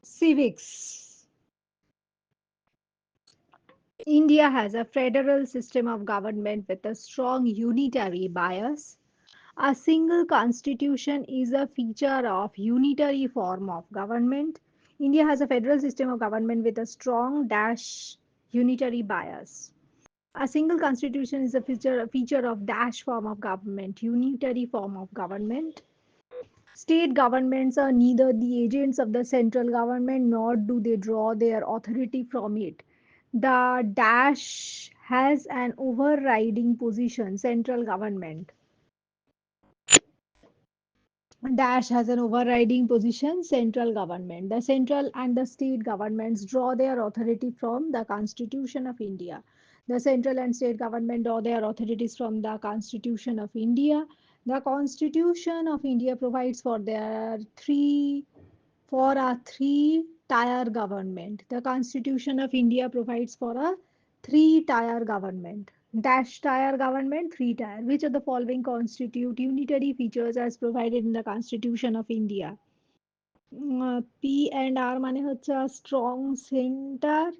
Civics. India has a federal system of government with a strong unitary bias. A single constitution is a feature of unitary form of government. India has a federal system of government with a strong dash unitary bias. A single constitution is a feature of dash form of government, unitary form of government. State governments are neither the agents of the central government nor do they draw their authority from it. The dash has an overriding position, central government. Dash has an overriding position, central government. The central and the state governments draw their authority from the Constitution of India. The central and state government draw their authorities from the Constitution of India. The Constitution of India provides for a three-tier government. The Constitution of India provides for a three-tier government. Dash tier government, three tier. Which of the following constitute unitary features as provided in the Constitution of India? P and R মানে হচ্ছে a strong center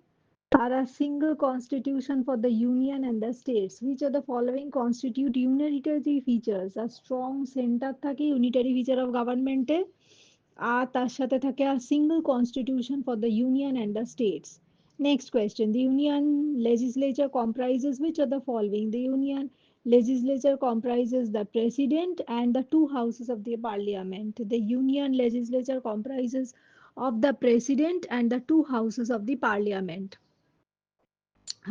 are a single constitution for the union and the states. Which of the following constitute unitary features? A strong center থাকে unitary feature of government এ আর তার সাথে থাকে a single constitution for the union and the states. Next question. The union legislature comprises which of the following? The union legislature comprises the president and the two houses of the parliament. The union legislature comprises of the president and the two houses of the parliament.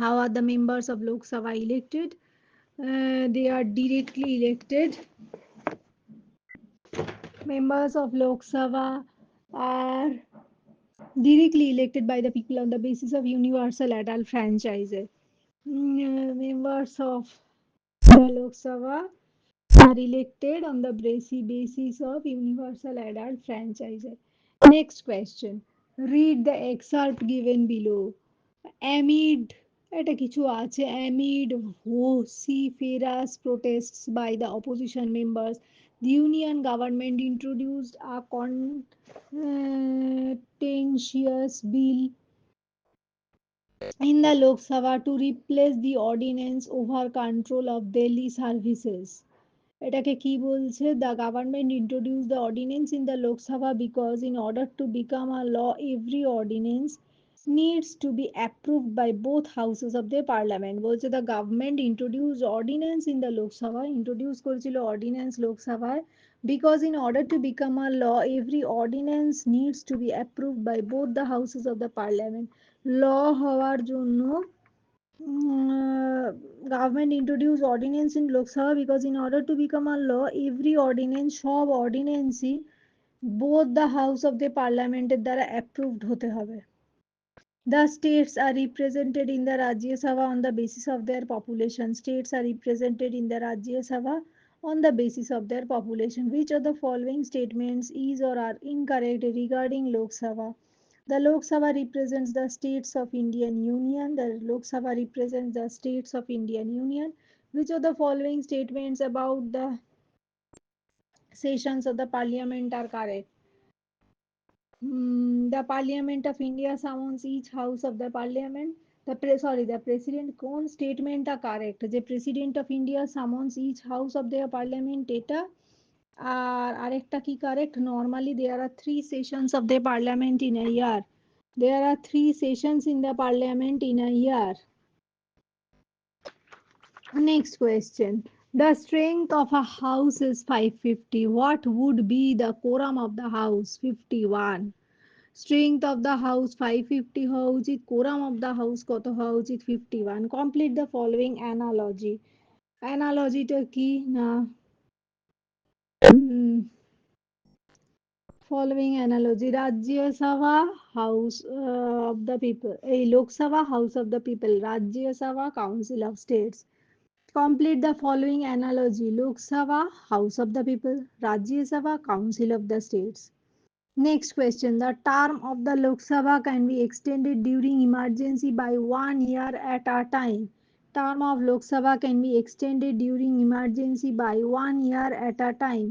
How are the members of Lok Sabha elected? They are directly elected. Members of Lok Sabha are directly elected by the people on the basis of universal adult franchise. Members of the Lok Sabha are elected on the basis of universal adult franchise. Next question. Read the excerpt given below. Amid এটা কিছু আছে amid vociferous protests by the opposition members, the union government introduced a contentious bill in the Lok Sabha to replace the ordinance over control of Delhi services. এটাকে কি বলছে? The government introduced the ordinance in the Lok Sabha because in order to become a law, every ordinance needs to be approved by both houses of the parliament. বলছে the government introduced ordinance in the Lok Sabha, introduce করেছিল ordinance লোক সভায় because in order to become a law, every ordinance needs to be approved by both the houses of the parliament. Law হওয়ার জন্য government introduced ordinance in Lok Sabha because in order to become a law, every ordinance, সব ordinance both the house of the parliament দ্বারা approved হতে হবে. The states are represented in the Rajya Sabha on the basis of their population. States are represented in the Rajya Sabha on the basis of their population. Which of the following statements is or are incorrect regarding Lok Sabha? The Lok Sabha represents the states of Indian Union. The Lok Sabha represents the states of Indian Union. Which of the following statements about the sessions of the parliament are correct? The Parliament of India summons each house of the parliament. The president কোন স্টেটমেন্টটা correct যে president of India summons each house of their parliament এটা আর আরেকটা কি correct normally there are three sessions of the parliament in a year there are three sessions in the parliament in a year. Next question. The strength of a house is 550. What would be the quorum of the house? 51. Strength of the house 550 হওয়া উচিত, quorum of the house কত হওয়া উচিত? 51. Complete the following analogy. অ্যানালজিটা কি না following analogy Rajya Sabha house of the people, Lok Sabha house of the people, Rajya Sabha council of states. Complete the following analogy. Lok Sabha house of the people, Rajya Sabha council of the states. Next question. The term of the Lok Sabha can be extended during emergency by 1 year at a time. Term of Lok Sabha can be extended during emergency by 1 year at a time.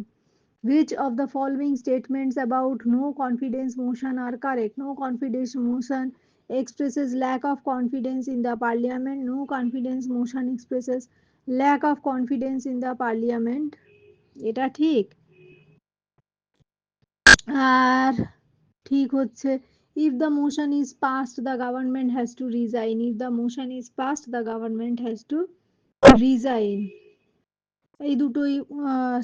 Which of the following statements about no confidence motion are correct? No confidence motion expresses lack of confidence in the parliament. No confidence motion expresses lack of confidence in the parliament. এটা ঠিক। আর ঠিক হচ্ছে if the motion is passed the government has to resign. If the motion is passed the government has to resign. এই দুটোই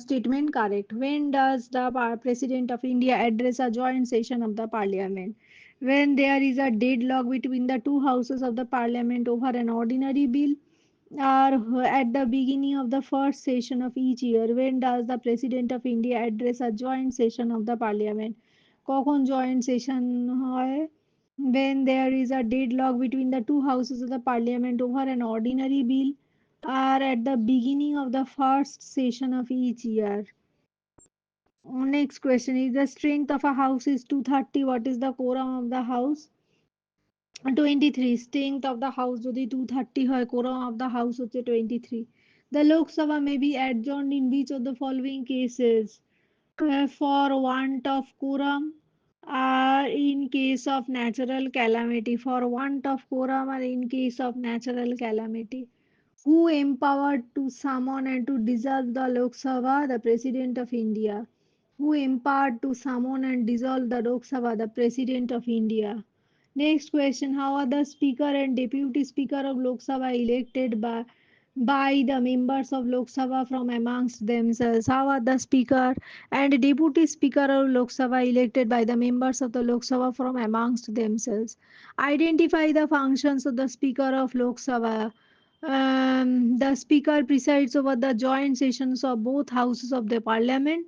statement correct. When does the president of India address a joint session of the parliament? When there is a deadlock between the two houses of the parliament over an ordinary bill, or at the beginning of the first session of each year? When does the president of India address a joint session of the parliament? কখন joint session হয়? When there is a deadlock between the two houses of the parliament over an ordinary bill, or at the beginning of the first session of each year. Next question is the strength of a house is 230. What is the quorum of the house? 23. Strength of the house যদি 230 হয়, quorum of the house হচ্ছে 23. The Lok Sabha may be adjourned in which of the following cases? For want of quorum, or in case of natural calamity. For want of quorum or in case of natural calamity. Who empowered to summon and to dissolve the Lok Sabha? The President of India. Who empowered to summon and dissolve the Lok Sabha? The President of India. Next question. How are the Speaker and Deputy Speaker of Lok Sabha elected by the members of Lok Sabha from amongst themselves? How are the Speaker and Deputy Speaker of Lok Sabha elected by the members of the Lok Sabha from amongst themselves? Identify the functions of the Speaker of Lok Sabha. The Speaker presides over the joint sessions of both houses of the Parliament.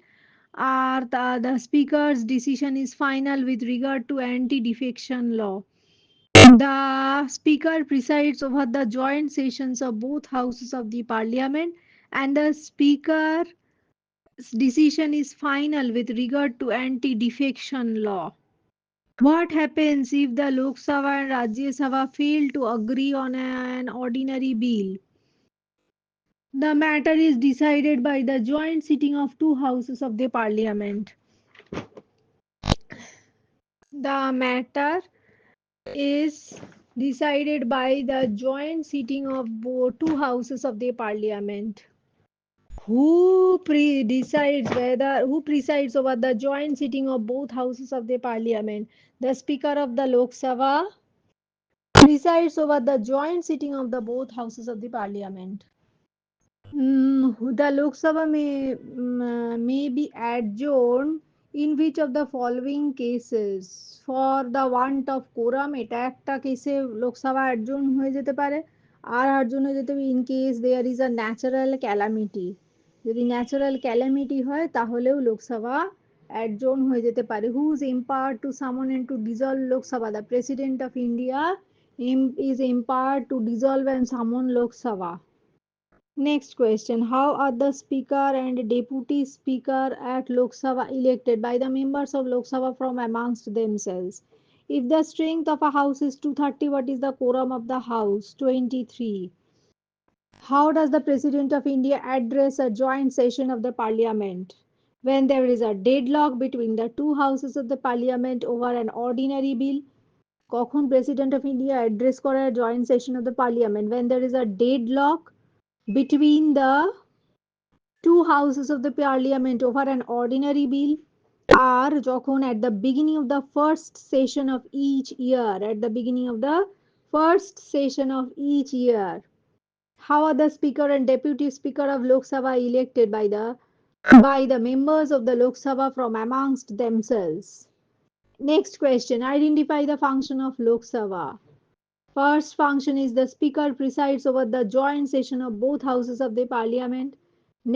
The Speaker's decision is final with regard to anti-defection law. The Speaker presides over the joint sessions of both houses of the Parliament, and the Speaker's decision is final with regard to anti-defection law. What happens if the Lok Sabha and Rajya Sabha fail to agree on an ordinary bill? The matter is decided by the joint sitting of two houses of the Parliament. The matter is decided by the joint sitting of both two houses of the Parliament. Who presides over the joint sitting of both houses of the Parliament? The Speaker of the Lok Sabha presides over the joint sitting of the both houses of the Parliament. The Lok Sabha may be adjourned in which of the following cases? For the want of quorum, এটা একটা কেসে Lok Sabha adjourn হয়ে যেতে পারে। আর adjourn হয়ে যেতে পারে in case there is a natural calamity. যদি ন্যাচারাল ক্যালামিটি হয় তাহলেও লোকসভা adjourn হয়ে যেতে পারে। Who is empowered to summon and to dissolve Lok Sabha? The President of India is empowered to dissolve and summon Lok Sabha. Next question. How are the Speaker and Deputy Speaker at Lok Sabha elected? By the members of Lok Sabha from amongst themselves. If the strength of a house is 230, what is the quorum of the house? 23. How does the President of India address a joint session of the Parliament? When there is a deadlock between the two houses of the Parliament over an ordinary bill. কখন President of India address করে joint session of the Parliament? When there is a deadlock between the two houses of the Parliament over an ordinary bill, আর যখন at the beginning of the first session of each year, at the beginning of the first session of each year. How are the Speaker and Deputy Speaker of Lok Sabha elected by the members of the Lok Sabha from amongst themselves? Next question. Identify the function of Lok Sabha. First function is the Speaker presides over the joint session of both houses of the Parliament.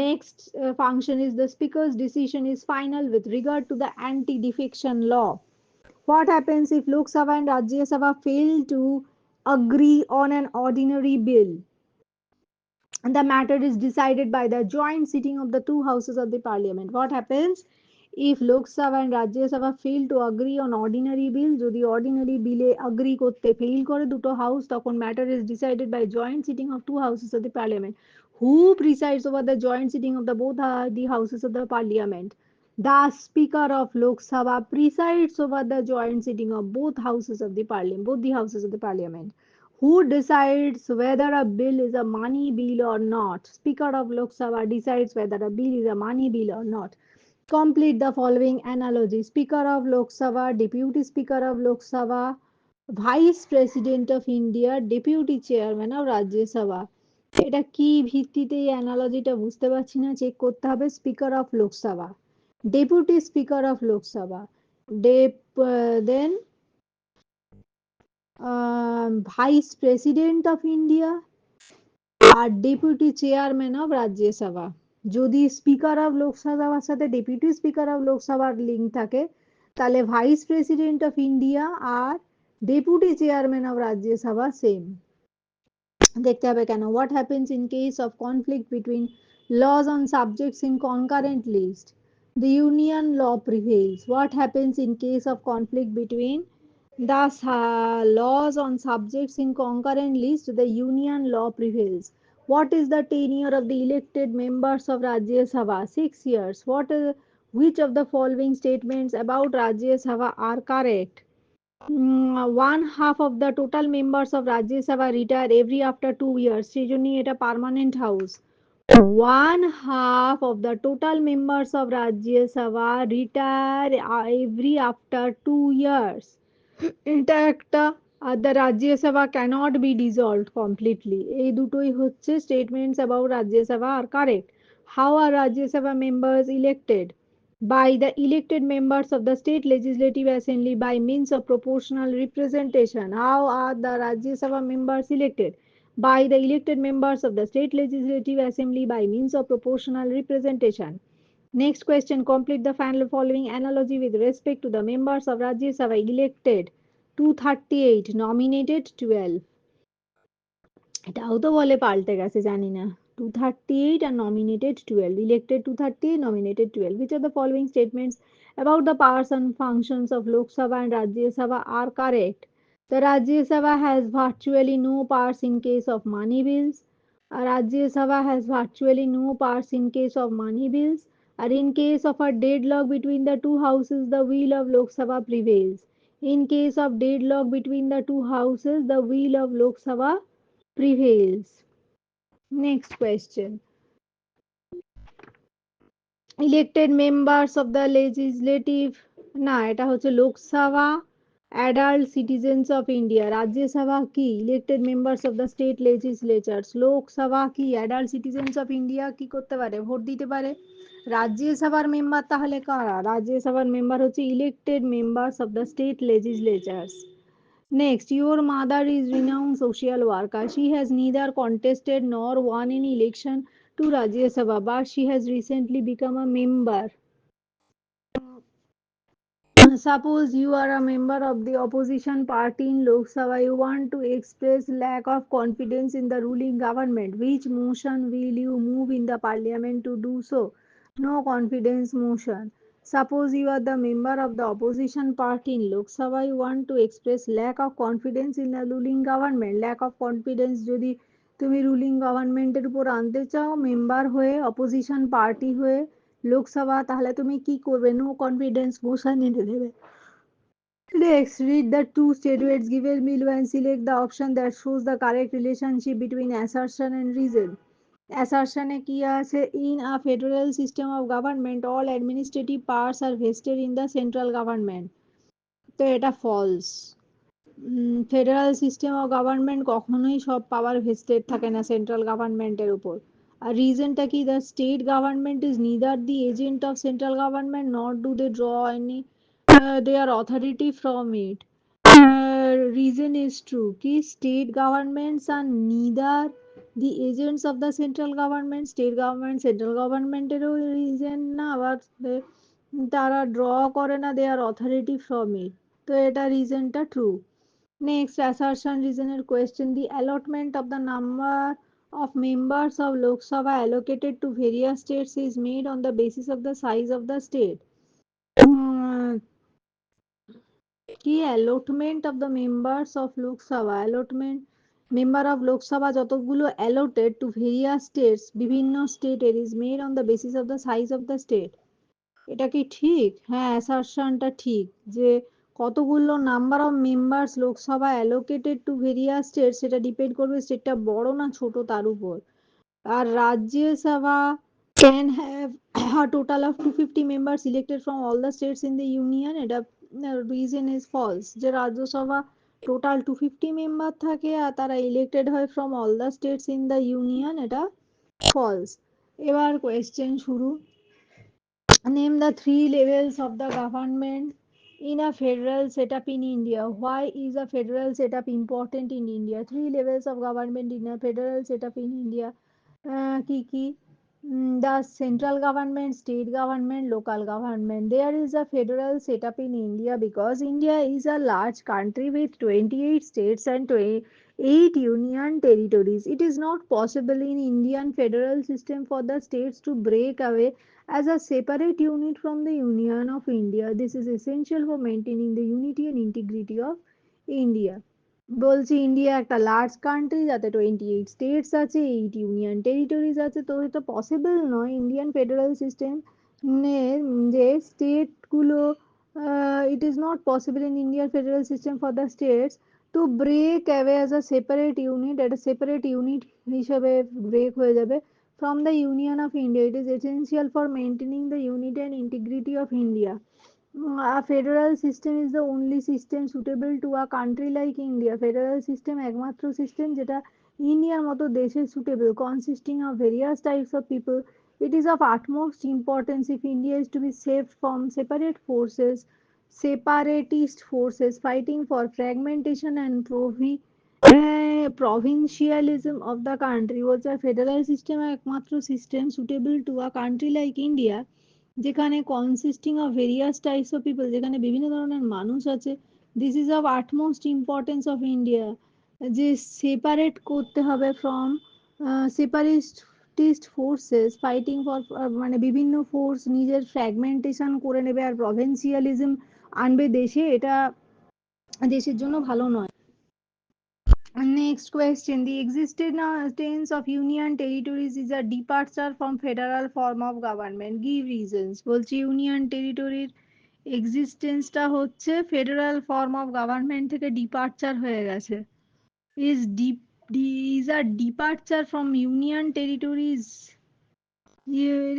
Next function is the Speaker's decision is final with regard to the anti-defection law. What happens if Lok Sabha and Rajya Sabha fail to agree on an ordinary bill? And the matter is decided by the joint sitting of the two houses of the Parliament. What happens if Lok Sabha and Rajya Sabha fail to agree on ordinary bill? যদি ordinary bill agree করতে fail করে দুটো house, তখন matter is decided by joint sitting of two houses of the Parliament. Who presides over the joint sitting of the both the houses of the Parliament? The Speaker of Lok Sabha presides over the joint sitting of both houses of the parliament, both the houses of the parliament. Who decides whether a bill is a money bill or not? Speaker of Lok Sabha decides whether a bill is a money bill or not. Complete the following analogy. Speaker of Lok Sabha, Deputy Speaker of Lok Sabha, Vice President of India, Deputy Chairman of Rajya Sabha. এটা কি ভিত্তিতে এই অ্যানালজিটা বুঝতে পারছি না, check করতে হবে। Speaker of Lok Sabha, deputy speaker of Lok Sabha, dep then vice president of India আর ডেপুটি চেয়ারম্যান অফ রাজ্যসভা। যদি স্পিকার অফ লোকসভার সাথে ডেপুটি স্পিকার অফ লোকসভার লিঙ্ক থাকে, তাহলে ভাইস প্রেসিডেন্ট অফ ইন্ডিয়া আর deputy chairman of Rajya Sabha same. দেখতে হবে কেন। What happens in case of conflict between laws on subjects in concurrent list? The union law prevails. What happens in case of conflict between the laws on subjects in concurrent list? The union law prevails. What is the tenure of the elected members of Rajya Sabha? 6 years. Which of the following statements about Rajya Sabha are correct? One half of the total members of Rajya Sabha retire every after 2 years. সেজন্য এটা permanent house. One half of the total members of Rajya Sabha retire every after 2 years. এটা একটা আর the Rajya Sabha cannot be dissolved completely. এই দুটোই হচ্ছে statements about Rajya Sabha আর correct. How are Rajya Sabha members elected? By the elected members of the state legislative assembly by means of proportional representation. How are the Rajya Sabha members elected? By the elected members of the state legislative assembly by means of proportional representation. Next question. Complete the following analogy with respect to the members of Rajya Sabha elected 238, nominated 12. এটাও তো বলে পাল্টে গেছে, জানি না। 238 and nominated 12. Elected 238, nominated 12. Which of the following statements about the powers and functions of Lok Sabha and Rajya Sabha are correct? The Rajya Sabha has virtually no powers in case of money bills. Rajya Sabha has virtually no powers in case of money bills. Or in case of a deadlock between the two houses, the will of Lok Sabha prevails. In case of deadlock between the two houses, the will of Lok Sabha prevails. Next question. Elected members of the legislative, না এটা হচ্ছে Lok Sabha adult citizens of India. Rajya Sabha কি? Elected members of the state legislatures. Lok Sabha কি? adult citizens of India কি করতে পারে? Vote দিতে পারে। রাজ্যসভার মেম্বার তাহলে কারা? রাজ্যসভার মেম্বার হচ্ছে elected members of the state legislatures. Next, your mother is renowned social worker. She has neither contested nor won any election to Rajya Sabha, but she has recently become a member. Suppose you are a member of the opposition party in Lok Sabha. You want to express lack of confidence in the ruling government. Which motion will you move in the parliament to do so? No confidence motion. Suppose you are the member of the opposition party in Lok Sabha. You want to express lack of confidence in the ruling government. Lack of confidence যদি তুমি ruling গভর্নমেন্টের উপর আনতে চাও member হয়ে, opposition party হয়ে লোকসভা, তাহলে তুমি কি করবে? নো কনফিডেন্স মোশন এনে দেবে। Next, read the two statements given below and select the option that shows the correct relationship between assertion and reason. Assertion এ কি আছে? In a federal system of government, all administrative powers are vested in the central government. তো এটা false. Federal system of government কখনোই সব পাওয়ার vested থাকে না central গভর্নমেন্টের উপর। আর রিজনটা কি? The state government is neither the agent of central government not do they draw any their authority from it. reason is true कि state governments are neither the agents of the central government. State government central government এরও reason না, আবার তারা draw করে না দেয়ার authority from ইট। তো এটা রিজনটা true. Next, assertion reasoner question. The allotment of the number of members of Lok Sabha allocated to various states is made on the basis of the size of the state. কি allotment of the members of Lok Sabha? Allotment member of Lok Sabha যতগুলো allotted to various states, বিভিন্ন স্টেটের is made on the basis of the size of the state. এটা কি ঠিক? হ্যাঁ, অ্যাসারশনটা ঠিক যে কতগুলো number of members Lok Sabha allocated to various state সেটা ডিপেন্ড করবে স্টেটটা বড় না ছোট তার উপর। আর Rajya Sabha can have a total of 250 members elected from all the states in the union. এটা reason is false যে রাজ্যসভা টোটাল 250 মেম্বার থাকে আর তারা ইলেক্টেড হয় from all the states in the union, এটা ফলস। এবার কোয়েশ্চেন শুরু। Name the three levels of the government in a federal setup in India. Why is a federal setup important in India? Three levels of government in a federal setup in India. কি কি? The central government, state government, local government. There is a federal setup in India because India is a large country with 28 states and 28 union territories. It is not possible in Indian federal system for the states to break away as a separate unit from the Union of India. This is essential for maintaining the unity and integrity of India. বলছি India একটা large country যাতে 28 states আছে, 8 union territories আছে, তো এটা possible নয় Indian federal system যে স্টেটগুলো, it is not possible in Indian federal system for the states to break away as a separate unit, একটা সেপারেট ইউনিট হিসেবে ব্রেক হয়ে যাবে from the Union of India. It is essential for maintaining the unity and integrity of India. A federal system is the only system suitable to a country like India. Federal system একমাত্র system যেটা ইন্ডিয়ার মতো দেশে suitable, consisting of various types of people. It is of utmost importance if India is to be saved from separatist forces fighting for fragmentation and provincialism of the country. বলছে federal system একমাত্র system suitable to a country like India যেখানে consisting of various types of people, যেখানে বিভিন্ন ধরনের মানুষ আছে। This is of utmost importance of India, যে separate করতে হবে from separatist forces fighting for, মানে বিভিন্ন ফোর্স নিজের ফ্র্যাগমেন্টেশন করে নেবে আর প্রভিন্সিয়ালিজম আনবে দেশে, এটা দেশের জন্য ভালো নয়। Next question. The existence of union territories is a departure from federal form of government. Give reasons. বলছি ইউনিয়ন টেরিটরির এক্সিস্টেন্সটা হচ্ছে ফেডারাল ফর্ম অফ গভর্নমেন্ট থেকে ডিপার্চার হয়ে গেছে। Is deep is a departure from union territories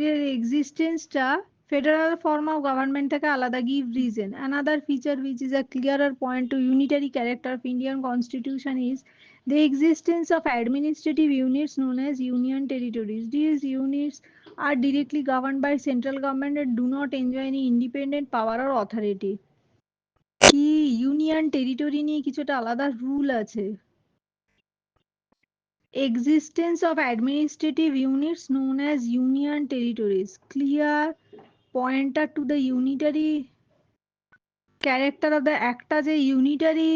এর এক্সিস্টেন্সটা federal form of government থেকে আলাদা। Give reason. Another feature which is a clearer point to unitary character of Indian constitution is the existence of administrative units known as union territories. These units are directly governed by central government and do not enjoy any independent power or authority. কি union territory নিয়ে কিছুটা আলাদা rule আছে। Existence of administrative units known as union territories. Clear pointer to the unitary character of the একটা যে unitary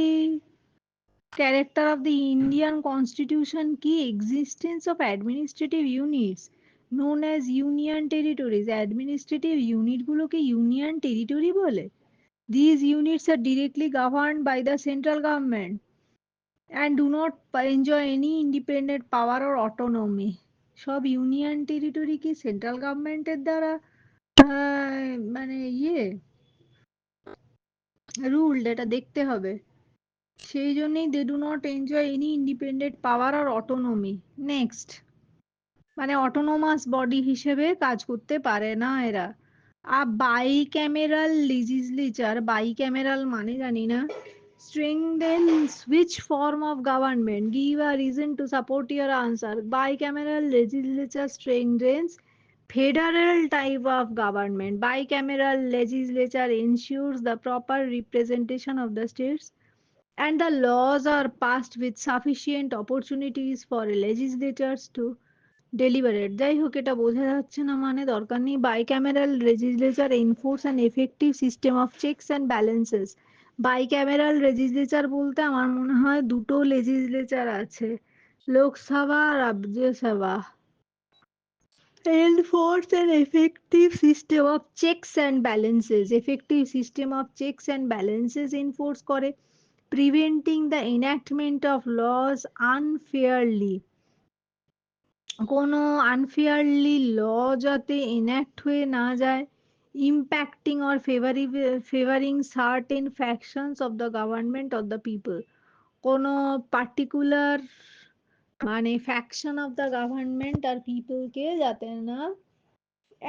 character of the Indian constitution কি existence of administrative units known as union territories. Administrative unit গুলোকে union territory বলে। These units are directly governed by the central government and do not enjoy any independent power or autonomy. সব union territory কি central গভর্নমেন্টের দ্বারা মানে ruled, এটা দেখতে হবে। সেই জন্যই they do not enjoy any independent power আর অটোনমি। নেক্সট, মানে অটোনোমাস বডি হিসেবে কাজ করতে পারে না এরা। বাইক্যামেরাল লেজিসলেচার, বাইক্যামেরাল মানে জানি না। Strengthens which form of government? Give a reason to support your answer. Bicameral legislature strengthens federal type of government. Bicameral legislature ensures the proper representation of the states and the laws are passed with sufficient opportunities for legislators to deliberate. যাই হোক এটা বোঝা যাচ্ছে না, মানে দরকার নেই। Bicameral legislature enforce an effective system of checks and balances. Bicameral legislature বলতে আমার মনে হয় দুটো লেজিসলেচার আছে, Lok Sabha Rajya Sabha. Enforce an effective system of checks and balances. Effective system of checks and balances enforce করে preventing the enactment of laws unfairly. কোনো unfairly ল যাতে enact হয়ে না যায়, impacting or favoring certain factions of the government or the people. কোনো particular মানে faction of the government আর পিপলকে যাতে না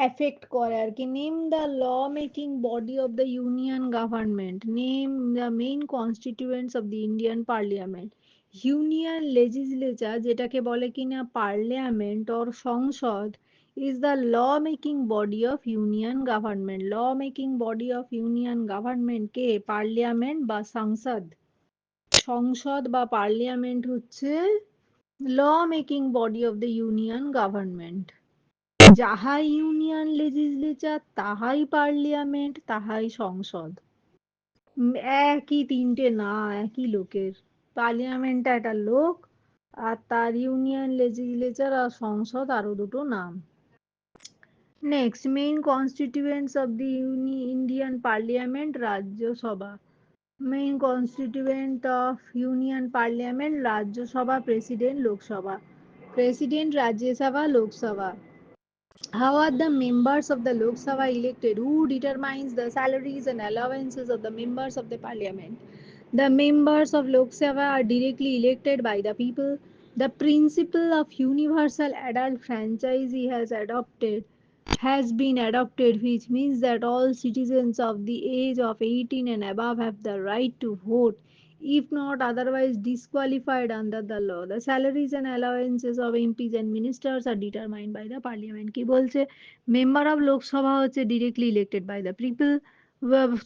এফেক্ট করে আর কি। Name the law making body of the union government, name the main constituents of the Indian parliament. Union legislature যেটাকে বলে কিনা parliament or Sansad is the law making body of union government. law making body of union government কে parliament বা সংসদ। সংসদ বা parliament হচ্ছে law making body of the union government. যাহাই union legislature তাহাই parliament তাহাই সংসদ। একই তিনটে না, একই লোকের। পার্লিয়ামেন্টটা একটা লোক আর তার ইউনিয়ন লেজিসলেচার আর সংসদ আরো দুটো নাম। Next, main constituents of the Indian parliament রাজ্য সভা। Main constituent of union parliament রাজ্য সভা, president, Lok Sabha. President, Rajya Sabha, Lok Sabha. How are the members of the Lok Sabha elected? Who determines the salaries and allowances of the members of the parliament? The members of Lok Sabha are directly elected by the people. The principle of universal adult franchise has been adopted, which means that all citizens of the age of 18 and above have the right to vote, if not otherwise disqualified under the law. The salaries and allowances of MPs and ministers are determined by the parliament. কি বলছে? Member of Lok Sabha হচ্ছে directly elected by the people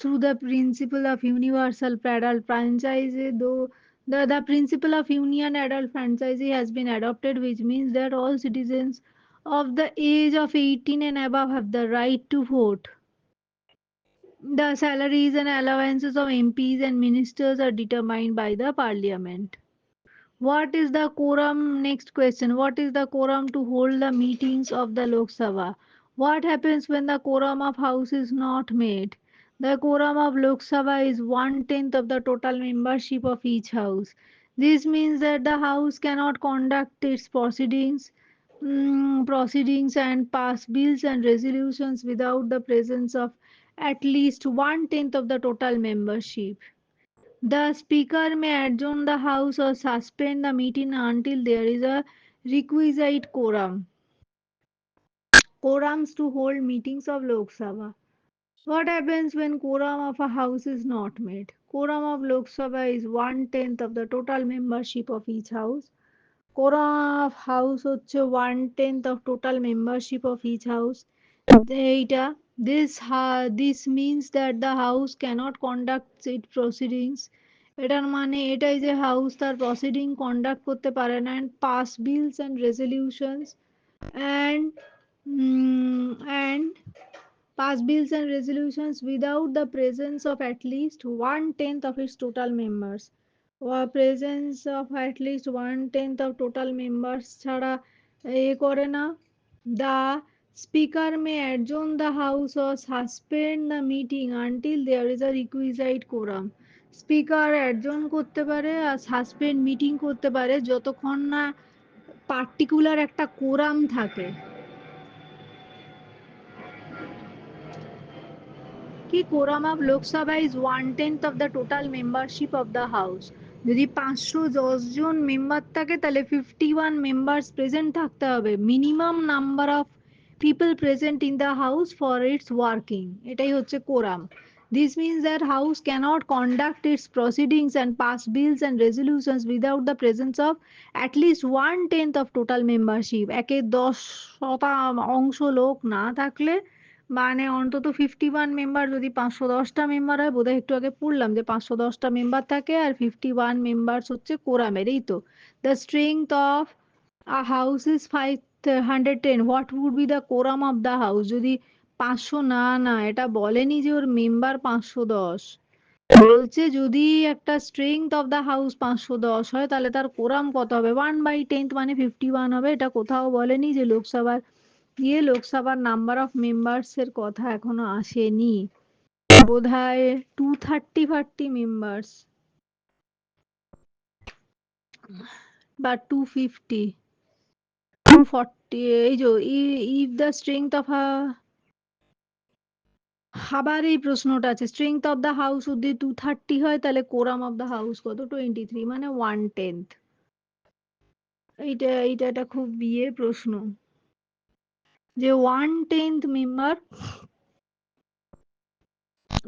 through the principle of universal adult franchise. Though the principle of union adult franchise has been adopted, which means that all citizens of the age of 18 and above have the right to vote. The salaries and allowances of MPs and ministers are determined by the parliament. What is the quorum? Next question. What is the quorum to hold the meetings of the Lok Sabha? What happens when the quorum of house is not met? The quorum of Lok Sabha is 1/10 of the total membership of each house. This means that the house cannot conduct its proceedings and pass bills and resolutions without the presence of at least 1/10 of the total membership. The Speaker may adjourn the House or suspend the meeting until there is a requisite quorum. Quorums to hold meetings of Lok Sabha. What happens when quorum of a house is not met? Quorum of Lok Sabha is 1/10 of the total membership of each house. Quorum of house হচ্ছে 1/10 of total membership of each house. এইটা this means that the house cannot conduct its proceedings. এটার মানে এটাই যে house তার proceeding conduct করতে পারে না and pass bills and resolutions and and pass bills and resolutions without the presence of at least 1/10 of its total members. Or presence of at least 1/10 of total members ছাড়া করে না। The speaker may adjourn the house or suspend the meeting until there is a requisite quorum. Speaker adjourn করতে পারে আর suspend meeting করতে পারে যতক্ষণ না particular একটা কোরাম থাকে। কি quorum of Lok Sabha is 1/10 of the total membership of the house. যদি 510 জন মেম্বার থাকে তাহলে 51 মেম্বার্স প্রেজেন্ট থাকতে হবে, minimum number of people present in the house for its working. এটাই হচ্ছে quorum. This means that House cannot conduct its proceedings and pass bills and resolutions without the presence of at least 1/10 of total membership. একে 10% লোক না থাকলে মানে অন্তত 51 member, যদি 510টা member হয়, বোধহয় একটু আগে পড়লাম যে 510টা মেম্বার থাকে আর 51 মেম্বার্স হচ্ছে কোরামের। এই তো। The strength of a house is 510। What would be the quorum of the house? যদি 500 না না এটা বলেনি যে ওর মেম্বার 510, বলছে যদি একটা স্ট্রেংথ অফ দ্য হাউস 510 হয় তাহলে তার কোরাম কত হবে? 1/10 মানে 51 হবে। এটা কোথাও বলেনি যে লোকসভার নাম্বার অফ মেম্বার্স এর কথা এখনো আসেনি। বোধহয় 230 মেম্বার্স বা 250 240। এই যে ইফ দ্য স্ট্রেংথ অফ আবার এই প্রশ্নটা আছে, স্ট্রেংথ অফ দ্য হাউস যদি 230 হয় তাহলে কোরাম অফ দ্য হাউস কত? 23, মানে 1/10। এইটা একটা খুব প্রশ্ন, যে 1/10 মেম্বার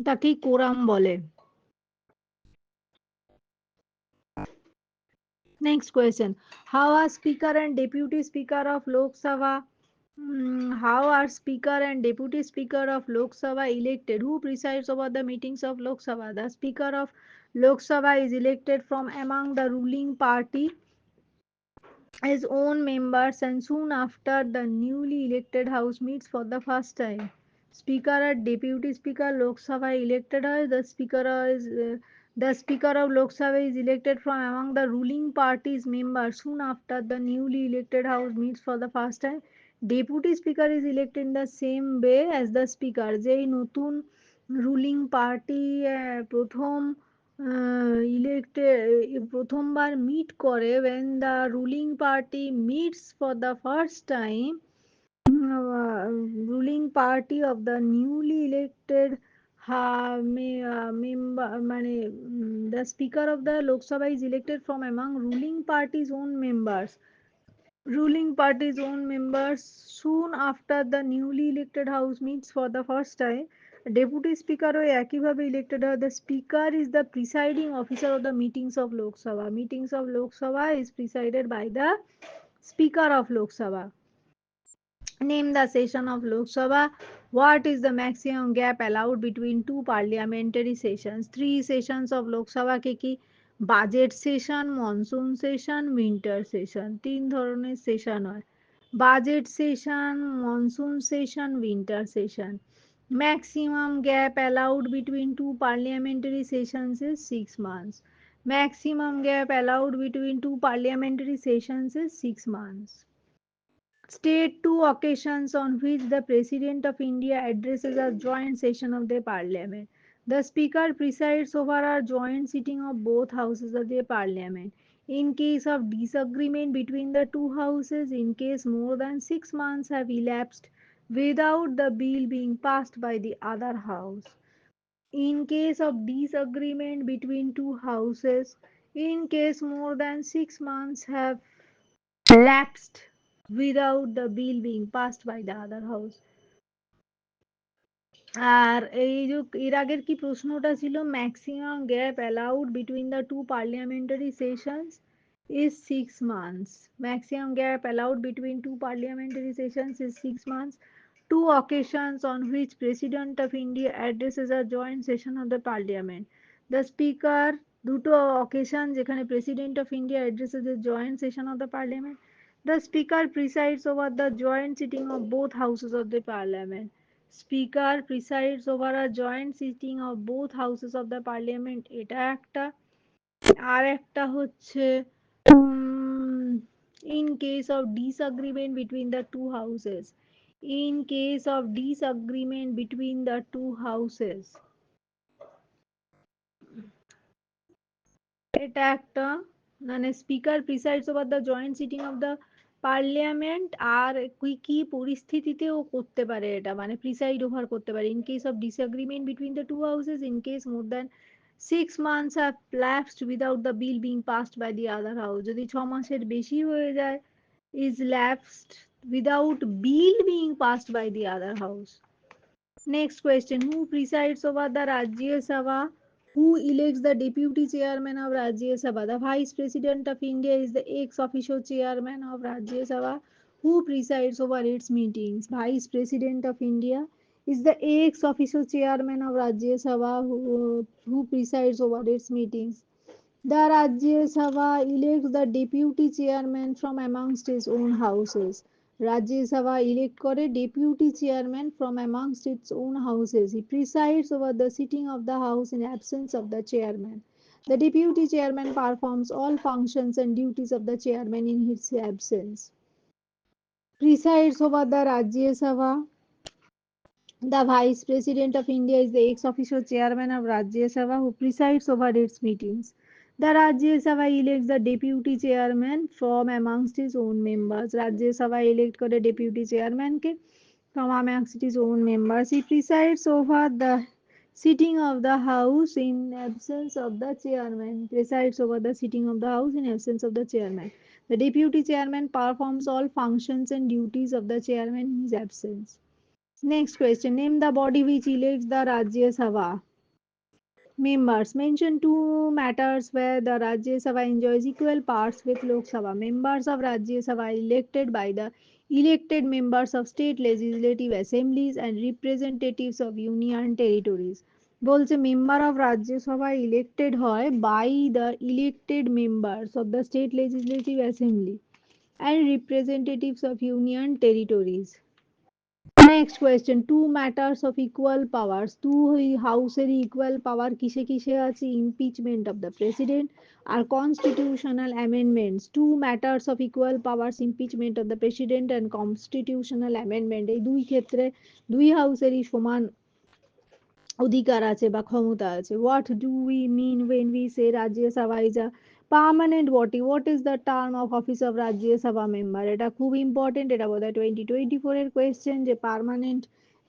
তাকেই কোরাম বলে। Next question. How are Speaker and Deputy Speaker of Lok Sabha? How are Speaker and Deputy Speaker of Lok Sabha elected? Who presides over the meetings of Lok Sabha? The Speaker of Lok Sabha is elected from among the ruling party, his own members, and soon after the newly elected House meets for the first time. Speaker and Deputy Speaker Lok Sabha elected হয়, the Speaker of Lok Sabha is elected from among the ruling party's members soon after the newly elected House meets for the first time. Deputy Speaker is elected in the same way as the Speaker. যেই নতুন ruling party প্রথম প্রথমবার meet করে, when the ruling party meets for the first time, ruling party of the newly elected member, মানে the speaker of the Lok Sabha is elected from among ruling party's own members, soon after the newly elected house meets for the first time. Deputy speaker ও একইভাবে elected হয়. The speaker is the presiding officer of the meetings of Lok Sabha. Meetings of Lok Sabha is presided by the speaker of Lok Sabha. Name the session of Lok Sabha. What is the maximum gap allowed between two parliamentary sessions? Three sessions of Lok Sabha কে কি? Budget session, monsoon session, winter session. তিন ধরনের session হয়, budget session, monsoon session, winter session. Maximum gap allowed between two parliamentary sessions is 6 months. Maximum gap allowed between two parliamentary sessions is 6 months. State two occasions on which the President of India addresses a joint session of the Parliament. The Speaker presides over a joint sitting of both houses of the Parliament. In case of disagreement between the two houses, in case more than 6 months have elapsed without the bill being passed by the other house. In case of disagreement between two houses, in case more than 6 months have lapsed without the bill being passed by the other house. আর এই যে এর আগের কি প্রশ্নটা ছিল, maximum gap allowed between the two parliamentary sessions is 6 months. Maximum gap allowed between two parliamentary sessions is 6 months. Two occasions on which President of India addresses a joint session of the Parliament. The Speaker, দুটো occasion যেখানে President of India addresses a joint session of the Parliament. The Speaker presides over the joint sitting of both houses of the Parliament. Speaker presides over a joint sitting of both houses of the Parliament. এটা একটা। আর একটা হচ্ছে in case of disagreement between the two houses. In case of disagreement between the two houses. এটা একটা, মানে speaker presides over the joint sitting of the parliament. আর কি কি পরিস্থিতিতেও করতে পারে এটা, মানে প্রিসাইড ওভার করতে পারে। In case of disagreement between the two houses, in case more than 6 months have lapsed without the bill being passed by the other house. যদি 6 মাসের বেশি হয়ে যায়, is lapsed without bill being passed by the other house. Next question. Who presides over the Rajya Sabha? Who elects the deputy chairman of Rajya Sabha? The Vice President of India is the ex-officio chairman of Rajya Sabha. Who presides over its meetings? Vice President of India is the ex-officio chairman of Rajya Sabha, who presides over its meetings. The Rajya Sabha elects the deputy chairman from amongst its own houses. Rajya Sabha elect করে deputy chairman from amongst its own houses. He presides over the sitting of the house in absence of the chairman. The deputy chairman performs all functions and duties of the chairman in his absence. Presides over the Rajya Sabha. The Vice President of India is the ex-officio chairman of Rajya Sabha, who presides over its meetings. The Rajya Sabha elects the deputy chairman from amongst his own members. Rajya Sabha elect করে deputy chairman K, Kama City's own members. He presides over the sitting of the house in absence of the chairman. Presides over the sitting of the house in absence of the chairman. The deputy chairman performs all functions and duties of the chairman in his absence. Next question. Name the body which elects the Rajya Sabha. Members. Mention two matters where the Rajya Sabha enjoys equal parts with Lok Sabha. Members of Rajya Sabha are elected by the elected members of state legislative assemblies and representatives of union territories. বলছে member of Rajya Sabha elected হয় by the elected members of the state legislative assembly and representatives of union territories next question two matters of equal powers two হাউসের equal power কিসে কিসে আছে impeachment of the president আর constitutional amendments two matters of equal powers impeachment of the president and constitutional amendment এই দুই ক্ষেত্রে দুই হাউসেরই সমান অধিকার আছে বা ক্ষমতা আছে what do we mean when we say Rajya Sabha is a permanent body what is the term of office of Rajya Sabha member এটা খুব ইম্পর্টেন্ট এটা বোধহয় 2024 এর কোয়েশ্চেন যে পার্মানেন্ট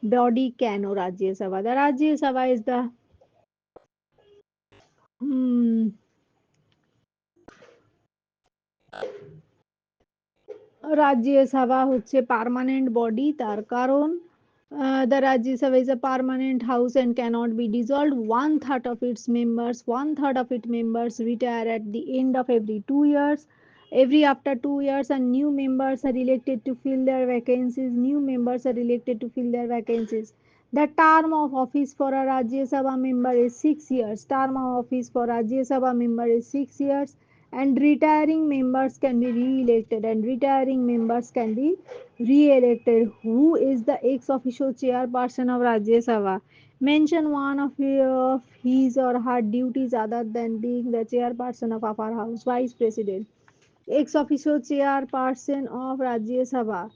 বডি কেন Rajya Sabha the Rajya Sabha is the Rajya Sabha হচ্ছে পার্মানেন্ট বডি তার কারণ the Rajya Sabha is a permanent house and cannot be dissolved. One third of its members, one third of its members retire at the end of every 2 years. Every after 2 years, and new members are elected to fill their vacancies. New members are elected to fill their vacancies. The term of office for a Rajya Sabha member is 6 years. Term of office for Rajya Sabha member is 6 years. And retiring members can be re-elected. And retiring members can be re-elected. Who is the ex-officio chairperson of Rajya Sabha? Mention one of his or her duties other than being the chairperson of Upper House, Vice President. Ex-officio chairperson of Rajya Sabha,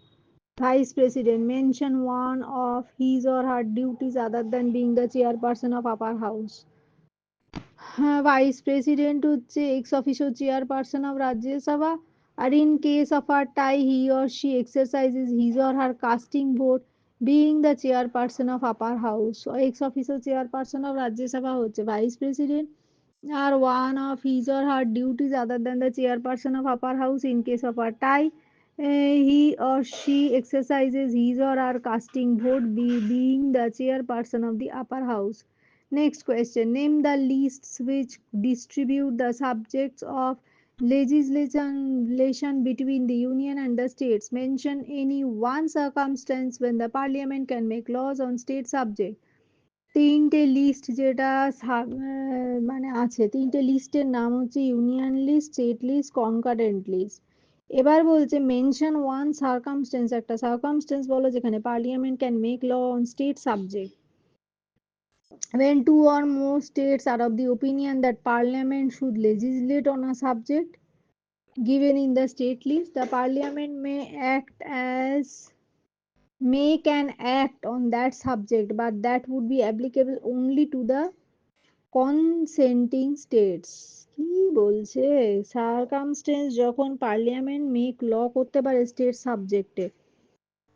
Vice President. Mention one of his or her duties other than being the chairperson of Upper House. Vice president হচ্ছে ex officio chairperson of Rajya Sabha আর in case of আর tie he or she exercises his or her casting vote being the chairperson of upper house ex officio chairperson of Rajya Sabha হচ্ছে vice president আর one of his or her duties other than the chairperson of upper house in case of আর tie he or she exercises his or her casting vote being the chairperson of the upper house. Next question. Name the lists which distribute the subjects of legislation between the union and the states. Mention any one circumstance when the parliament can make laws on state subject. তিনটে list যেটা মানে আছে তিনটে লিস্টের নাম হচ্ছে union list state list concurrent list এবার বলছে মেনশন ওয়ান সার্কামস্টেন্স একটা সার্কামস্টেন্স বলো যেখানে parliament can make law on state subject when two or more states are of the opinion that parliament should legislate on a subject given in the state list the parliament can act on that subject but that would be applicable only to the consenting states কি বলছে circumstance যখন parliament make law করতে পারে state সাবজেক্টে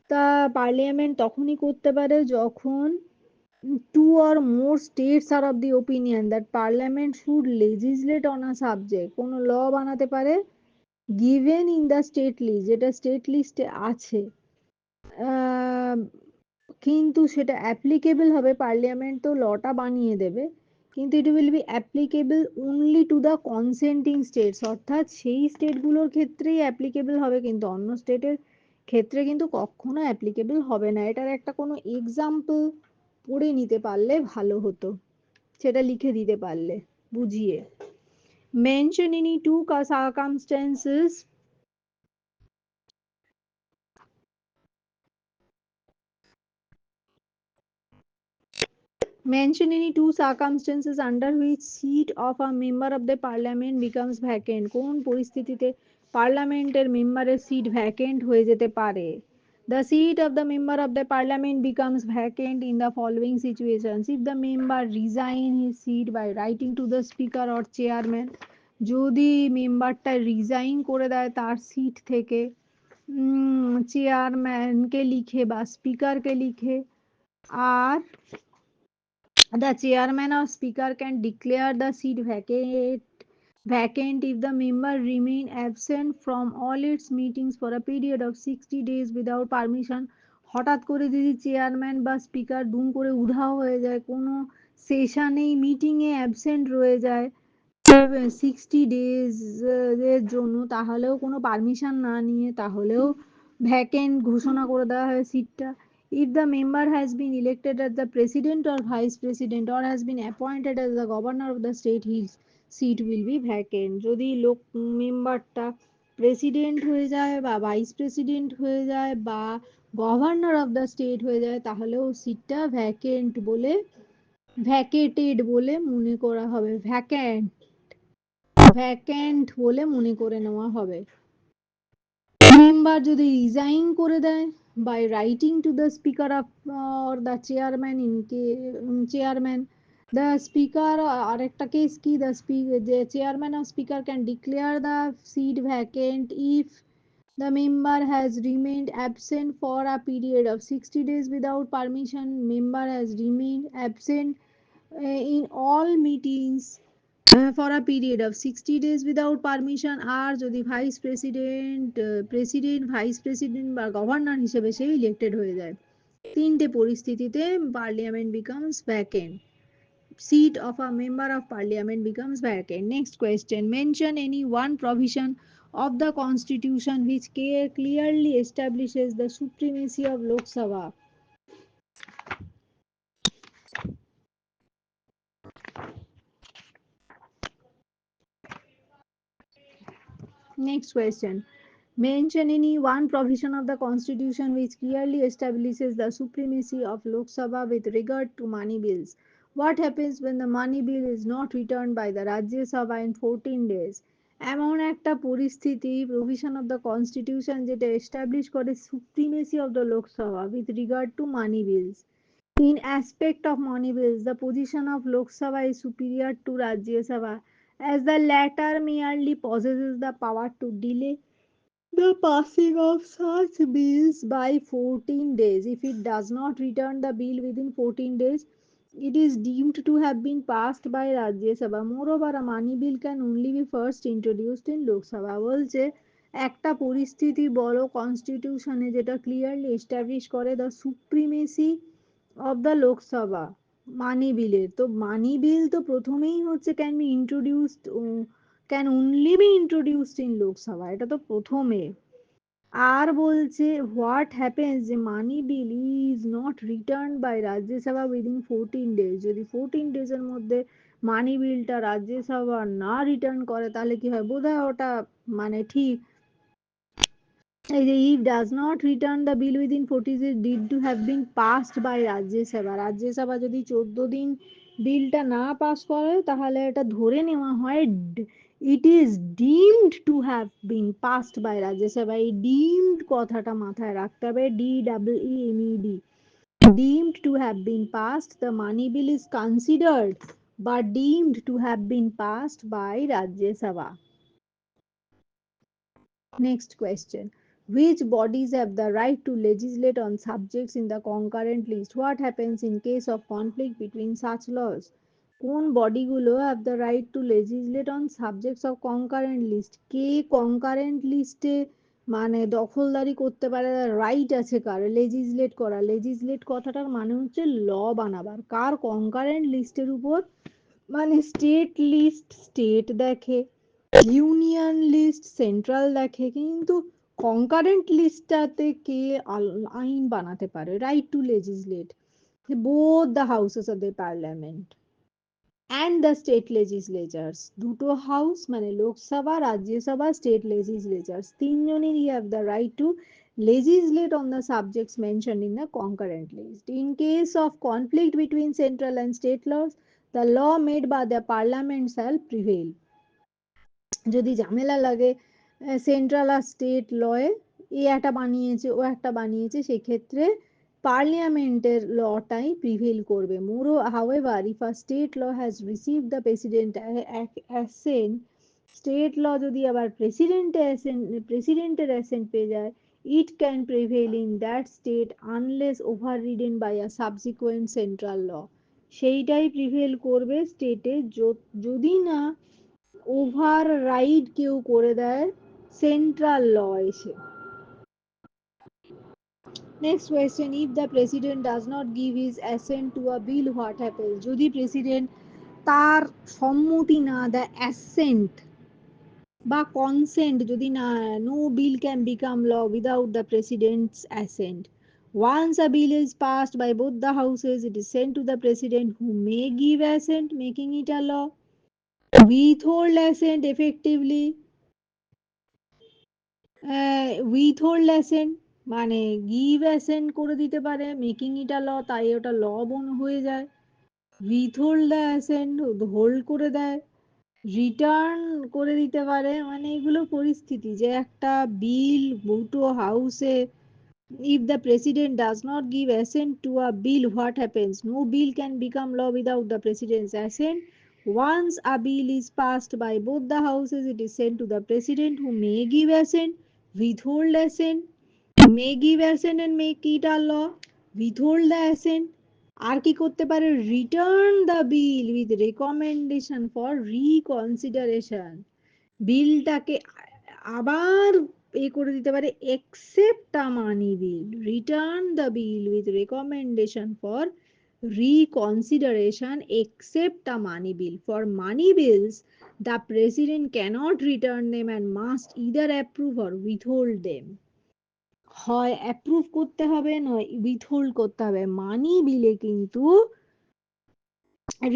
তা parliament তখনই করতে পারে যখন two or more states are of the opinion that parliament should legislate on a subject কোনো ল বানাতে পারে given in the state list যেটা স্টেট লিস্টে আছে কিন্তু সেটা অ্যাপ্লিকেবল হবে পার্লিয়ামেন্ট তো লটা বানিয়ে দেবে কিন্তু it will be applicable only to the consenting states অর্থাৎ সেই স্টেটগুলোর ক্ষেত্রেই অ্যাপ্লিকেবল হবে কিন্তু অন্য স্টেটের ক্ষেত্রে কিন্তু কখনো অ্যাপ্লিকেবল হবে না এটার একটা কোনো এক্সাম্পল পড়ে নিতে পারলে ভালো হতো সেটা লিখে দিতে পারলে বুঝিয়ে mention any two circumstances Mention any two circumstances under which seat of a member of the parliament becomes vacant. কোন পরিস্থিতিতে পার্লামেন্টের মেম্বারের সিট ভ্যাকেন্ট হয়ে যেতে পারে The seat of the member of the parliament becomes vacant in the following situations. If the member resign his seat by writing to the speaker or chairman, যদি মেম্বারটা resign করে দেয় তার সিট থেকে চেয়ারম্যানকে লিখে বা স্পিকারকে লিখে। আর the chairman or speaker can declare the seat vacant if the member remain absent from all its meetings for a period of 60 days without permission। হঠাৎ করে যদি চেয়ারম্যান বা স্পিকার দুম করে উধাও হয়ে যায়, কোনো সেশনেই মিটিংয়ে অ্যাবসেন্ট রয়ে যায় 60 ডেজ এর জন্য, তাহলেও কোনো পারমিশন না নিয়ে, তাহলেও ভ্যাকেন্ট ঘোষণা করে দেওয়া হয় সিটটা। If the member has been elected as the president or vice president or has been appointed as the governor of the state, his seat will be vacant। যদি লোক মেম্বারটা প্রেসিডেন্ট হয়ে যায় বা ভাইস প্রেসিডেন্ট হয়ে যায় বা গভর্নর অফ দ্য স্টেট হয়ে যায়, তাহলেও সিটটা ভ্যাকেটেড বলে মনে করা হবে, ভ্যাকেন্ট বলে মনে করে নেওয়া হবে। মেম্বার যদি রিজাইন করে দেয় by writing to the speaker of or the chairman the speaker. আরেকটা কেস কি, the chairman or speaker can declare the seat vacant if the member has remained absent for a period of 60 days without permission। Member has remained absent in all meetings for a period of 60 days without permission। আর যদি president vice president বা governor হিসেবে সে elected হয়ে যায়, তিনটে পরিস্থিতিতে parliament becomes vacant, seat of a member of parliament becomes vacant। Next question, mention any one provision of the constitution which clearly establishes the supremacy of Lok Sabha। Next question, mention any one provision of the constitution which clearly establishes the supremacy of Lok Sabha with regard to money bills। What happens when the money bill is not returned by the Rajya Sabha in 14 days? এমন একটা পরিস্থিতি, provision of the constitution যেটা establish করে supremacy of the Lok Sabha with regard to money bills। In aspect of money bills, the position of Lok Sabha is superior to Rajya Sabha, as the latter merely possesses the power to delay the passing of such bills by 14 days. If it does not return the bill within 14 days, it is deemed to have been passed by Rajya Sabha। Moreover, a money bill can only be first introduced in Lok Sabha। বলছে একটা পরিস্থিতি বলো কনস্টিটিউশনে যেটা clearly establish করে the supremacy of the Lok Sabha money বিলের। তো money bill তো প্রথমেই হচ্ছে can only be introduced in Lok Sabha, এটা তো প্রথমে। আর বলছে হোয়াট হ্যাপেন্স যে money bill is not return by Rajya Sabha within 14 days. যদি 14 ডেজ এর মধ্যে মানি বিলটা রাজ্যসভা না রিটার্ন করে, তাহলে কি হয়, বোধহয় ওটা মানে ঠিক, এই যে if does not return the bill within 40 days did to have been passed by Rajya Sabha. Rajya Sabha যদি 14 দিন বিলটা না পাস করে, তাহলে এটা ধরে নেওয়া হয় it is deemed to have been passed by Rajya Sabha. এই ডিমড কথাটা মাথায় রাখতে হবে, DEEMED, deemed to have been passed, the money bill is considered but deemed to have been passed by Rajya Sabha। Next question. Which bodies have the right to legislate on subjects in the concurrent list? What happens in case of conflict between such laws? কোন বডিগুলো have the right to legislate on subjects of concurrent list? K concurrent লিস্টে মানে দখলদারি করতে পারে, right আছে কার লেজিসলেট করা? লেজিসলেট কথাটার মানে হচ্ছে ল বানাবার। কার concurrent লিস্টের উপর, মানে স্টেট লিস্ট স্টেট দেখে, ইউনিয়ন লিস্ট সেন্ট্রাল দেখে, কিন্তু কনকারেন্ট লিস্টটাতে কে আইন বানাতে পারে? Right to legislate both the houses of the parliament and the state legislatures. দুটো হাউস মানে লোকসভা, রাজ্যসভা, স্টেট লেজিসলেচার্স, তিনজনেরই have the right to legislate on the subjects mentioned in the concurrent list। In case of conflict between central and state laws, the law made by the parliament shall prevail। যদি ঝামেলা লাগে central আর state লয়ে, এ একটা বানিয়েছে ও একটা বানিয়েছে, সেক্ষেত্রে পার্লিয়ামেন্টের লটাই প্রিভেল করবে। মোরো however if a state law has received the president assent, state law যদি আবার প্রেসিডেন্টের অ্যাসেন্ট পেয়ে যায়, it can prevail in that state unless overridden by a subsequent central law. সেইটাই প্রিভেল করবে স্টেটে যদি না ওভার রাইড কেউ করে দেয় সেন্ট্রাল ল এসে। Next question, if the president does not give his assent to a bill, what happens? যদি প্রেসিডেন্ট তার সম্মতি না দেয়, অ্যাসেন্ট বা কনসেন্ট যদি না, no bill can become law without the president's assent. Once a bill is passed by both the houses, it is sent to the president who may give assent, making it a law. Withhold assent effectively, withhold assent মানে give accent করে দিতে পারে, making it আ ল, তাই ওটা ল হয়ে যায়। উইথহোল্ড the accent hold করে দেয়, রিটার্ন করে দিতে পারে, মানে এগুলো পরিস্থিতি যে একটা বিল দুটো হাউসে, if the president does not give assent to a bill, what happens? No bill can become law without the president's assent. Once a bill is passed by both the houses, it is sent to the president who may give assent, withhold assent, may give assent and make it a law, withhold the assent, আর কি করতে পারে, return the bill with recommendation for reconsideration, বিলটাকে আবার করে দিতে পারে, accept a money bill, return the bill with recommendation for reconsideration, accept a money bill. For money bills, the president cannot return them and must either approve or withhold them. হয় approve করতে হবে, নয় উইথহোল্ড করতে হবে। মানি বিলে কিন্তু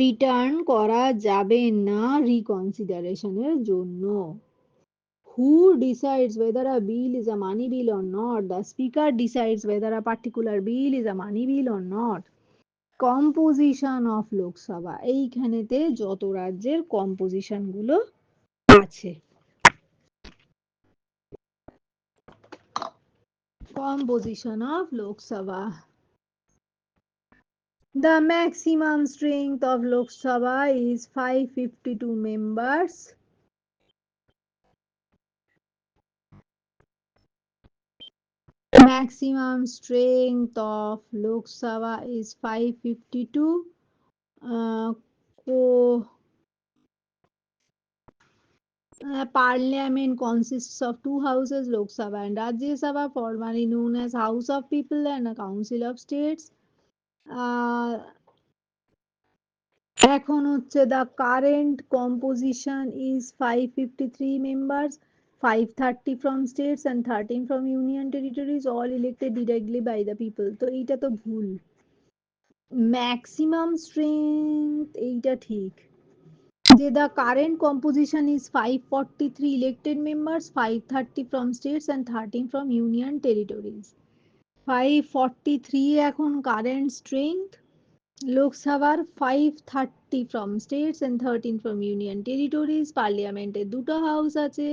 return করা যাবে না রিকনসিডারেশনের জন্য। Who decides whether a bill is a money bill or not? The speaker decides whether a particular bill is a money bill or not. Composition of Lok Sabha, এইখানেতে যত রাজ্যের কম্পোজিশন গুলো আছে। Composition of Lok Sabha. The maximum strength of Lok Sabha is 552 members. Maximum strength of Lok Sabha is 552. Parliament consists of two houses, Lok Sabha and Rajya Sabha, formerly known as House of People and a Council of States. এখন হচ্ছে the current composition is 553 members, 530 from states and 13 from union territories, all elected directly by the people. তো এইটা তো ভুল, maximum strength এইটা ঠিক, যে the current composition is 543 elected members, 530 from states and 13 from union territories. 543 এখন current strength, লোকসভার 530 from states and 13 from union territories. পার্লিয়ামেন্টে দুটো হাউস আছে,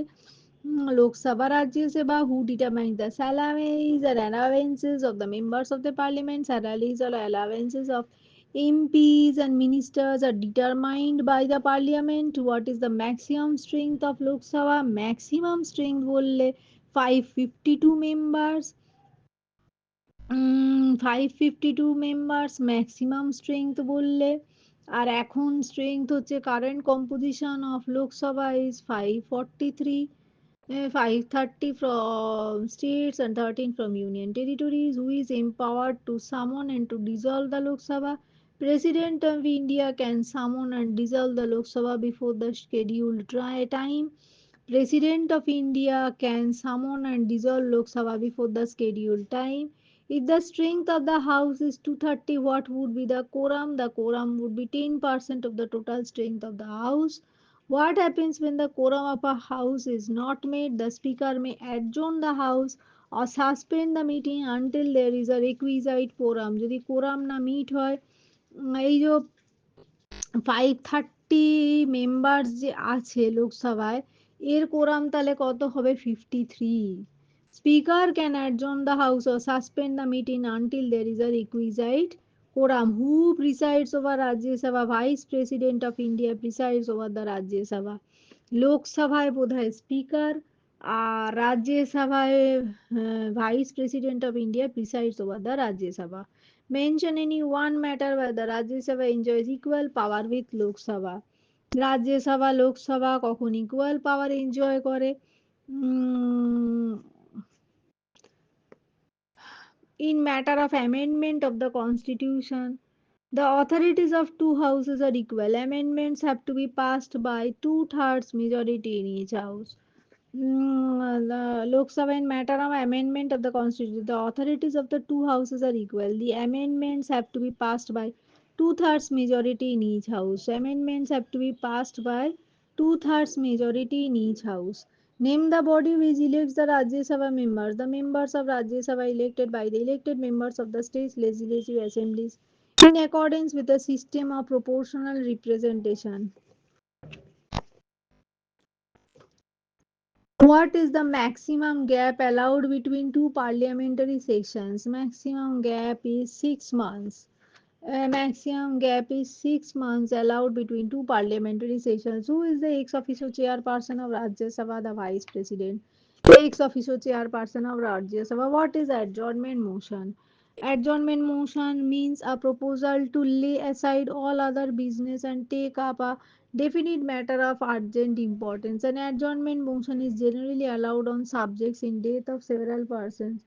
Lok Sabha Rajya Sabha. who determines the salaries and allowances of the members of the parliament? Salaries or allowances of MPs and ministers are determined by the parliament. What is the maximum strength of Lok Sabha? Maximum strength বললে 552 members, 552 members maximum strength বললে। আর এখন strength হচ্ছে current composition of Lok Sabha is 543, 530 from states and 13 from union territories. Who is empowered to summon and to dissolve the Lok Sabha? President of India can summon and dissolve the Lok Sabha before the scheduled time. President of India can summon and dissolve Lok Sabha before the scheduled time. If the strength of the house is 230, what would be the quorum? The quorum would be 10% of the total strength of the house. What happens when the quorum of a house is not met? The speaker may adjourn the house or suspend the meeting until there is a requisite quorum. যদি quorum না meet হয়, এই যে 530 members যে আছে লোকসভায়, এর quorum তাহলে কত হবে, 53। Speaker can adjourn the house or suspend the meeting until there is a requisite quorum. Who presides over Rajya Sabha? Vice President of India presides over the Rajya Sabha. লোকসভায় বোধহয় speaker, Rajya Sabha, Vice President of India presides over the Rajya Sabha. Mention any one matter where the Rajya Sabha enjoys equal power with Lok Sabha. Rajya Sabha Sabha, Lok Sabha কখন equal power enjoy করে? উম, in matter of amendment of the constitution, the authorities of two houses are equal. Amendments have to be passed by two-thirds majority in each house. The Lok Sabha in matter of amendment of the constitution, the authorities of the two houses are equal. The amendments have to be passed by two-thirds majority in each house. Amendments have to be passed by two-thirds majority in each house. Name the body which elects the Rajya Sabha members. The members of Rajya Sabha elected by the elected members of the state legislative assemblies in accordance with the system of proportional representation. What is the maximum gap allowed between two parliamentary sessions? Maximum gap is 6 months. Maximum gap is 6 months allowed between two parliamentary sessions. Who is the ex officio chairperson of Rajya Sabha? The vice president. Ex officio chairperson of Rajya Sabha. What is adjournment motion? Adjournment motion means a proposal to lay aside all other business and take up a definite matter of urgent importance. An adjournment motion is generally allowed on subjects in death of several persons,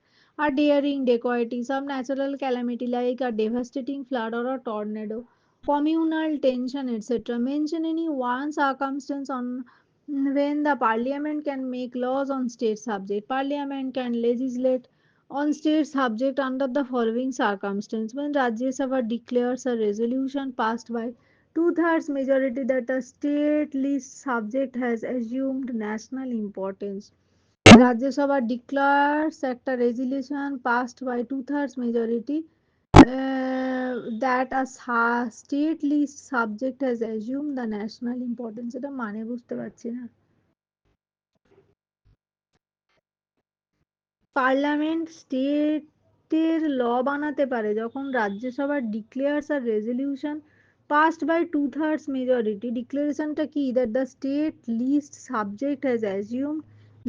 a daring dacoity, some natural calamity like a devastating flood or a tornado, communal tension, etc. Mention any one circumstance on when the parliament can make laws on state subject. Parliament can legislate on state subject under the following circumstance: when Rajya Sabha declares a resolution passed by two-thirds majority that a state list subject has assumed national importance. Rajya Sabha declares that a resolution passed by two-thirds majority that a state list subject has assumed the national importance. এটা মানে বুঝতে পারছি না। Parliament স্টেটের ল বানাতে পারে যখন Rajya Sabha declares আর resolution passed by two thirds majority. ডিক্লারেশনটা কি? That the state list subject has assumed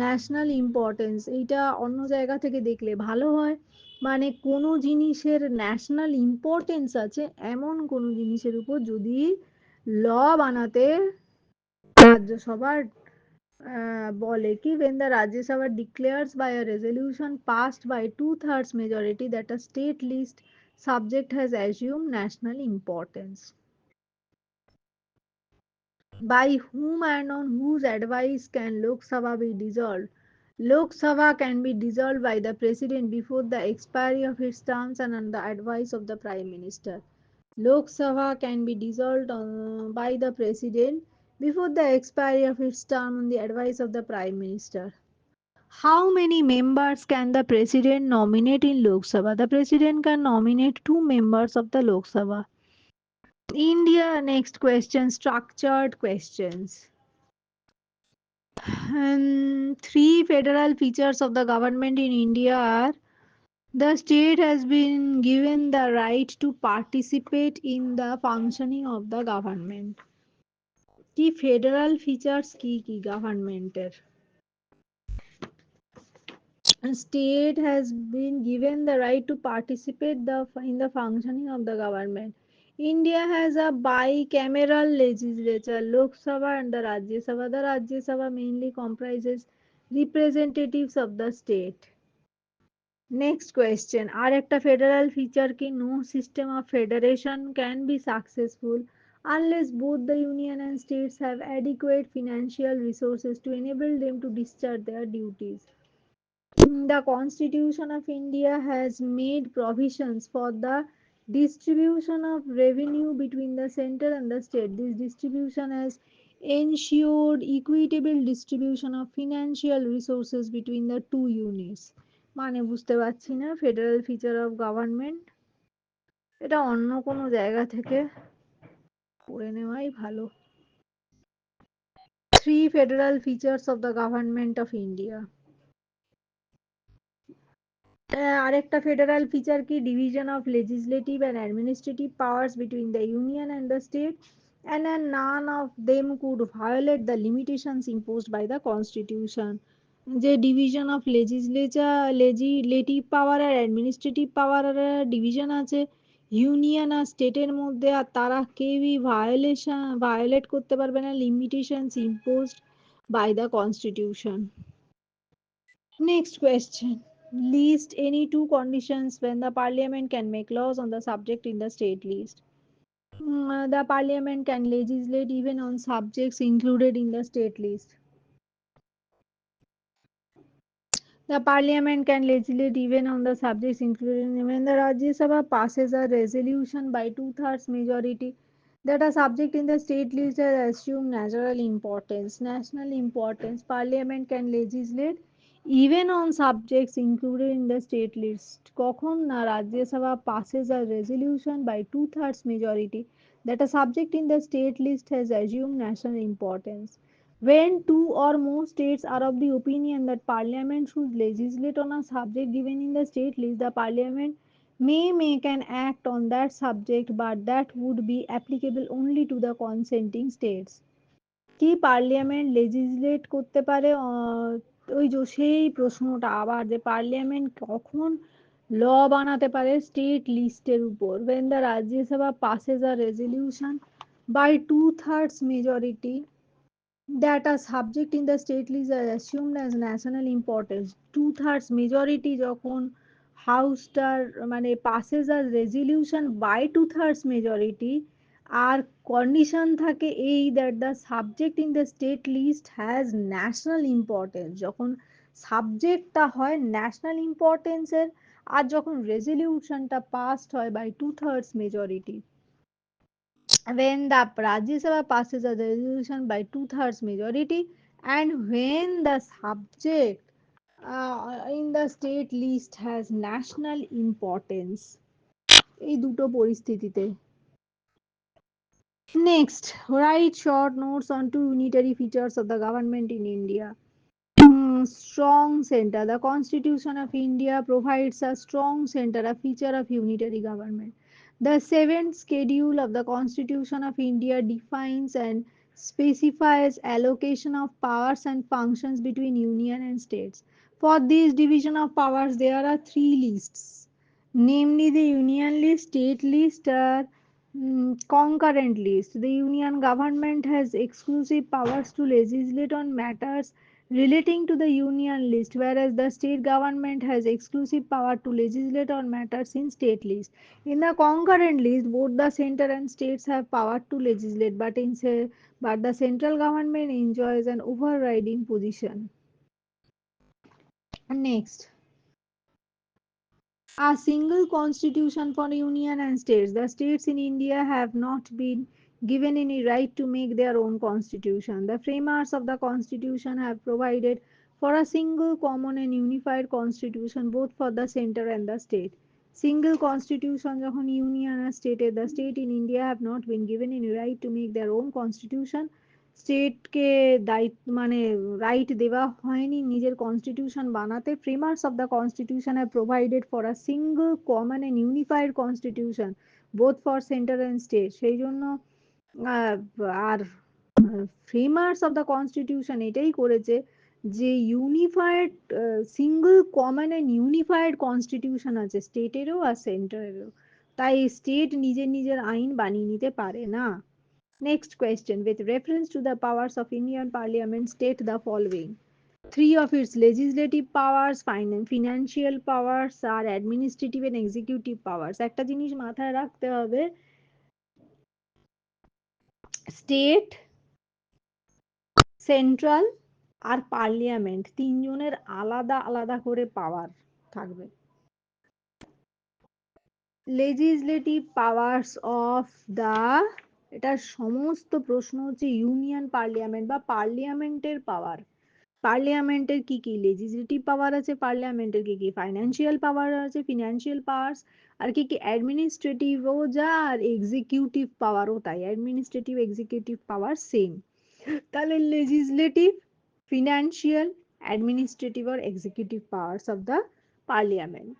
national importance. এইটা অন্য জায়গা থেকে দেখলে ভালো হয়। মানে কোনো জিনিসের ন্যাশনাল ইম্পর্টেন্স আছে এমন কোনো জিনিসের উপর যদি ল বানাতে রাজ্যসভার বলে কি, when the Rajya Sabha declares by a resolution passed by two-thirds majority that a state list subject has assumed national importance. By whom and on whose advice can Lok Sabha be dissolved? Lok Sabha can be dissolved by the President before the expiry of its terms and on the advice of the Prime Minister. Lok Sabha can be dissolved by the President before the expiry of its term on the advice of the Prime Minister. How many members can the President nominate in Lok Sabha? The President can nominate two members of the Lok Sabha. India, next question, structured questions. Three federal features of the government in India are: the state has been given the right to participate in the functioning of the government. কি federal features কি কি গভর্নমেন্টের? State has been given the right to participate in the functioning of the government. India has a bicameral legislature, Lok Sabha and the Rajya Sabha. The Rajya Sabha mainly comprises representatives of the state. Next question. আর একটা federal feature কি? No system of federation can be successful unless both the union and states have adequate financial resources to enable them to discharge their duties. The Constitution of India has made provisions for the distribution of revenue between the center and the state. This distribution has ensured equitable distribution of financial resources between the two units. মানে বুঝতে পারছি না federal feature of government, এটা অন্য কোনো জায়গা থেকে পড়ে নেওয়াই ভালো। Three federal features of the government of India. আরেকটা ফেডারাল ফিচার কি? Division of legislative and administrative powers between the union and the state and none of them could violate the limitations imposed by the constitution. যে division of legislative power আর administrative power division আছে union আর স্টেটের মধ্যে, আর তারা কেউই violate করতে পারবে না limitations imposed by the constitution. Next question. List any two conditions when the parliament can make laws on the subject in the state list. The parliament can legislate even on subjects included in the state list. The parliament can legislate even on the subjects included when the Rajya Sabha passes a resolution by two-thirds majority that a subject in the state list has assumed national importance. National importance. Parliament can legislate even on subjects included in the state list. কখন না Rajya Sabha passes a resolution by two-thirds majority that a subject in the state list has assumed national importance. When two or more states are of the opinion that Parliament should legislate on a subject given in the state list, the Parliament may make an act on that subject, but that would be applicable only to the consenting states. কি parliament লেজিসলেট করতে পারে? ওই যে সেই প্রশ্নটা আবার, যে parliament কখন ল বানাতে পারে স্টেট লিস্টের উপর? when the Rajya Sabha passes a resolution by two-thirds majority that a subject in the state list is assumed as national importance. Two-thirds majority যখন হাউসটার মানে passes a resolution by two-thirds majority, আর কন্ডিশন থাকে এই that the subject in the state list has national importance, যখন সাবজেক্টটা হয় national ইম্পর্টেন্সের, আর যখন রেজলিউশনটা পাসড হয় by two thirds majority. When the Rajya Sabha passes a resolution by two-thirds majority, and when the subject in the state list has national importance, এই দুটো পরিস্থিতিতে। Next, write short notes on two unitary features of the government in India. Strong center. The Constitution of India provides a strong center, a feature of unitary government. The seventh schedule of the Constitution of India defines and specifies allocation of powers and functions between union and states. For this division of powers, there are three lists, namely the union list, state list, or concurrent list. The union government has exclusive powers to legislate on matters relating to the union list, whereas the state government has exclusive power to legislate on matters in state list. In the concurrent list, both the center and states have power to legislate, but the central government enjoys an overriding position. Next, a single constitution for union and states. The states in India have not been given any right to make their own constitution. The framers of the constitution have provided for a single common and unified constitution both for the center and the state. Single constitution যখন union R state, the state in India have not been given any right to make their own constitution. স্টেটকে দায়িত্ব মানে right দেওয়া হয়নি নিজের constitution বানাতে। Framers of the constitution have provided for a single common and unified constitution both for centre and state. সেই জন্য আর framers of the constitution এটাই করেছে যে unified single common and unified constitution আছে স্টেটেরও আর সেন্টারেরও, তাই স্টেট নিজের নিজের আইন বানিয়ে নিতে পারে না। Next question. With reference to the powers of Indian Parliament, state the following. Three of its legislative powers, financial powers, are administrative and executive powers. একটা জিনিস মাথায় রাখতে হবে, স্টেট, সেন্ট্রাল আর পার্লিয়ামেন্ট তিনজনের আলাদা আলাদা করে পাওয়ার থাকবে। লেজিসলেটিভ পাওয়ার্স অফ দ্য, এটার সমস্ত প্রশ্ন হচ্ছে ইউনিয়ন পার্লিয়ামেন্ট বা পার্লিয়ামেন্টের পাওয়ার। পার্লিয়ামেন্টের কি কি লেজিসলেটিভ পাওয়ার আছে, পার্লিয়ামেন্টের কি কি ফাইন্যান্সিয়াল পাওয়ার আছে, ফিনান্সিয়াল পাওয়ার্স, আর কি কি অ্যাডমিনিস্ট্রেটিভও যা আর এক্সিকিউটিভ পাওয়ারও তাই, অ্যাডমিনিস্ট্রেটিভ এক্সিকিউটিভ পাওয়ার সেম। তাহলে লেজিসলেটিভ, ফিনান্সিয়াল, অ্যাডমিনিস্ট্রেটিভ আর executive powers of the parliament.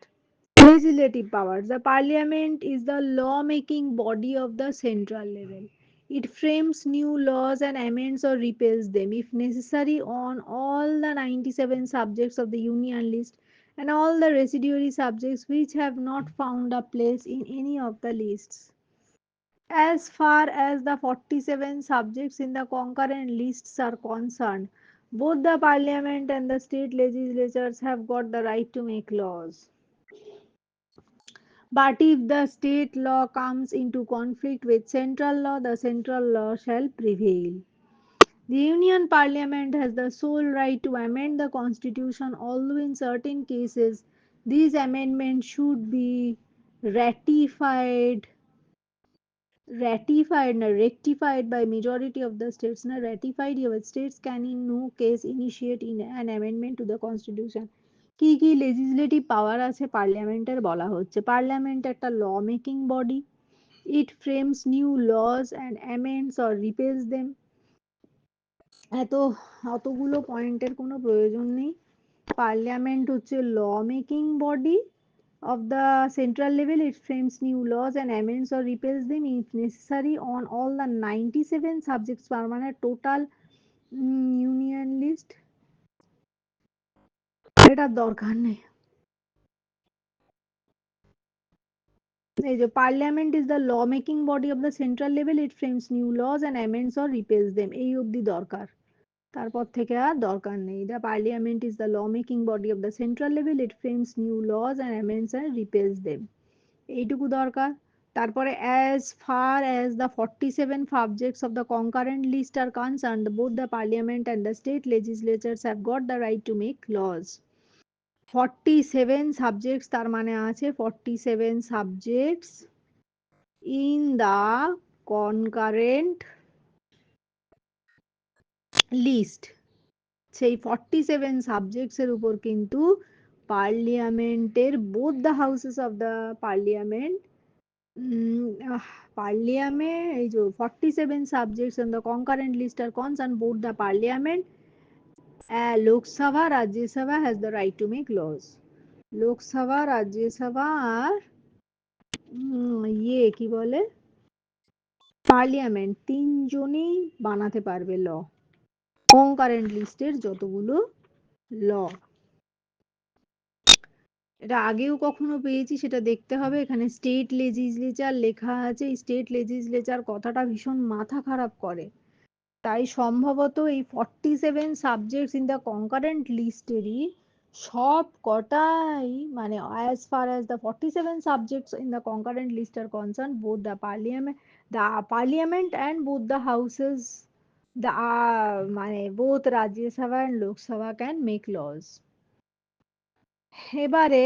Legislative powers. The parliament is the law making body of the central level. It frames new laws and amends or repeals them, if necessary, on all the 97 subjects of the Union list and all the residuary subjects which have not found a place in any of the lists. As far as the 47 subjects in the concurrent lists are concerned, both the parliament and the state legislatures have got the right to make laws. But if the state law comes into conflict with central law, the central law shall prevail. The Union Parliament has the sole right to amend the Constitution, although in certain cases these amendments should be ratified rectified by majority of the states. Now ratified here states can in no case initiate in an amendment to the constitution. কি কি legislative power আছে পার্লামেন্টের বলা হচ্ছে parliament একটা law making body. It frames new laws and amends or repeals them. এত অতগুলো পয়েন্টের কোনো প্রয়োজন নেই. পার্লামেন্ট হচ্ছে law making body of the central level. It frames new laws and amends or repeals them if necessary on all the 97 subjects permanent total union list. এটার দরকার নেই. এই যে parliament is the law making body of the central level. It frames new laws and amends or repeals them. এই অবধি দরকার, তারপর থেকে আর দরকার নেই. The parliament is the law making body of the central level. It frames new laws and amends and repeals them. এইটুকু দরকার. তারপরে as far as the 47 subjects of the concurrent list are concerned, both the parliament and the state legislatures have got the right to make laws. 47 subjects তার মানে আছে 47 subjects in the concurrent list. সেই 47 subjects এর উপর কিন্তু পার্লিয়ামেন্টের both the houses of the parliament parliament এই যে 47 subjects in the concurrent list are concerned both the parliament Lok Sabha Rajya Sabha has the right to make laws. Lok Sabha Rajya Sabha আর ইয়ে কি বলে parliament তিনজনই বানাতে পারবে ল, concurrent লিস্টের যতগুলো ল. এটা আগেও কখনো পেয়েছি সেটা দেখতে হবে. এখানে স্টেট লেজিসলেচার লেখা আছে. এই স্টেট লেজিসলেচার কথাটা ভীষণ মাথা খারাপ করে. তাই সম্ভবত এই 47 সাবজেক্টস ইন দ্য কনকারেন্ট লিস্টেরই সব কটাই মানে as far as the 47 subjects in the concurrent list are concerned, both the parliament and both the houses, the মানে both Rajya Sabha and Lok Sabha can make laws. এবারে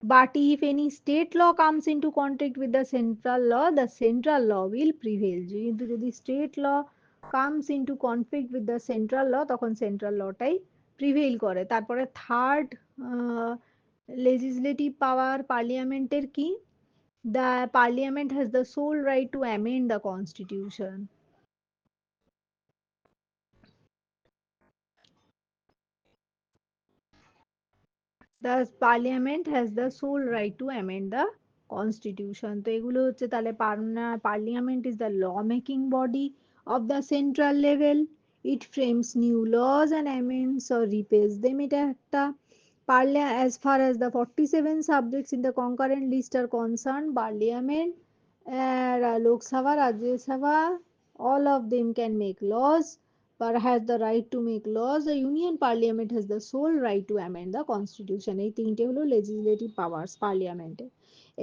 but if any state law comes into conflict with the central law will prevail. কিন্তু যদি state law comes into conflict with the central law তখন central lawটাই prevail করে. তারপরে third legislative power পার্লিয়ামেন্টের কি? The parliament has the sole right to amend the constitution. The parliament has the sole right to amend the constitution. তো এগুলো হচ্ছে তাহলে parliament is the law making body of the central level. It frames new laws and amends or repeals them. এটা একটা as far as the 47 subjects in the concurrent list are concerned, parliament, Lok Sabha, Rajya Sabha, all of them can make laws but has the right to make laws. The Union Parliament has the sole right to amend the Constitution. এই তিনটে হলো legislative powers পার্লিয়ামেন্টে.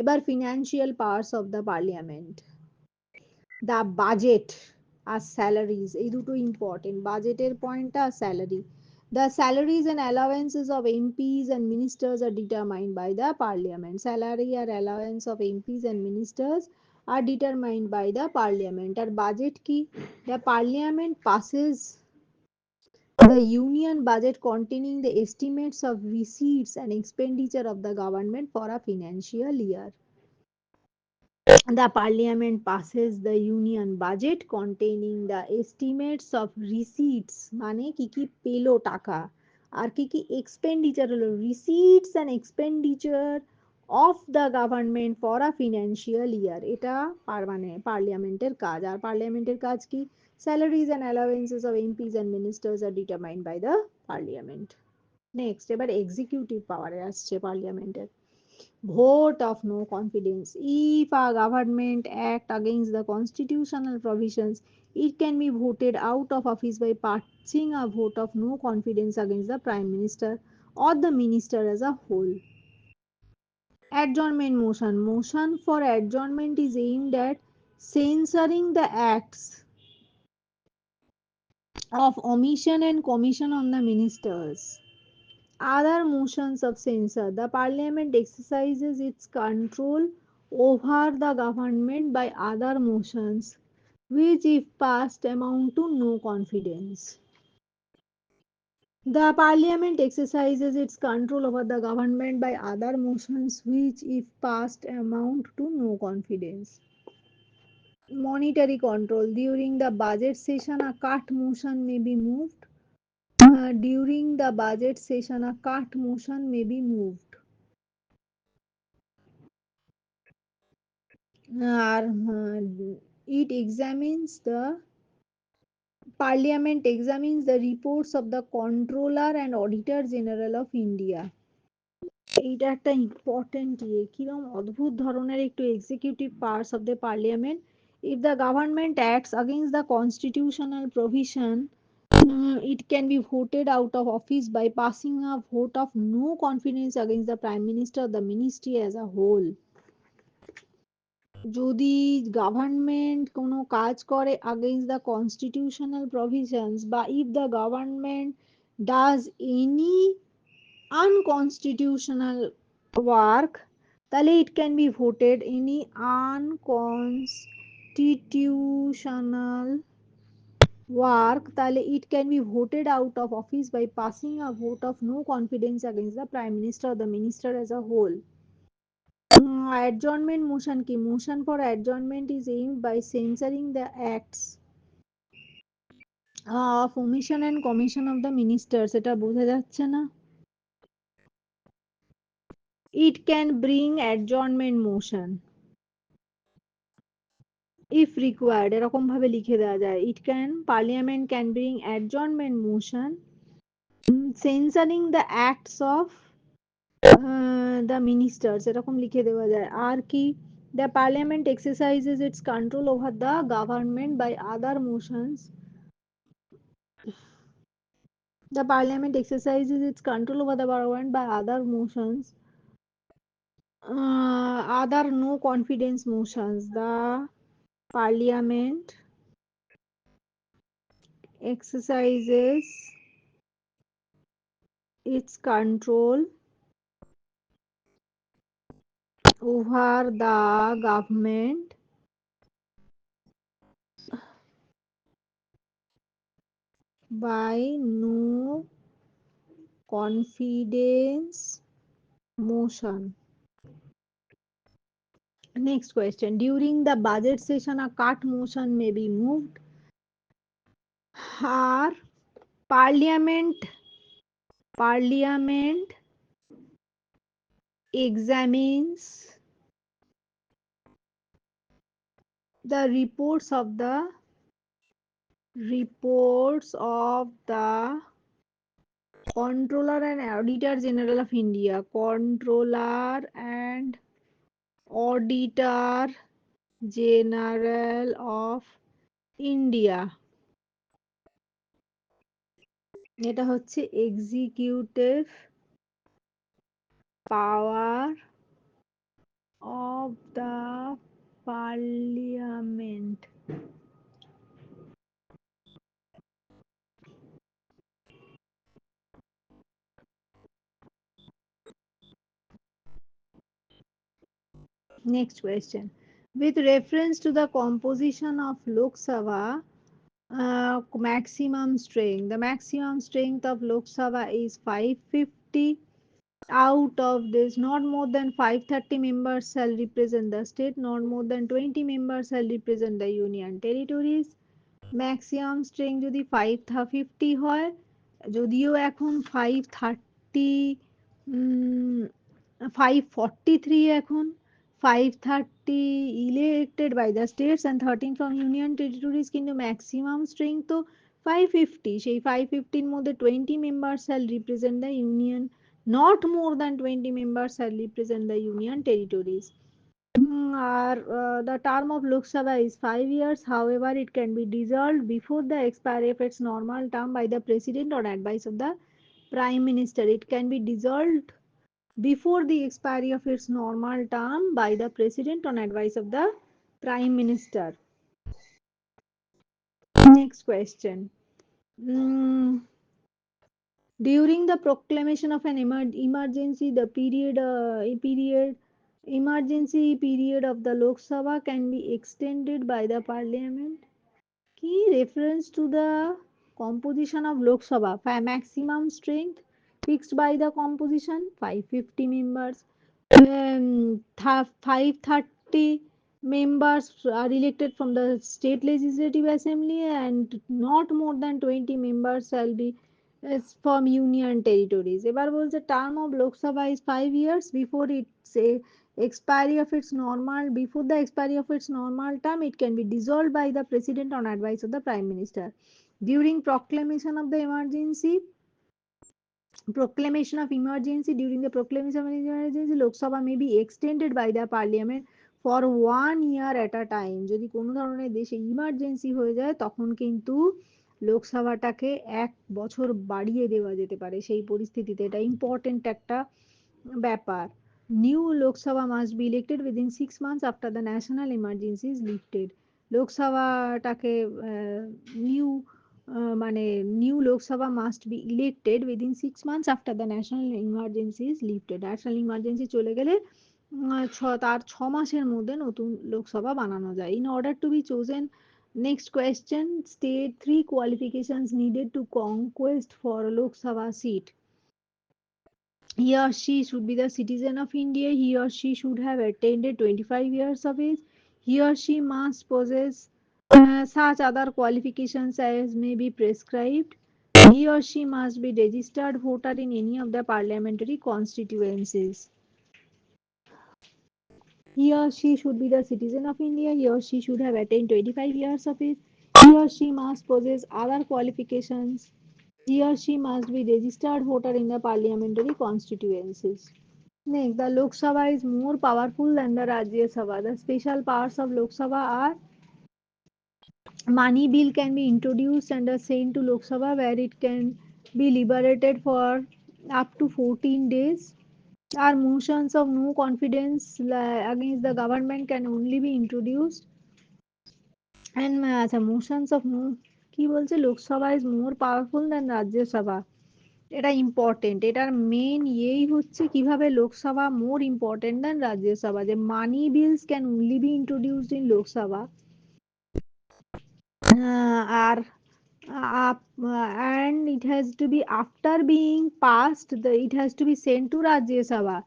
এবার financial powers of the parliament. The budget R salaries এই দুটো important. বাজেটের পয়েন্টটা আর salary. The salaries and allowances of MPs and ministers are determined by the parliament. Salary or allowance of MPs and ministers are determined by the parliament. আর budget কি? The parliament passes the union budget containing the estimates of receipts and expenditure of the government for a financial year. The parliament passes the union budget containing the estimates of receipts মানে কি কি পেলো টাকা আর কি কি expenditure হলো receipts and expenditure of the government for a financial year. এটা মানে পার্লামেন্টের কাজ। আর পার্লামেন্টের কাজ কি? Salaries and allowances of MPs and ministers are determined by the parliament. Next এবার এক্সিকিউটিভ পাওয়ারে আসছে পার্লামেন্টের। Vote of no confidence. If a government act against the constitutional provisions, it can be voted out of office by passing a vote of no confidence against the prime minister or the minister as a whole. Adjournment motion. Motion for adjournment is aimed at censoring the acts of omission and commission on the ministers. Other motions of censure. The parliament exercises its control over the government by other motions, which, if passed, amount to no confidence. The parliament exercises its control over the government by other motions, which, if passed, amount to no confidence. Monetary control. During the budget session, a cut motion may be moved. During the budget session, a cut motion may be moved. It examines the Parliament examines the reports of the Controller and Auditor General of India. এইটা একটা important কিরকম অদ্ভুত ধরনের একটু executive powers of the parliament if the government acts against the constitutional provision it can be voted out of office by passing a vote of no confidence against the prime minister or the ministry as a whole. যদি government কোনো কাজ করে against the constitutional provisions বা if the government does any unconstitutional work তাহলে it can be voted any unconstitutional work তাহলে it can be voted out of office by passing a vote of no confidence against the prime minister or the minister as a whole. Adjournment motion কি? Motion for adjournment is aimed by censoring the acts of omission and commission of the ministers. এটা বোঝা যাচ্ছে না? It can bring adjournment motion if required. এরকম ভাবে লিখে দেওয়া যায়। It can Parliament can bring adjournment motion censoring the acts of the ministers এরকম লিখে দেওয়া যায়। আর কি? The parliament exercises its control over the government by other motions. The parliament exercises its control over the government by other motions. Other no confidence motions. The parliament exercises its control over the government by no confidence motion. Next question. During the budget session, a cut motion may be moved. Or parliament examines the reports of the Controller and Auditor General of India. Controller and Auditor General of India. এটা হচ্ছে executive power of the parliament. Next question. With reference to the composition of Lok Sabha, maximum strength. The maximum strength of Lok Sabha is 550. Out of this, not more than 530 members shall represent the state, not more than 20 members shall represent the union territories. Maximum strength যদি 550 হয়, যদিও এখন 530 543 এখন, 530 elected by the states and 13 from union territories, কিন্তু maximum strength তো 550, সেই 550 এর মধ্যে 20 members shall represent the union, not more than 20 members shall represent the union territories. R the term of Lok Sabha is 5 years. However, it can be dissolved before the expiry of its normal term by the president on advice of the prime minister. It can be dissolved before the expiry of its normal term by the president on advice of the prime minister. Next question. Mm, During the proclamation of an emergency, the emergency period of the Lok Sabha can be extended by the parliament. Key reference to the composition of Lok Sabha, maximum strength fixed by the composition 550 members. 530 members are elected from the state legislative assembly and not more than 20 members shall be from union territories. এবার বলছে term of Lok Sabha is 5 years. Before the expiry of its normal term, it can be dissolved by the president on advice of the prime minister. During proclamation of the emergency, during the proclamation of emergency, Lok Sabha may be extended by the parliament for 1 year at a time. যদি কোনো ধরনের দেশে emergency হয়ে যায় তখন কিন্তু লোকসভাটাকে 1 বছর বাড়িয়ে দেওয়া যেতে পারে সেই পরিস্থিতিতে। এটা ইম্পর্টেন্ট একটা ব্যাপার। New Lok Sabha must be elected within 6 months after the national emergency is lifted. লোকসভাটাকে নিউ মানে new Lok Sabha must be elected within 6 months after the national emergency is lifted. National emergency চলে গেলে তার 6 মাসের মধ্যে নতুন লোকসভা বানানো যায়। In order to be chosen, next question, state 3 qualifications needed to conquest for Lok Sabha seat. He or she should be the citizen of India. He or she should have attained 25 years of age. He or she must possess such other qualifications as may be prescribed. He or she must be registered voter in any of the parliamentary constituencies. He or she should be the citizen of India. He or she should have attained 25 years of age. He or she must possess other qualifications. He or she must be registered voter in the parliamentary constituencies. Next, the Lok Sabha is more powerful than the Rajya Sabha. The special powers of Lok Sabha are: money bill can be introduced and sent to Lok Sabha where it can be liberated for up to 14 days. Our motions of no confidence against the government can only be introduced. And motions of no, কি বলছে, Lok Sabha is more powerful than Rajya Sabha. এটা important, এটার main ইয়েই হচ্ছে কিভাবে Lok Sabha more important than Rajya Sabha, যে money bills can only be introduced in Lok Sabha আর and it has to be after being passed, it has to be sent to Rajya Sabha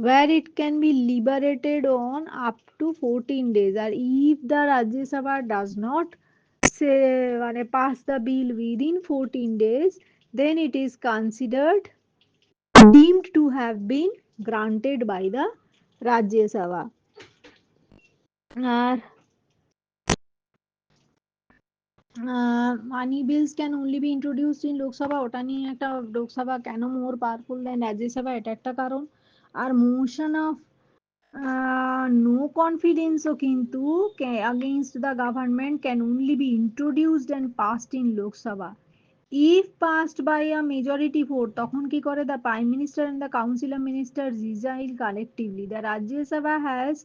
where it can be liberated on up to 14 days. Or if the Rajya Sabha does not say pass the bill within 14 days, then it is considered deemed to have been granted by the Rajya Sabha. আর money bills can only be introduced in Lok Sabha, ওটা নিয়ে একটা লোকসভা কেন more powerful দেন রাজ্যসভা, এটা একটা কারণ। আর motion of no কনফিডেন্সও কিন্তু against the government can only be introduced and passed in Lok Sabha if passed by a majority vote, তখন কি করে, the prime minister and the council of ministers resign collectively. The Rajya Sabha has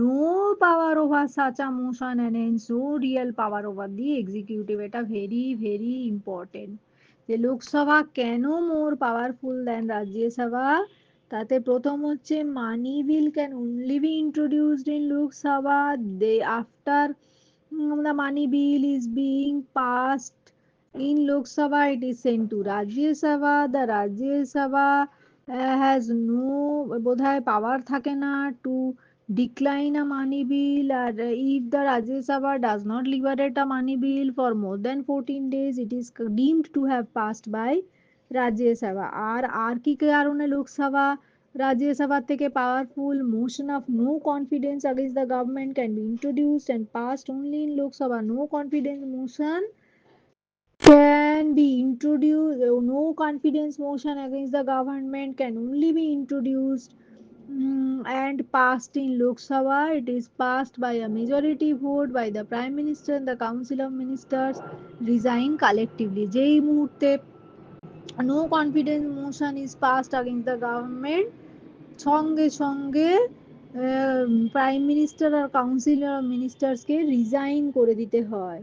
no power over such a motion and hence no real power over the executive. এটা very very important যে লোকসভা কেন more powerful দেন রাজ্যসভা। তাতে প্রথম হচ্ছে money bill can only be introduced in Lok Sabha they after the money bill is being passed in Lok Sabha, it is sent to Rajya Sabha. The Rajya Sabha has no বোধহয় পাওয়ার থাকে না to decline a money bill, or if the Rajya Sabha does not liberate a money bill for more than 14 days, it is deemed to have passed by Rajya Sabha. আর কি কারণে লোকসভা রাজ্যসভা থেকে powerful motion of no confidence against the government can be introduced and passed only in Lok Sabha. No confidence motion can be introduced. No confidence motion against the government can only be introduced and passed in Lok Sabha. It is passed by a majority vote by the Prime Minister and the Council of Ministers resign collectively. যেই মুহূর্তে no confidence motion is passed against the government, সঙ্গে সঙ্গে prime minister আর council of মিনিস্টার্সকে resign করে দিতে হয়।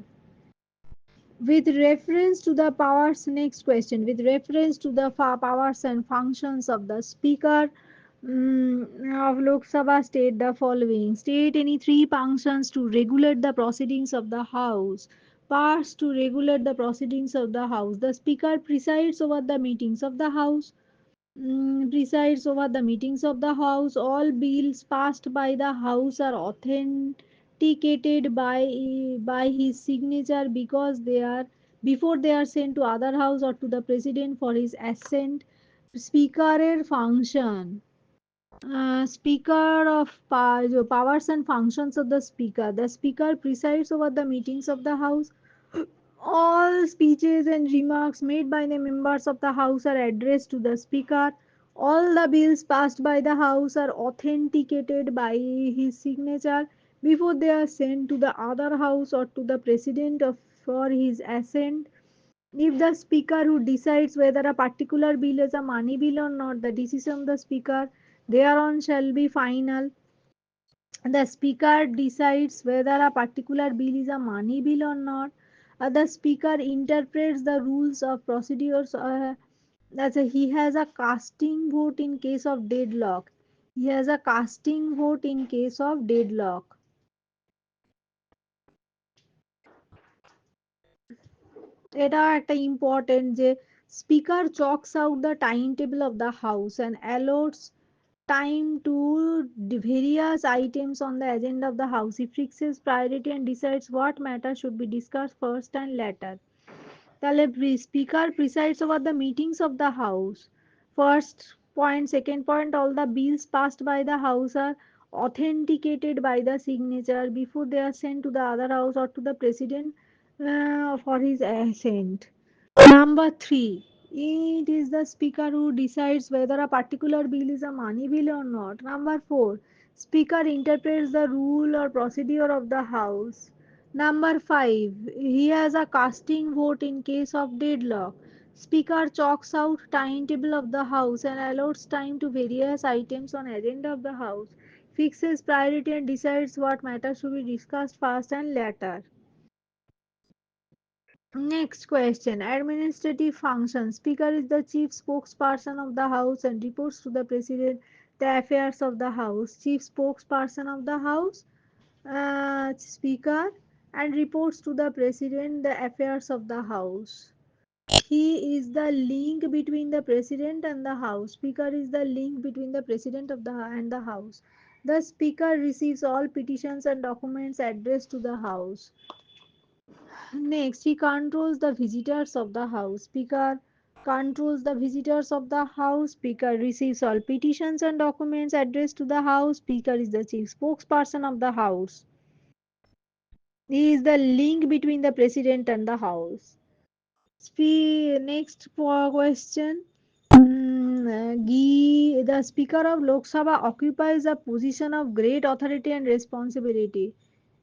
With reference to the powers, next question, with reference to the powers and functions of the Speaker of Lok Sabha, state the following. State any three functions to regulate the proceedings of the House. Powers to regulate the proceedings of the House. The Speaker presides over the meetings of the House. Presides over the meetings of the House. All bills passed by the House are authenticated by his signature because they are before they are sent to other House or to the President for his assent. Speaker function. Speaker of powers and functions of the Speaker. The Speaker presides over the meetings of the House. All speeches and remarks made by the members of the House are addressed to the Speaker. All the bills passed by the House are authenticated by his signature before they are sent to the other House or to the President for his assent. If the Speaker who decides whether a particular bill is a money bill or not, the decision of the Speaker thereon shall be final. The Speaker decides whether a particular bill is a money bill or not. The Speaker interprets the rules of procedures. He has a casting vote in case of deadlock. He has a casting vote in case of deadlock. এটা একটা important যে speaker chalks out the time table of the house and allots time to the various items on the agenda of the house. He fixes priority and decides what matters should be discussed first and later. তাহলে speaker presides over the meetings of the house. First point, second point, all the bills passed by the house are authenticated by the signature before they are sent to the other house or to the president for his assent. Number three, it is the speaker who decides whether a particular bill is a money bill or not. Number four, speaker interprets the rule or procedure of the house. Number five, he has a casting vote in case of deadlock. Speaker chalks out timetable of the house and allows time to various items on agenda of the house, fixes priority and decides what matters to be discussed first and later. Next question. Administrative function. Speaker is the chief spokesperson of the House and reports to the President the affairs of the House. Chief spokesperson of the House, Speaker, and reports to the President the affairs of the House. He is the link between the President and the House. Speaker is the link between the President of the and the House. The Speaker receives all petitions and documents addressed to the House. Next, he controls the visitors of the house. Speaker controls the visitors of the house. Speaker receives all petitions and documents addressed to the house. Speaker is the chief spokesperson of the house. He is the link between the president and the house. Next question. The Speaker of Lok Sabha occupies a position of great authority and responsibility.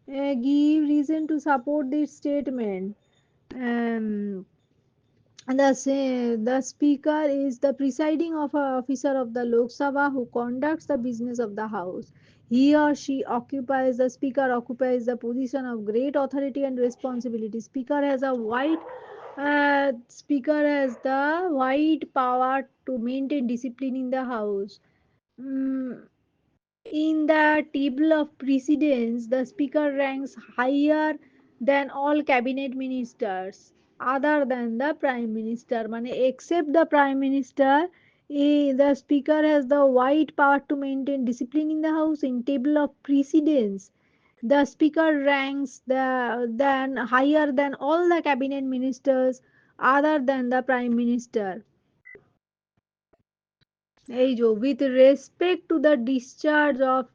Give reason to support this statement. Um, the speaker is the presiding officer of the Lok Sabha who conducts the business of the house. He or she occupies the speaker occupies the position of great authority and responsibility. Speaker has the wide power to maintain discipline in the house. Mm, in the table of precedence, the speaker ranks higher than all cabinet ministers other than the prime minister. Mane except the prime minister, the speaker has the wide power to maintain discipline in the house. In table of precedence, the speaker ranks than higher than all the cabinet ministers other than the prime minister. with respect to the discharge of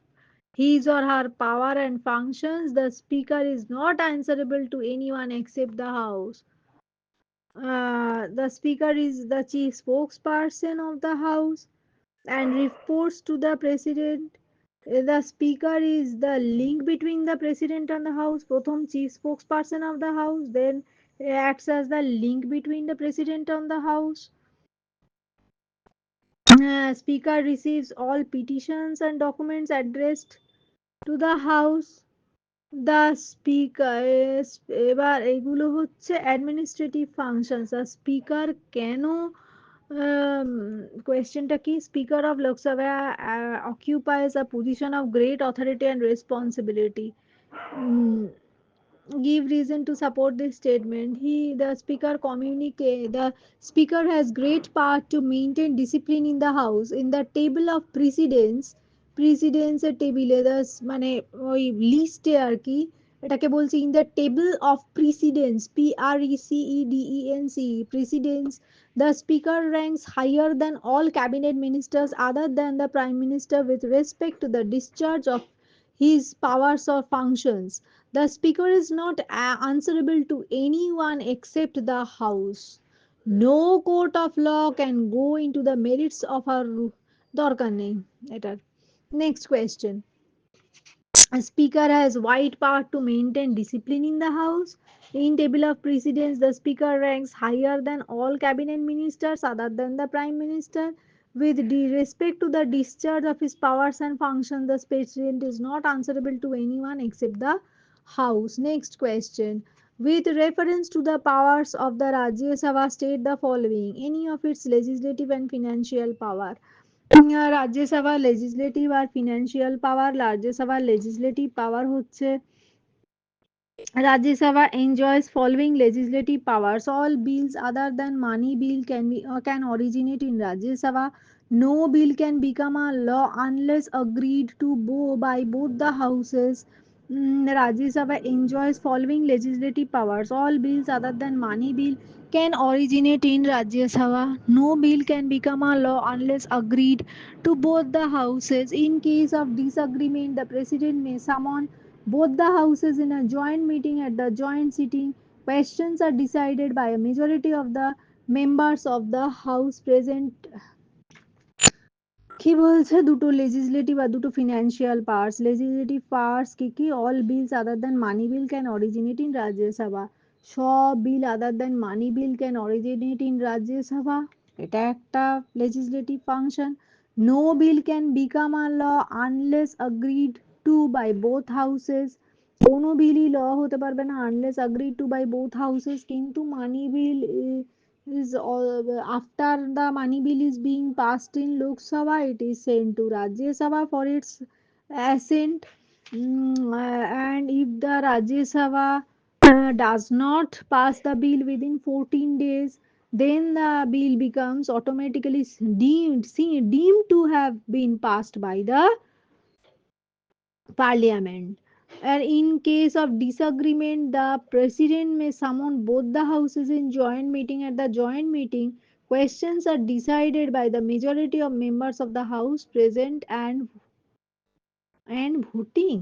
his or her power and functions, the speaker is not answerable to anyone except the house. The speaker is the chief spokesperson of the house and reports to the president. The speaker is the link between the president and the house. প্রথম chief spokesperson of the house, then acts as the link between the president and the house. Speaker receives all petitions and documents addressed to the house. The speaker, এবার এগুলো হচ্ছে administrative functions. আর speaker কেন, কোয়েশ্চেনটা কি, speaker of Lok Sabha occupies a position of great authority and responsibility. Give reason to support this statement. The speaker communicate. The speaker has great power to maintain discipline in the house. In the table of precedence, precedence এর টেবিলে মানে ওই লিস্টে আর কি, এটাকে বলছি in the table of precedence, PRECEDENC, precedence, the speaker ranks higher than all cabinet ministers other than the prime minister with respect to the discharge of his powers or functions. The speaker is not answerable to anyone except the house. No court of law can go into the merits of her দরকার নেই এটার। Next question. A speaker has wide power to maintain discipline in the house. In table of precedence, the speaker ranks higher than all cabinet ministers other than the prime minister. With respect to the discharge of his powers and functions, the president is not answerable to anyone except the house. Next question. With reference to the powers of the Rajya Sabha, state the following. Any of its legislative and financial power. Rajya Sabha legislative আর financial power. Rajya Sabha legislative power হচ্ছে, Rajya Sabha enjoys following legislative powers. All bills other than money bill can originate in Rajya Sabha. No bill can become a law unless agreed to by both the houses. Rajya Sabha enjoys following legislative powers. All bills other than money bill can originate in Rajya Sabha. No bill can become a law unless agreed to both the houses. In case of disagreement, the president may summon both the houses in a joint meeting. At the joint sitting, questions are decided by a majority of the members of the house present. কি বলছে, দুটো legislative আর দুটো financial powers. Legislative powers কি কি? All bills other than money bill can originate in Rajya Sabha. সব bill other than money bill can originate in Rajya Sabha, এটা একটা legislative function. No bill can become a law unless agreed to by both houses. কোনো বিলই law হতে পারবে না unless agreed to by both houses. কিন্তু money bill is after the money bill is being passed in Lok Sabha, it is sent to Rajya Sabha for its assent. And if the Rajya Sabha does not pass the bill within 14 days, then the bill becomes automatically deemed to have been passed by the parliament. And in case of disagreement, the president may summon both the houses in joint meeting. At the joint meeting, questions are decided by the majority of members of the house present and voting.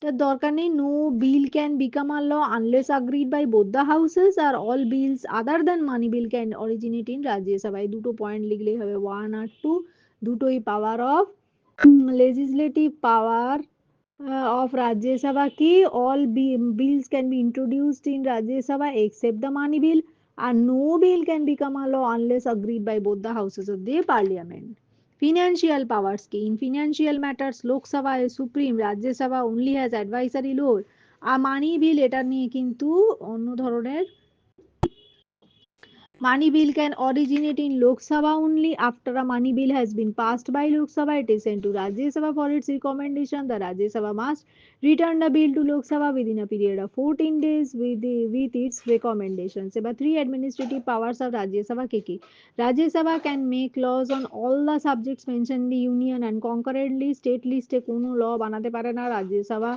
The দরকার নেই, no bill can become a law unless agreed by both the houses, R all bills other than money bill can originate in রাজ্যসভায়। দুটো point লিখলেই হবে, 1 আর 2, দুটোই power of legislative power of Rajya Sabha ki all bills can be introduced in Rajya Sabha except the money bill, and no bill can become a law unless agreed by both the houses of the parliament. Financial powers ki in financial matters Lok Sabha is supreme, Rajya Sabha only has advisory role. R money বিল এটা নিয়ে কিন্তু অন্য ধরনের। Money bill can originate in Lok Sabha only. After a money bill has been passed by Lok Sabha, it is sent to Rajya Sabha for its recommendation. The Rajya Sabha must return the bill to Lok Sabha within a period of 14 days with its recommendations. About three administrative powers of Rajya Sabha Kiki. Rajya Sabha can make laws on all the subjects mentioned in the union and concurrently state list কোনো law বানাতে পারে না। Rajya Sabha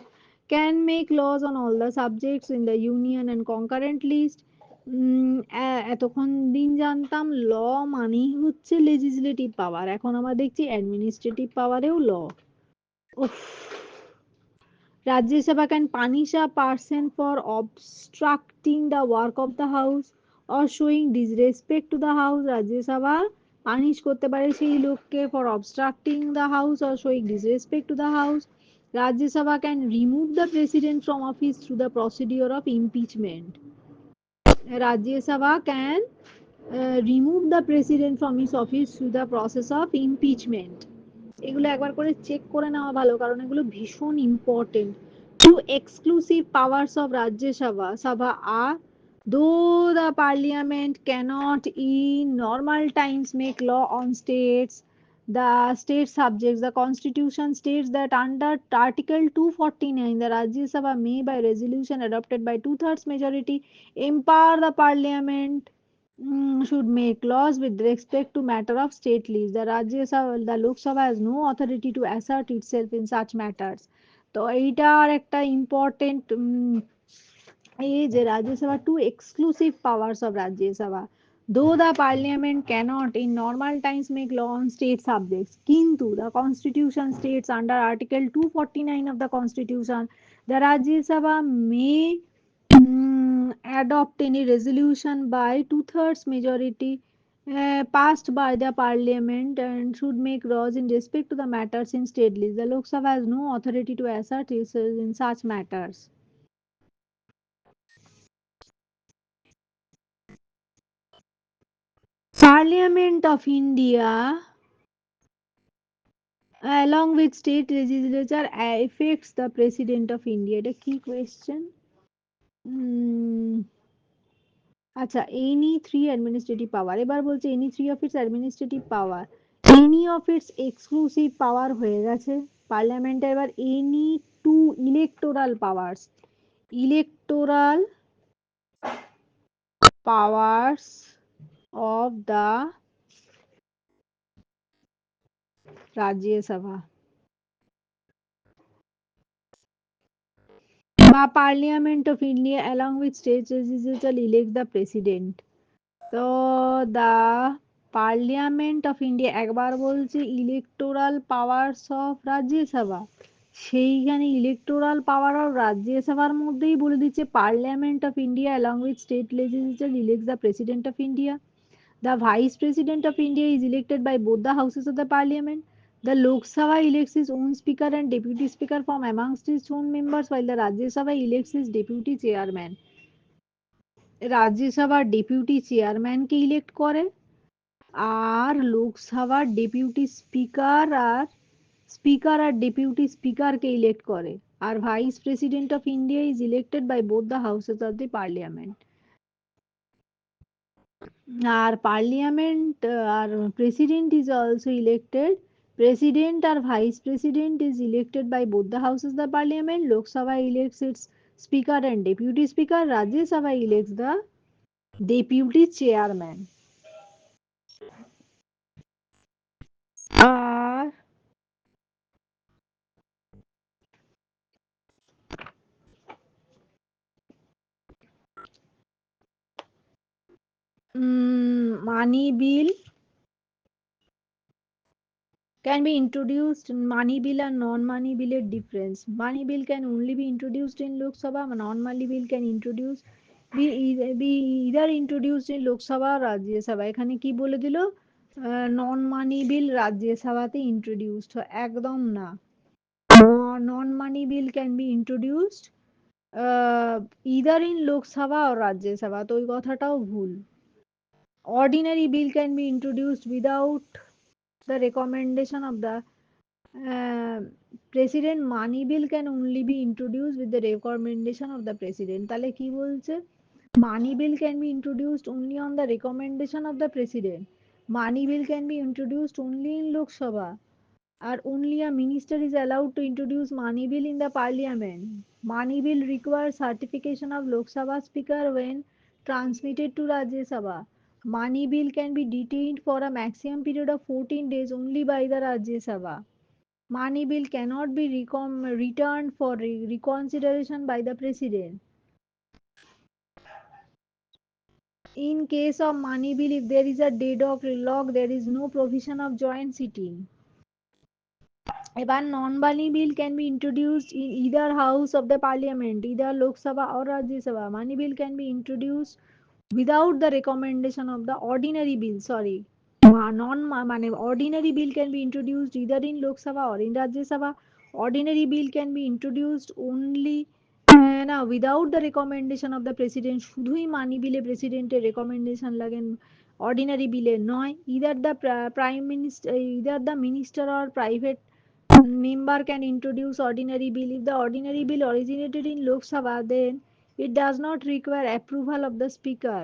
can make laws on all the subjects in the union and concurrent list. এতক্ষণ দিন জানতাম ল মানেই হচ্ছে legislative পাওয়ার, এখন আমরা দেখছি অ্যাডমিনিস্ট্রেটিভ পাওয়ারেও ল। উফ। Rajya Sabha can punish a person for obstructing the work of the house or showing disrespect to the house. Rajya Sabha punish করতে পারে সেই লোককে for obstructing the house or showing disrespect to the house. Rajya Sabha can remove the president from office through the procedure of impeachment. Rajya Sabha can remove the president from his office through the process of impeachment. এগুলো একবার করে check করে নেওয়া ভালো, কারণ এগুলো ভীষণ important. Two exclusive powers of Rajya Sabha Sabha are though the parliament cannot in normal times make law on states, the state subjects, the constitution states that under article 249 the Rajya Sabha may by resolution adopted by two-thirds majority empower the parliament should make laws with respect to matter of state leaves. The Rajya Sabha, the Lok Sabha has no authority to assert itself in such matters. তো এইটার একটা important এই যে Rajya Sabha two exclusive powers of Rajya Sabha, though the parliament cannot in normal times make law on state subjects, কিন্তু the constitution states under article 249 of the constitution the Rajya Sabha may adopt any resolution by two-thirds majority passed by the parliament and should make laws in respect to the matters in state list. The Lok Sabha has no authority to assert itself in such matters. Parliament of India, along with state legislature, affects the President of India. এটা কি question? আচ্ছা, any three administrative power, এবার বলছে any three of its administrative power, any of its exclusive power হয়ে গেছে পার্লামেন্টে, এবার any two electoral powers, electoral powers of the Rajya Sabha বা parliament of India along with state legislature elect the president. তো the parliament of India একবার বলছে electoral powers of Rajya Sabha, সেইখানে electoral power of রাজ্যসভার মধ্যেই বলে দিচ্ছে parliament of India along with state legislature elects the president of India. The Vice President of India is elected by both the houses of the parliament. The Lok Sabha elects its own speaker and deputy speaker from amongst its own members, while the Rajya Sabha elects its deputy chairman. রাজ্যসভার deputy চেয়ারম্যানকে elect করে, আর লোকসভার deputy speaker আর deputy স্পিকারকে elect করে, আর vice president of India is elected by both the houses of the parliament. আর পার্লিয়ামেন্ট আর president is also elected, president আর vice president is elected by both the houses the parliament, Lok Sabha elects its speaker and deputy speaker, Rajya Sabha elects the deputy chairman. আর money bill can be introduced, money bill and non-money bill এর difference. Money bill can only be introduced in Lok Sabha, non-money bill can introduce be either introduced in Lok Sabha or Rajya Sabha. এখানে কি বলে দিল, নন money বিল রাজ্যসভাতে introduced হয়, একদম না। Non money bill can be introduced either in Lok Sabha or Rajya Sabha, তো ওই কথাটাও ভুল। Ordinary bill can be introduced without the recommendation of the president. Money bill can only be introduced with the recommendation of the president. তাহলে কি বলছে, money bill can be introduced only on the recommendation of the president. Money bill can be introduced only in Lok Sabha, or only a minister is allowed to introduce money bill in the parliament. Money bill requires certification of Lok Sabha speaker when transmitted to Rajya Sabha. Money bill can be detained for a maximum period of 14 days only by the Rajya Sabha. Money bill cannot be returned for reconsideration by the president. In case of money bill, if there is a deadlock, there is no provision of joint sitting. A non-money bill can be introduced in either house of the parliament, either Lok Sabha or Rajya Sabha. Money bill can be introduced without the recommendation of the ordinary bill. Sorry, ordinary bill can be introduced either in Lok Sabha or in Rajya Sabha. Ordinary bill can be introduced only না without the recommendation of the president. শুধুই মানি বিলে প্রেসিডেন্টের recommendation লাগেন, ordinary বিলে নয়। either the prime minister, either the minister or private member can introduce ordinary bill. If the ordinary bill originated in Lok Sabha, then it does not require approval of the speaker.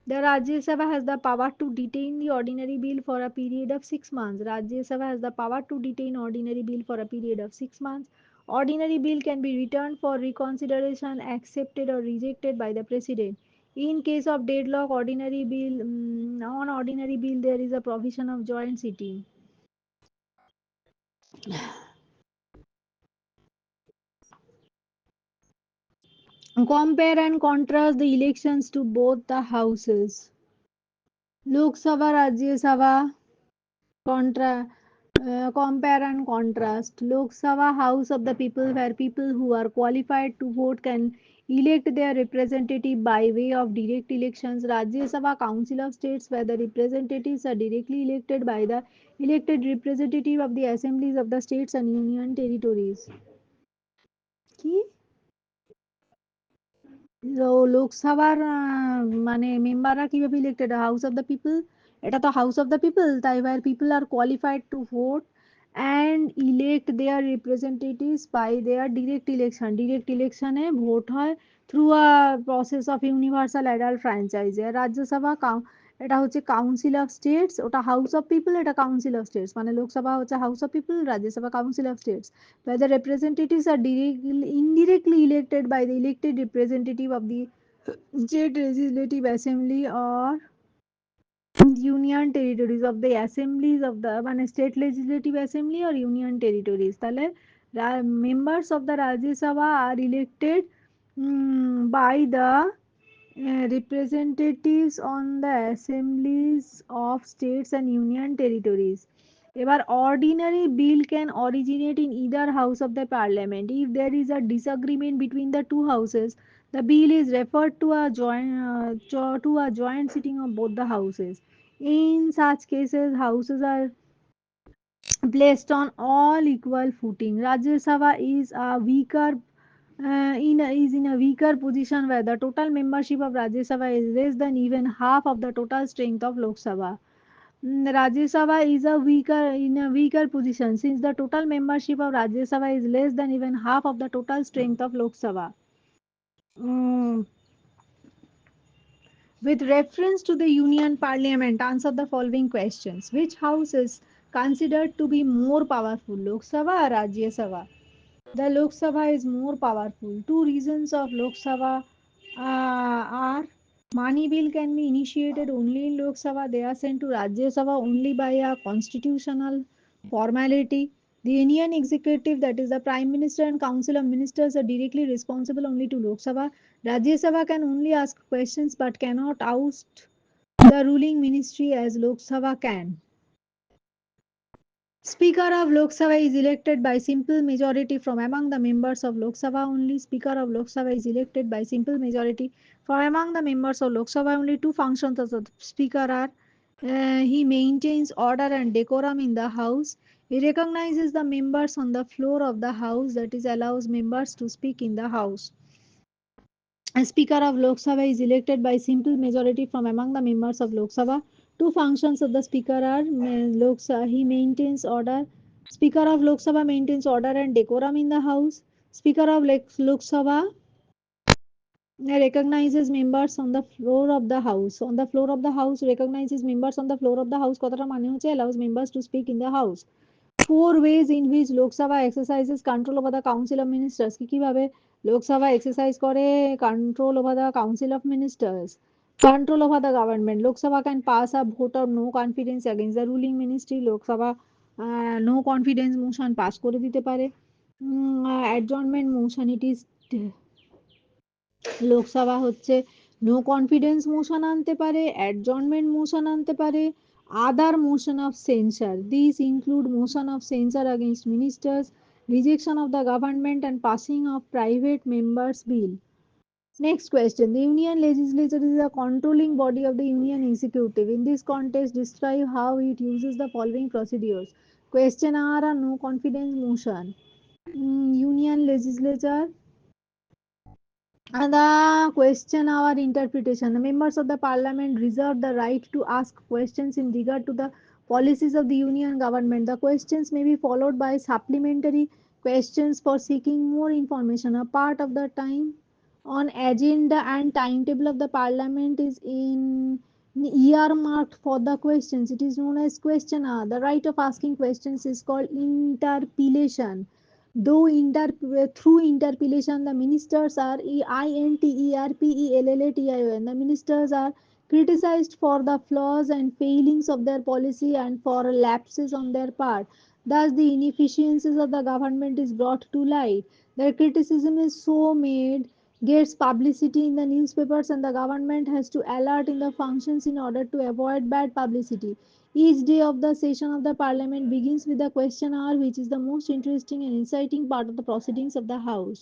The Rajya Sabha has the power to detain the ordinary bill for a period of 6 months. Rajya Sabha has the power to detain ordinary bill for a period of 6 months. Ordinary bill can be returned for reconsideration, accepted or rejected by the president. In case of deadlock, ordinary bill on ordinary bill there is a provision of joint sitting. Compare and contrast the elections to both the houses. Lok Sabha, Rajya Sabha, compare and contrast. Lok Sabha, House of the People, where people who are qualified to vote can elect their representative by way of direct elections. Rajya Sabha, Council of States, where the representatives are directly elected by the elected representative of the assemblies of the states and union territories. কি লোকসভার মানে মেম্বাররা কিভাবে elected, house of the people, এটা তো house of the people, তাই where people are qualified to vote and elect their representatives by their direct election. Direct ইলেকশনে vote হয় through a process of universal adult franchise. Rajya Sabha এটা হচ্ছে council of states, ওটা house of people, এটা council of states. মানে লোকসভা হচ্ছে house of people, Rajya Sabha council of states, where the representatives are indirectly elected by the elected representative of the state legislative assembly or union territories of the assemblies of the মানে state legislative assembly or union territories। তাহলে members of the Rajya Sabha are elected by the representatives on the assemblies of states and union territories। এবার ordinary bill can originate in either house of the parliament. If there is a disagreement between the two houses, the bill is referred to a joint sitting of both the houses. In such cases, houses are placed on all equal footing. Rajya Sabha is a weaker is in a weaker position, where the total membership of Rajya Sabha is less than even half of the total strength of Lok Sabha. Rajya Sabha is in a weaker position since the total membership of Rajya Sabha is less than even half of the total strength of Lok Sabha. Mm, With reference to the Union Parliament, answer the following questions. Which house is considered to be more powerful, Lok Sabha or Rajya Sabha? The Lok Sabha is more powerful. Two reasons of Lok Sabha are money bill can be initiated only in Lok Sabha. They are sent to Rajya Sabha only by a constitutional formality. The Union Executive, that is the Prime Minister and Council of Ministers, are directly responsible only to Lok Sabha. Rajya Sabha can only ask questions but cannot oust the ruling ministry as Lok Sabha can. Speaker of Lok Sabha is elected by simple majority from among the members of Lok Sabha only. Speaker of Lok Sabha is elected by simple majority from among the members of Lok Sabha only. Two functions of the Speaker are he maintains order and decorum in the House. He recognizes the members on the floor of the House, that is, allows members to speak in the House. A Speaker of Lok Sabha is elected by simple majority from among the members of Lok Sabha. Two functions of the Speaker are he maintains order. Speaker of Lok Sabha maintains order and decorum in the House. Speaker of Lok Sabha recognizes members on the floor of the House. On the floor of the House recognizes members on the floor of the House কথাটা মানে হচ্ছে allows members to speak in the House. Four ways in which Lok Sabha exercises control over the Council of Ministers. কিভাবে Lok Sabha exercise করে control over the Council of Ministers. Control over the government. Lok Sabha can pass a vote of no confidence against the ruling ministry. Lok Sabha no confidence motion pass করে দিতে পারে। adjournment motion, it is Lok Sabha হচ্ছে no confidence motion আনতে পারে, adjournment motion আনতে পারে, other motion of censure, this include motion of censure against ministers, rejection of the government and passing of private members bill. Next question. The Union Legislature is the controlling body of the Union Executive. In this context, describe how it uses the following procedures. Question R, a no confidence motion. Union Legislature. And the question our interpretation. The members of the parliament reserve the right to ask questions in regard to the policies of the union government. The questions may be followed by supplementary questions for seeking more information. A part of the time on agenda and timetable of the parliament is in earmarked for the questions. It is known as question hour. The right of asking questions is called interpellation. Though through interpellation, the ministers are interpellation. The ministers are criticized for the flaws and failings of their policy and for lapses on their part. Thus, the inefficiencies of the government is brought to light. Their criticism is so made, gets publicity in the newspapers, and the government has to alert in the functions in order to avoid bad publicity. Each day of the session of the parliament begins with the question hour, which is the most interesting and inciting part of the proceedings of the House.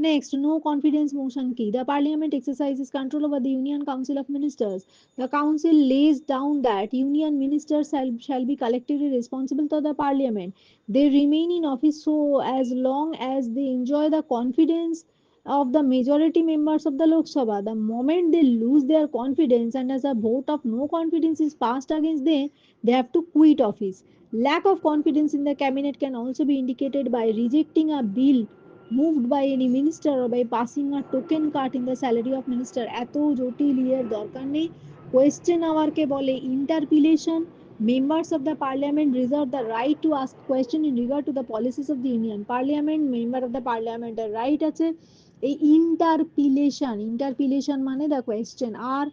Next, no confidence motion key. The parliament exercises control over the Union Council of Ministers. The council lays down that union ministers shall be collectively responsible to the parliament. They remain in office so as long as they enjoy the confidence of the majority members of the Lok Sabha. The moment they lose their confidence and as a vote of no confidence is passed against them, they have to quit office. Lack of confidence in the cabinet can also be indicated by rejecting a bill moved by any minister or by passing a token cut in the salary of minister. এত জটিল ইয়ের দরকার নেই। Question আওয়ারকে বলে ইন্টারপিলেশন। Members of the parliament reserve the right to ask question in regard to the policies of the union. Parliament member of the parliament এর right আছে এই ইন্টারপিলেশন মানে the question আর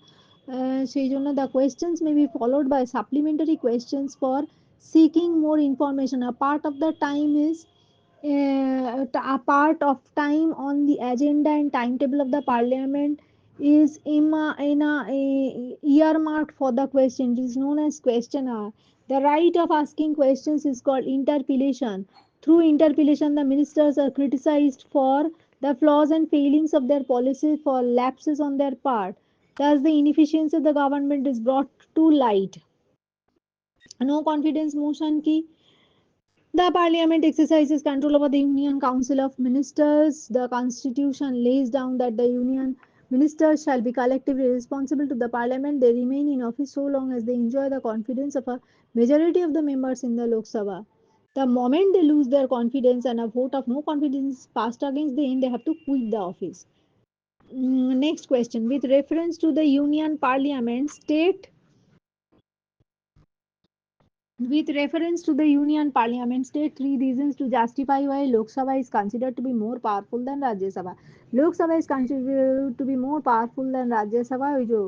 সেই জন্য the questions may be followed by supplementary questions for seeking more information. A part of the time is a part of time on the agenda and timetable of the parliament is earmarked for the question. It is known as question hour. The right of asking questions is called interpellation. Through interpellation, the ministers are criticized for the flaws and failings of their policies, for lapses on their part. Thus, the inefficiency of the government is brought to light. No confidence motion key. The parliament exercises control over the Union Council of Ministers. The constitution lays down that the Union ministers shall be collectively responsible to the parliament. They remain in office so long as they enjoy the confidence of a majority of the members in the Lok Sabha. The moment they lose their confidence and a vote of no confidence is passed against them, they have to quit the office. Next question. With reference to the Union Parliament, state With reference to the Union Parliament, state three reasons to justify why Lok Sabha is considered to be more powerful than Rajya Sabha. Lok Sabha is considered to be more powerful than Rajya Sabha. ওই যে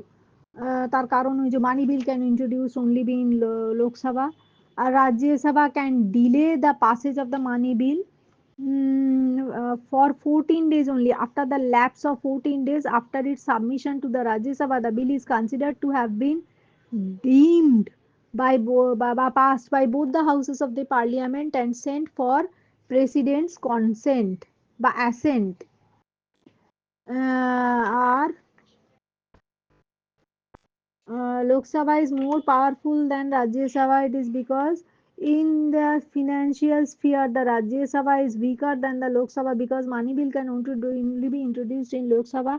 তার কারণ ওই যে money bill can introduce only be in Lok Sabha আর Rajya Sabha can delay the passage of the money bill for 14 days only. After the lapse of 14 days after its submission to the Rajya Sabha, the bill is considered to have been deemed passed by both the houses of the parliament and sent for president's consent বা assent. Are Lok Sabha is more powerful than Rajya Sabha. It is because in the financial sphere, the Rajya Sabha is weaker than the Lok Sabha because money bill can only be introduced in Lok Sabha.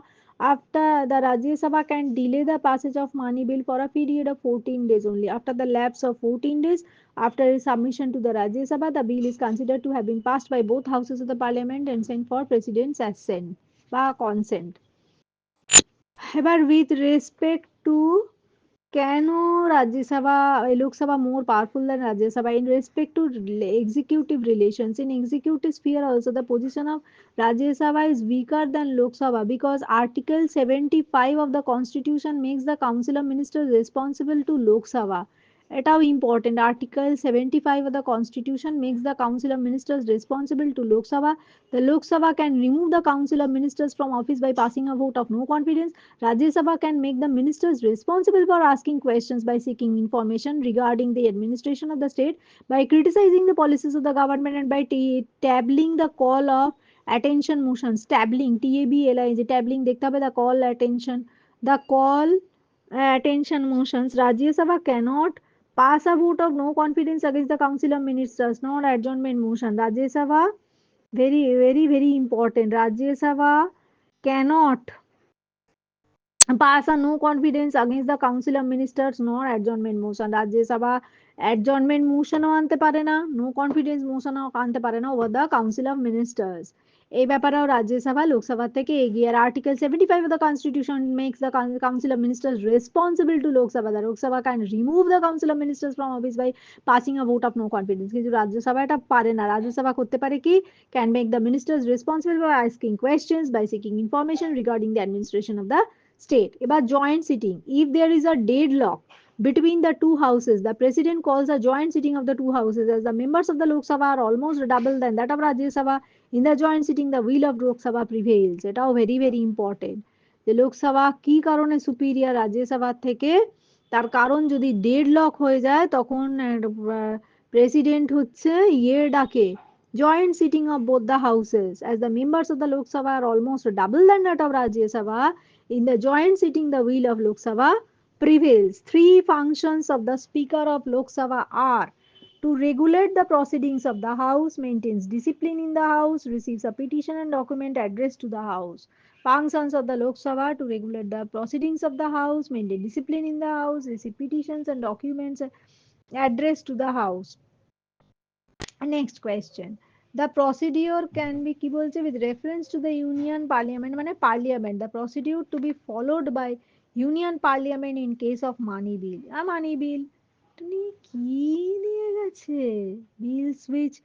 After the Rajya Sabha can delay the passage of money bill for a period of 14 days only. After the lapse of 14 days, after its submission to the Rajya Sabha, the bill is considered to have been passed by both houses of the parliament and sent for president's assent বা consent. এবার with respect to কেন Rajya Sabha Lok Sabha more powerful than Rajya Sabha in respect to executive relations in executive sphere also the position of Rajya Sabha is weaker than Lok Sabha because Article 75 of the Constitution makes the Council of Ministers responsible to Lok Sabha এটাও important. Article 75 of the Constitution makes the Council of Ministers responsible to Lok Sabha. The Lok Sabha can remove the Council of Ministers from office by passing a vote of no confidence. Rajya Sabha can make the ministers responsible for asking questions by seeking information regarding the administration of the state, by criticizing the policies of the government, and by tabling the call of attention motions. Tabling, TABLI, tabling দেখতে হবে, the call attention, the call attention motions. Rajya Sabha cannot pass a vote of no confidence against the Council of Ministers, not adjournment motion. Rajya Sabha, very, very, very important. Rajya Sabha cannot pass a no confidence against the Council of Ministers, nor adjournment motion. Rajya Sabha adjournment motion ও আনতে পারে না, no confidence motion ও আনতে পারে না over the Council of Ministers. এই ব্যাপারেও রাজ্যসভা লোকসভা থেকে এগিয়ে। আর article 75 of the Constitution makes the Council of Ministers responsible to Lok Sabha. The Lok Sabha can remove the Council of Ministers from office by passing a vote of no confidence. কিন্তু রাজ্যসভা এটা পারে না। রাজ্যসভা করতে পারে কি? Can make the ministers responsible by asking questions, by seeking information regarding the administration of the state. About joint sitting, if there is a deadlock between the two houses, the president calls a joint sitting of the two houses. As the members of the Lok Sabha are almost double than that of Rajya Sabha, in the joint sitting the will of Lok Sabha prevails. এটাও very very important. যে লোকসভা কি কারণে superior Rajya Sabha থেকে, তার কারণ যদি deadlock হয়ে যায় তখন প্রেসিডেন্ট হচ্ছে ডাকে joint sitting of both the houses. As the members of the Lok Sabha are almost double than that of Rajya Sabha, in the joint sitting the will of Lok Sabha prevails. Three functions of the Speaker of Lok Sabha are to regulate the proceedings of the House, maintains discipline in the House, receives a petition and document addressed to the House. Functions of the Lok Sabha to regulate the proceedings of the House, maintain discipline in the House, receive petitions and documents addressed to the House. Next question. The procedure can be কি বলছে with reference to the union parliament মানে parliament, the procedure to be followed by union parliament in case of money bill. money bill তুমি কি দিয়ে গেছে? bills which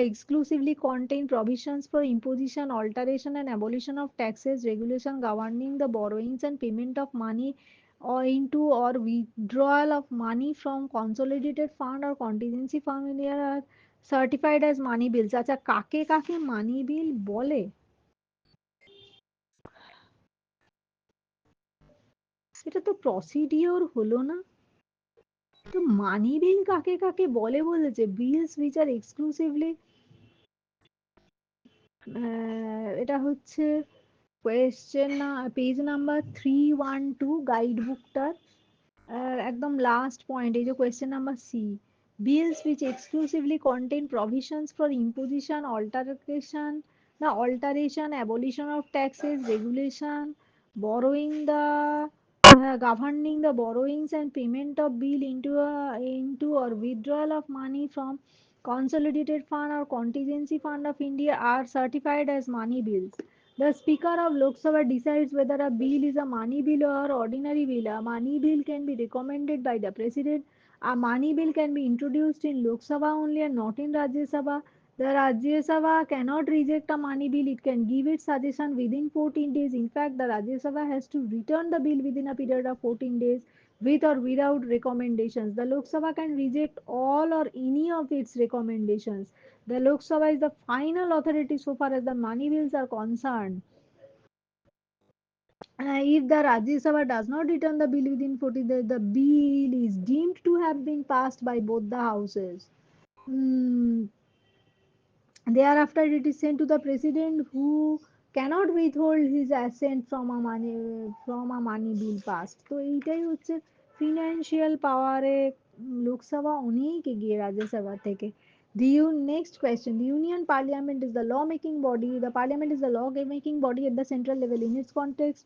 exclusively contain provisions for imposition, alteration and abolition of taxes, regulation governing the borrowings and payment of money or into or withdrawal of money from consolidated fund or contingency fund are certified as money bills. আচ্ছা, কাকে কাকে মানি বিল বলে? এটা তো procedure হলো না। তো money বিল কাকে কাকে বলে বলেছে? বিলস হুইচ আর এক্সক্লুসিভলি, এটা হচ্ছে কোয়েশ্চেন না, পেজ নাম্বার 312 গাইড বুকটার একদম লাস্ট পয়েন্ট, এই যে question number C, bills which exclusively contain provisions for imposition, alteration, the alteration, abolition of taxes, regulation, borrowing the governing the borrowings and payment of bill into or withdrawal of money from consolidated fund or contingency fund of India are certified as money bills. The Speaker of Lok Sabha decides whether a bill is a money bill or ordinary bill. A money bill can be recommended by the President. A money bill can be introduced in Lok Sabha only and not in Rajya Sabha. The Rajya Sabha cannot reject a money bill. It can give its suggestion within 14 days. In fact, the Rajya Sabha has to return the bill within a period of 14 days with or without recommendations. The Lok Sabha can reject all or any of its recommendations. The Lok Sabha is the final authority so far as the money bills are concerned. If the Rajya Sabha does not return the bill within 40 days, the bill is deemed to have been passed by both the houses. Mm, Thereafter, it is sent to the president, who cannot withhold his assent from a money bill passed. তো এইটাই হচ্ছে financial পাওয়ারে লোকসভা অনেক এগিয়ে রাজ্যসভা থেকে। Next question. The Union Parliament is the law-making body. The Parliament is the law-making body at the central level. In its context,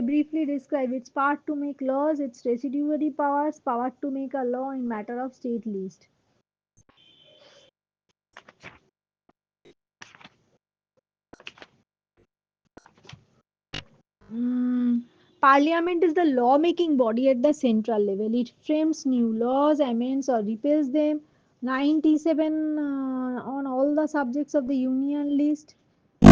briefly describe its part to make laws, its residuary powers, power to make a law in matter of state list. Parliament is the law-making body at the central level. It frames new laws, amends or repeals them. 97 on all the subjects of the union list.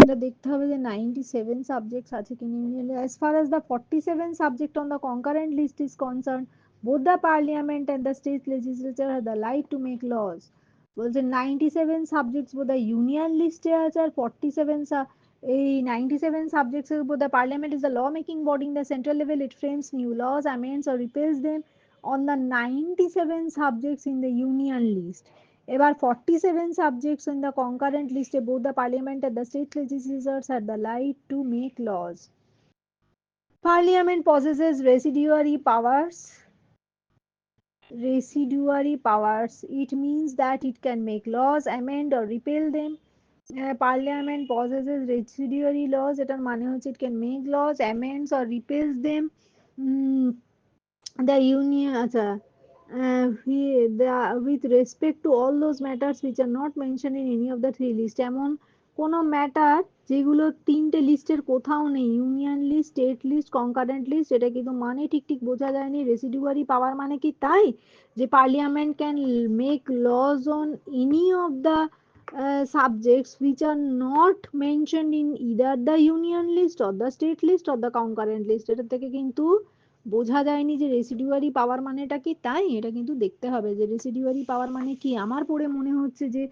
এটা দেখতে হবে যে 97 subjects আছে কিনা union list. As far as the 47 subject on the concurrent list is concerned, Both the parliament and the state legislature have the right to make laws. বলছে 97 subjects বোধহয় union লিস্টে আছে আর 47 এই 97 সাবজেক্টস এর উপর the parliament is the law making body in the central level. It frames new laws, amends or repeals them on the 97 subjects in the union list. এবার 47 subjects in the concurrent list both the parliament and the state legislatures had the right to make laws. Parliament possesses residuary powers. It means that it can make laws, amend or repeal them. Parliament possesses residuary laws. এটার মানে হচ্ছে it can make laws, amends or repeals them. Mm, the union আচ্ছা with respect to all those matters which are not mentioned in any of the three lists. এমন কোন matter যেগুলো তিনটে লিস্টের কোথাও নেই, union list, state list, concurrent list, এটা কিন্তু মানে ঠিক ঠিক বোঝা যায়নি। রেসিডুয়ারি পাওয়ার মানে কি তাই যে parliament can make laws on any of the subjects which are not mentioned in either the union list or the state list or the concurrent list. এটা থেকে কিন্তু বোঝা যায়নি যে রেসিডুয়ারি পাওয়ার মানেটা কি তাই। এটা কিন্তু দেখতে হবে যে রেসিডুয়ারি পাওয়ার মানে কি। আমার পড়ে মনে হচ্ছে যে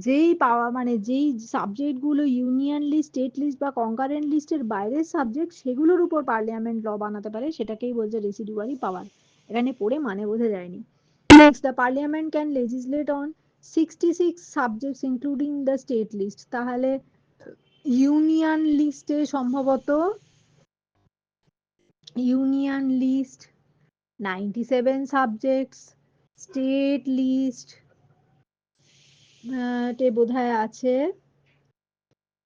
যেই পাওয়া মানে যেই সাবজেক্ট গুলো ইউনিয়ন লিস্ট, স্টেট লিস্ট বা কনকারেন্ট লিস্টের বাইরের সাবজেক্ট সেগুলোর উপর পার্লামেন্ট ল বানাতে পারে সেটাকেই বলছে রেসিডুয়ারি পাওয়ার। এখানে পড়ে মানে বোঝা যায়নি। Next, the parliament can legislate on 66 subjects including the state list. তাহলে ইউনিয়ন লিস্টে সম্ভবত union list 97 subjects, state list তে বোধহয় আছে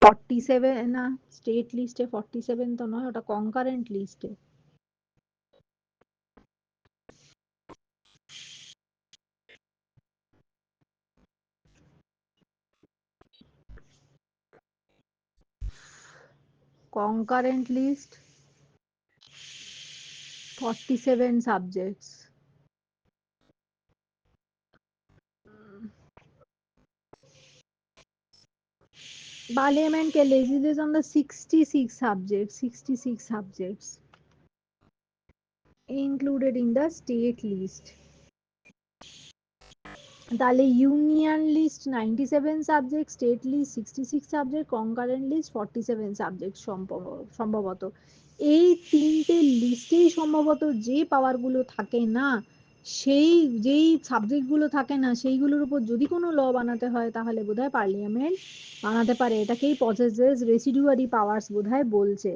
47, না স্টেট লিস্টে 47 তো নয়, ওটা কনকারেন্ট লিস্টে। concurrent list 47 subjects. Parliament can legislate on the 66 subjects, 66 subjects included in the state list. তাহলে union list 97 subject, state list 66 subject, concurrent list 47 subject সম্ভবত। এই তিনটে লিস্টেই সম্ভবত যে পাওয়ারগুলো থাকে না, সেই যেই সাবজেক্টগুলো থাকে না সেইগুলোর উপর যদি কোনো ল বানাতে হয় তাহলে বোধহয় পার্লিয়ামেন্ট বানাতে পারে। এটাকেই পজেসেস রেসিডুয়ারি পাওয়ার্স বোধহয় বলছে।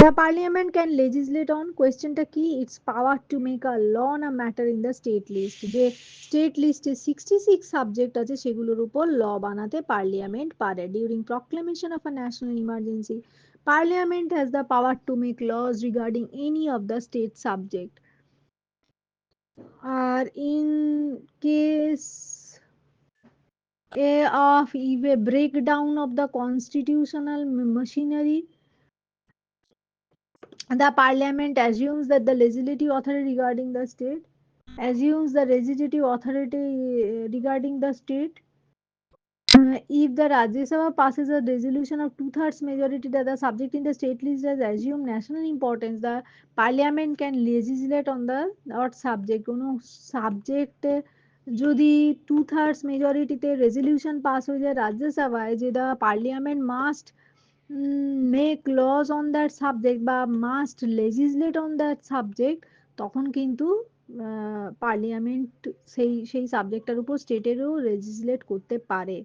The parliament can legislate on কোয়েশ্চেনটা কি its power to make a law on a matter in the state list। যে স্টেট লিস্টে 66 সাবজেক্ট আছে সেগুলোর উপর ল বানাতে পার্লিয়ামেন্ট পারে। During proclamation of a national emergency parliament has the power to make laws regarding any of the state subject. আর in case of a breakdown of the constitutional machinery, the parliament assumes that the legislative authority regarding the state assumes the legislative authority regarding the state. If the Rajya Sabha passes a resolution of two-thirds majority that the subject in the state list has assumed national importance, the parliament can legislate on the or subject কোনো subject যদি two thirds মেজরিটিতে resolution pass হয়ে যায় রাজ্যসভায় যে the parliament must make laws on that subject বা must legislate on that subject, তখন কিন্তু পার্লিয়ামেন্ট সেই সেই সাবজেক্টটার উপর স্টেটেরও লেজিসলেট করতে পারে।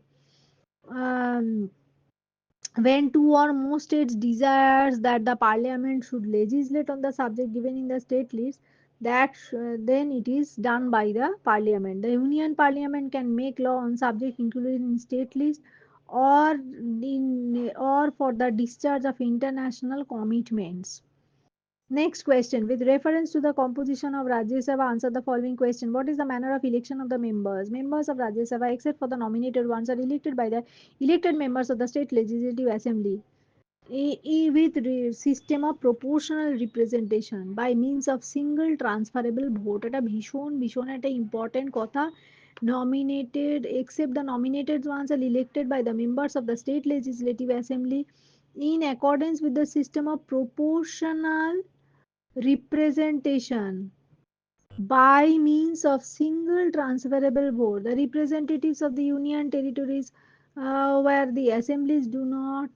When two or more states desires that the parliament should legislate on the subject given in the state list, that then it is done by the parliament. The union parliament can make law on subject included in state list or or for the discharge of international commitments. Next question. With reference to the composition of Rajya Sabha, answer the following question. What is the manner of election of the members? Members of Rajya Sabha, except for the nominated ones, are elected by the elected members of the State Legislative Assembly with system of proportional representation by means of single transferable vote. এটা ভীষণ একটা important কথা। Nominated, except the nominated ones are elected by the members of the State Legislative Assembly in accordance with the system of proportional representation by means of single transferable vote. The representatives of the union territories where the assemblies do not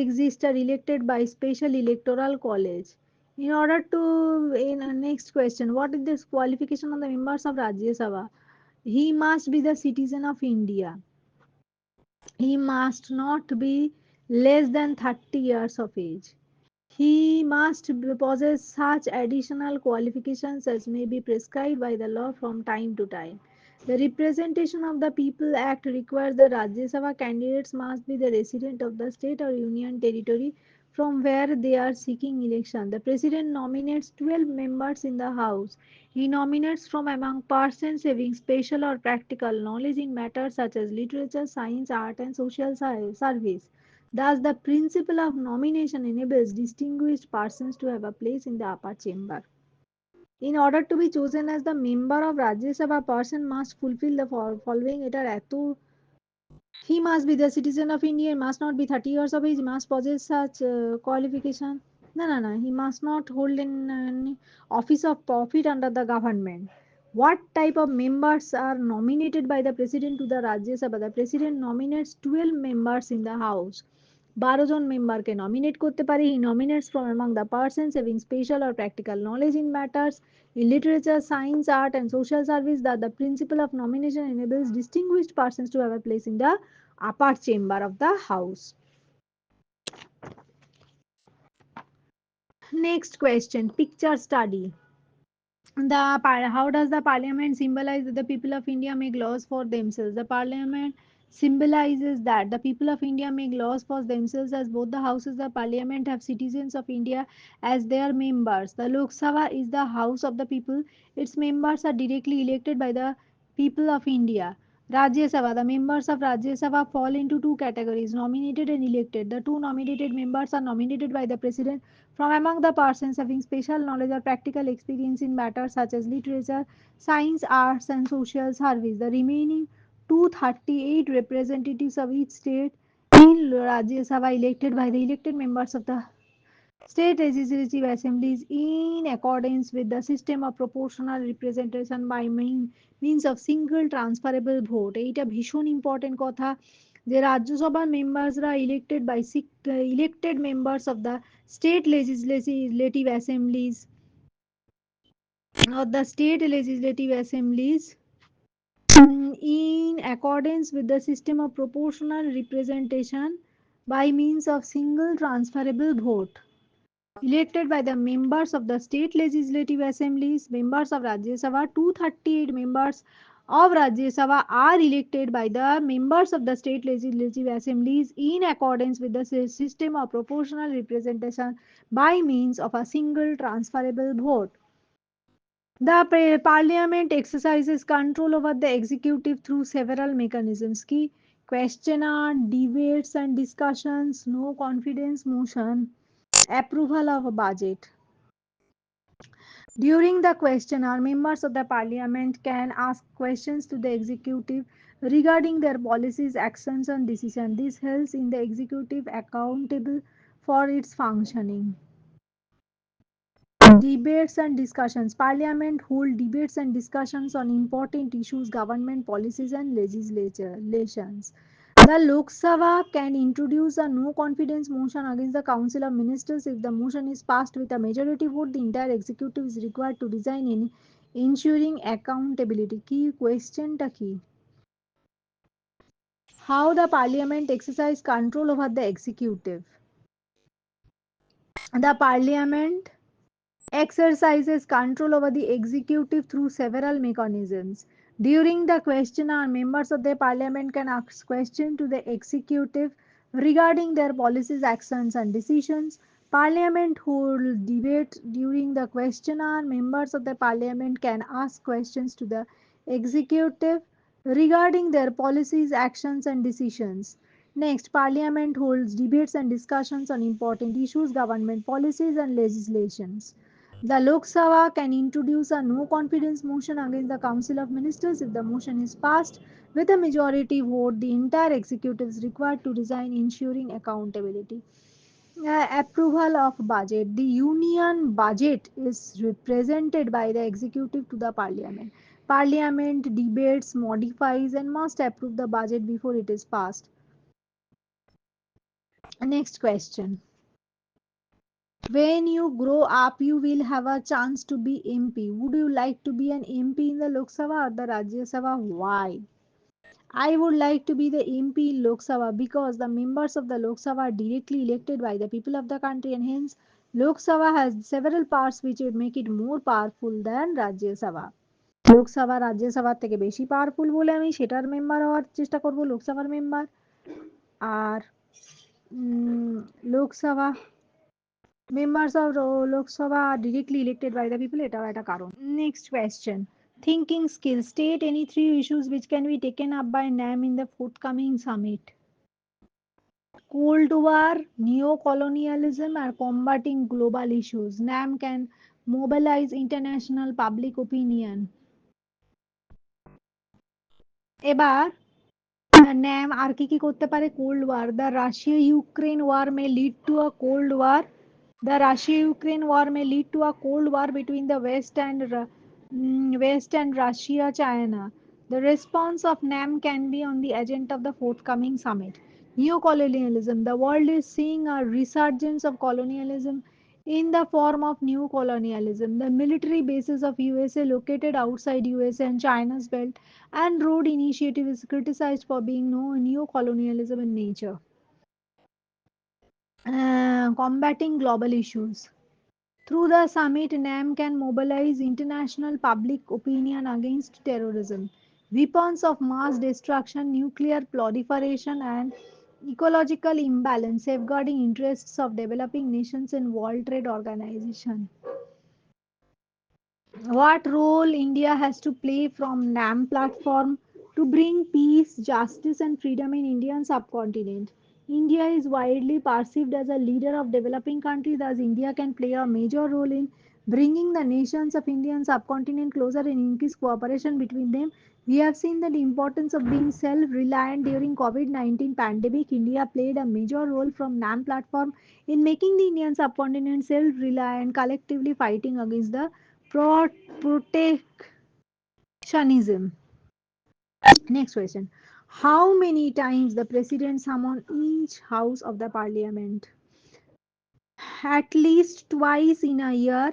exist are elected by special electoral college. In order to, in next question, what is the qualification of the members of Rajya Sabha? He must be the citizen of India. He must not be less than 30 years of age. He must possess such additional qualifications as may be prescribed by the law from time to time. The Representation of the People Act requires the Rajya Sabha candidates must be the resident of the state or union territory from where they are seeking election. The President nominates 12 members in the House. He nominates from among persons having special or practical knowledge in matters such as literature, science, art, and social service. Thus, the principle of nomination enables distinguished persons to have a place in the upper chamber. In order to be chosen as the member of Rajya Sabha, a person must fulfill the following. এটা এত he must be the citizen of India, must not be 30 years of age, must possess such qualification. No, no, no. He must not hold an office of profit under the government. What type of members are nominated by the president to the Rajya Sabha? The president nominates 12 members in the house. 12 জন মেম্বারকে nominate করতে পারে he nominates from among the persons having special or practical knowledge in matters in literature, science, art, and social service, that the principle of nomination enables distinguished persons to have a place in the upper chamber of the house. Next question, picture study. How does the parliament symbolize that the people of India make laws for themselves? The parliament symbolizes that the people of India make laws for themselves, as both the houses of parliament have citizens of India as their members. The Lok Sabha is the house of the people. Its members are directly elected by the people of India. Rajya Sabha. The members of Rajya Sabha fall into two categories, nominated and elected. The two nominated members are nominated by the president from among the persons having special knowledge or practical experience in matters such as literature, science, arts, and social service. The remaining 238 representatives of each state in Rajya Sabha elected by the elected members of the state legislative assemblies in accordance with the system of proportional representation by means of single transferable vote. এইটা ভীষণ important কথা যে রাজ্যসভার মেম্বার্সরা elected members of the state legislative assemblies in accordance with the system of proportional representation by means of single transferable vote elected by the members of the state legislative assemblies, members of Rajya Sabha. 238 members of Rajya Sabha are elected by the members of the state legislative assemblies in accordance with the system of proportional representation by means of a single transferable vote. The parliament exercises control over the executive through several mechanisms. Key questionnaire, debates and discussions, no confidence motion, approval of a budget. During the questionnaire, members of the parliament can ask questions to the executive regarding their policies, actions, and decisions. This helps in the executive accountable for its functioning. Debates and discussions. Parliament hold debates and discussions on important issues, government policies, and legislations. The Lok Sabha can introduce a no confidence motion against the Council of Ministers. If the motion is passed with a majority vote, the entire executive is required to resign in ensuring accountability. Key question ta ki? How the parliament exercise control over the executive. The parliament exercises control over the executive through several mechanisms. During the questionnaire, members of the parliament can ask questions to the executive regarding their policies, actions, and decisions. Parliament holds debate during the questionnaire. Members of the parliament can ask questions to the executive regarding their policies, actions, and decisions. Next, Parliament holds debates and discussions on important issues, government policies, and legislations. The Lok Sabha can introduce a no confidence motion against the Council of Ministers. If the motion is passed with a majority vote, the entire executive is required to resign, ensuring accountability. Approval of budget. The union budget is represented by the executive to the parliament. Parliament debates, modifies, and must approve the budget before it is passed. Next question. When you grow up, you will have a chance to be MP. Would you like to be an MP in the Lok Sabha or the Rajya Sabha? Why? I would like to be the MP in Lok Sabha because the members of the Lok Sabha are directly elected by the people of the country, and hence Lok Sabha has several parts which would make it more powerful than Rajya Sabha. Lok Sabha রাজ্যসভার থেকে বেশি powerful বলে আমি সেটার member হওয়ার চেষ্টা করব লোকসভার মেম্বার আর Lok Sabha members of Lok Sabha are directly elected by the people এটাও একটা কারণ next question thinking skills state any three issues which can be taken up by NAM in the forthcoming summit cold war neo-colonialism or combating global issues NAM can mobilize international public opinion এবার NAM আর কি কি করতে পারে cold war the Russia Ukraine war may lead to a cold war the Russia Ukraine war may lead to a cold war between the west and Russia China. The response of NAM can be on the agenda of the forthcoming summit. Neocolonialism. The world is seeing a resurgence of colonialism in the form of new colonialism. The military bases of USA located outside USA and China's Belt and Road Initiative is criticized for being neo-colonialism in nature. Combating global issues. Through the summit, NAM can mobilize international public opinion against terrorism, weapons of mass destruction, nuclear proliferation, and ecological imbalance, safeguarding interests of developing nations in World Trade Organization. What role India has to play from NAM platform to bring peace, justice and freedom in Indian subcontinent. India is widely perceived as a leader of developing countries thus India can play a major role in bringing the nations of Indian subcontinent closer and increase cooperation between them. We have seen that the importance of being self-reliant during COVID-19 pandemic. India played a major role from NAM platform in making the Indian subcontinent self-reliant, collectively fighting against the protectionism. Next question. How many times the president summon each house of the parliament? At least twice in a year,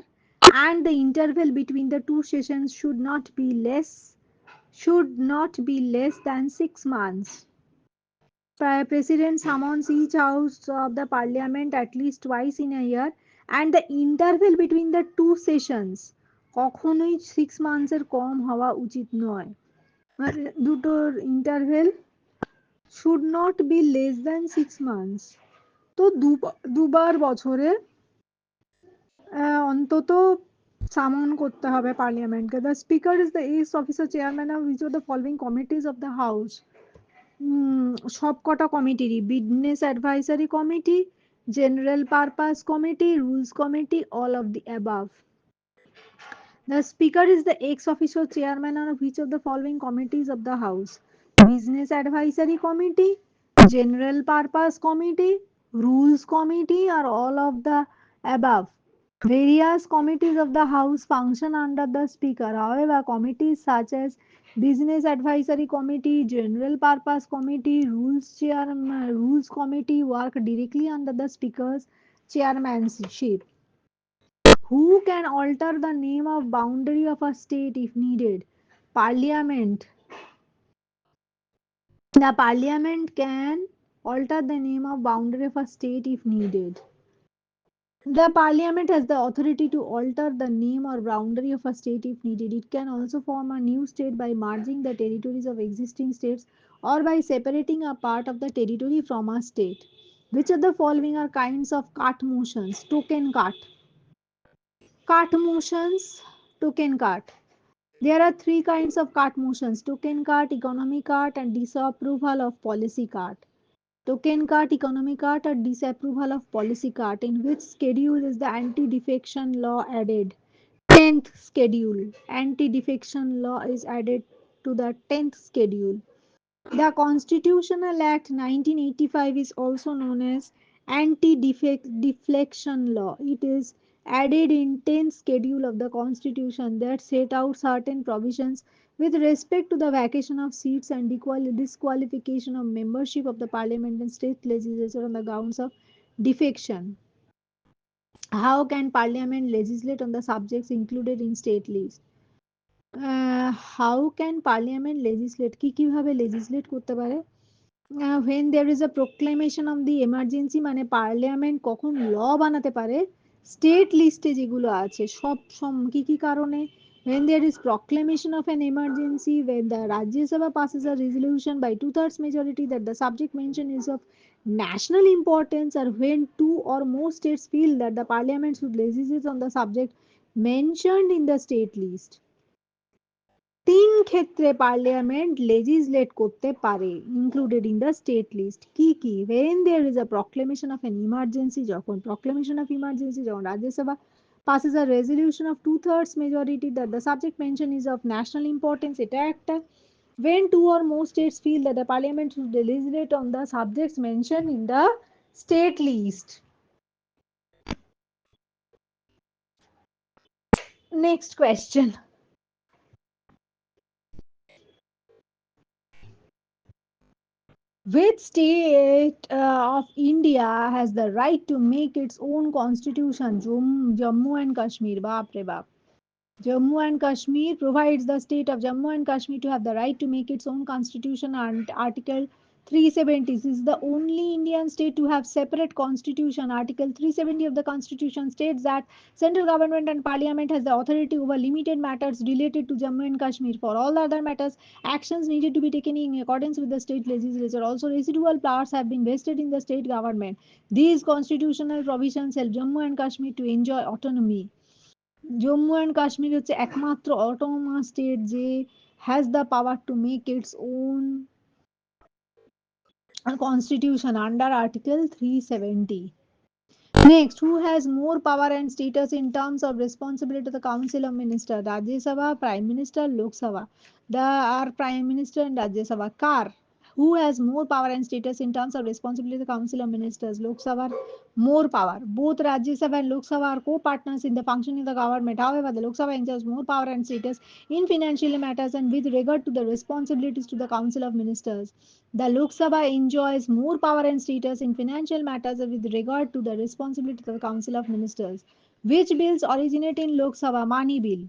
and the interval between the two sessions should not be less than 6 months. President summons each house of the parliament at least twice in a year, and the interval between the two sessions কখনোই 6 months এর কম হওয়া উচিত নয় মানে দুটোর interval should not be less than 6 months তো দুবার বছরে অন্তত সামন করতে হবে পার্লামেন্টকে the speaker is the ex officer chairman of which of the following committees of the house সবকটা কমিটিরই business advisory committee general purpose committee rules committee all of the above The Speaker is the ex officio chairman of which of the following committees of the House: Business Advisory Committee, General Purpose Committee, Rules Committee, or all of the above. Various committees of the House function under the Speaker. However, committees such as Business Advisory Committee, General Purpose Committee, Rules Committee work directly under the Speaker's chairmanship. Who can alter the name of boundary of a state if needed? Parliament. The Parliament can alter the name of boundary of a state if needed. The Parliament has the authority to alter the name or boundary of a state if needed. It can also form a new state by merging the territories of existing states or by separating a part of the territory from a state. Which of the following are kinds of cut motions? Token cut. Cut motions, token cut. There are three kinds of cut motions: token cut, economy cut, and disapproval of policy cut. Token cut, economy cut, or disapproval of policy cut. In which schedule is the anti defection law added? 10th schedule. Anti defection law is added to the 10th schedule. The Constitutional Act 1985 is also known as anti-deflection law. It is added in 10th schedule of the constitution that set out certain provisions with respect to the vacation of seats and disqualification of membership of the parliament and state legislature on the grounds of defection. How can parliament legislate on the subjects included in state list? How can parliament legislate? কিভাবে legislate করতে পারে? When there is a proclamation of the emergency মানে parliament কখন ল বানাতে পারে state লিস্টে যেগুলো আছে সব কি কি কারণে when there is proclamation of an emergency when the Rajya Sabha passes a resolution by two-thirds majority that the subject mentioned is of national importance or when two or more states feel that the parliament should legislate on the subject mentioned in the state list. তিন ক্ষেত্রে parliament legislate করতে পারে included in the state list কি কি when there is a proclamation of an emergency যখন proclamation of emergency যখন Rajya Sabha passes a resolution of two-thirds majority that the subject mentioned is of national importance এটা একটা when two or more states feel that the parliament should legislate on the subjects mentioned in the state list. Next question. Which state of India has the right to make its own constitution? Jammu and Kashmir. Baap re baap. Jammu and Kashmir provides the state of Jammu and Kashmir to have the right to make its own constitution and Article 370 this is the only Indian state to have separate constitution. Article 370 of the constitution states that central government and parliament has the authority over limited matters related to Jammu and Kashmir. For all other matters, actions needed to be taken in accordance with the state legislature. Also, residual powers have been vested in the state government. These constitutional provisions help Jammu and Kashmir to enjoy autonomy. Jammu and Kashmir হচ্ছে একমাত্র autonomous state যে has the power to make its own constitution under article 370. Next, who has more power and status in terms of responsibility to the Council of Ministers? Rajya Sabha, Prime Minister, Lok Sabha. The our Prime Minister and Rajya Sabha. Kar. Who has more power and status in terms of responsibility to the Council of Ministers? Lok Sabha, more power. Both Rajya Sabha and Lok Sabha are co-partners in the functioning of the government. However, the Lok Sabha enjoys more power and status in financial matters and with regard to the responsibilities to the Council of Ministers. The Lok Sabha enjoys more power and status in financial matters with regard to the responsibility of the Council of Ministers. Which bills originate in Lok Sabha? Money bill,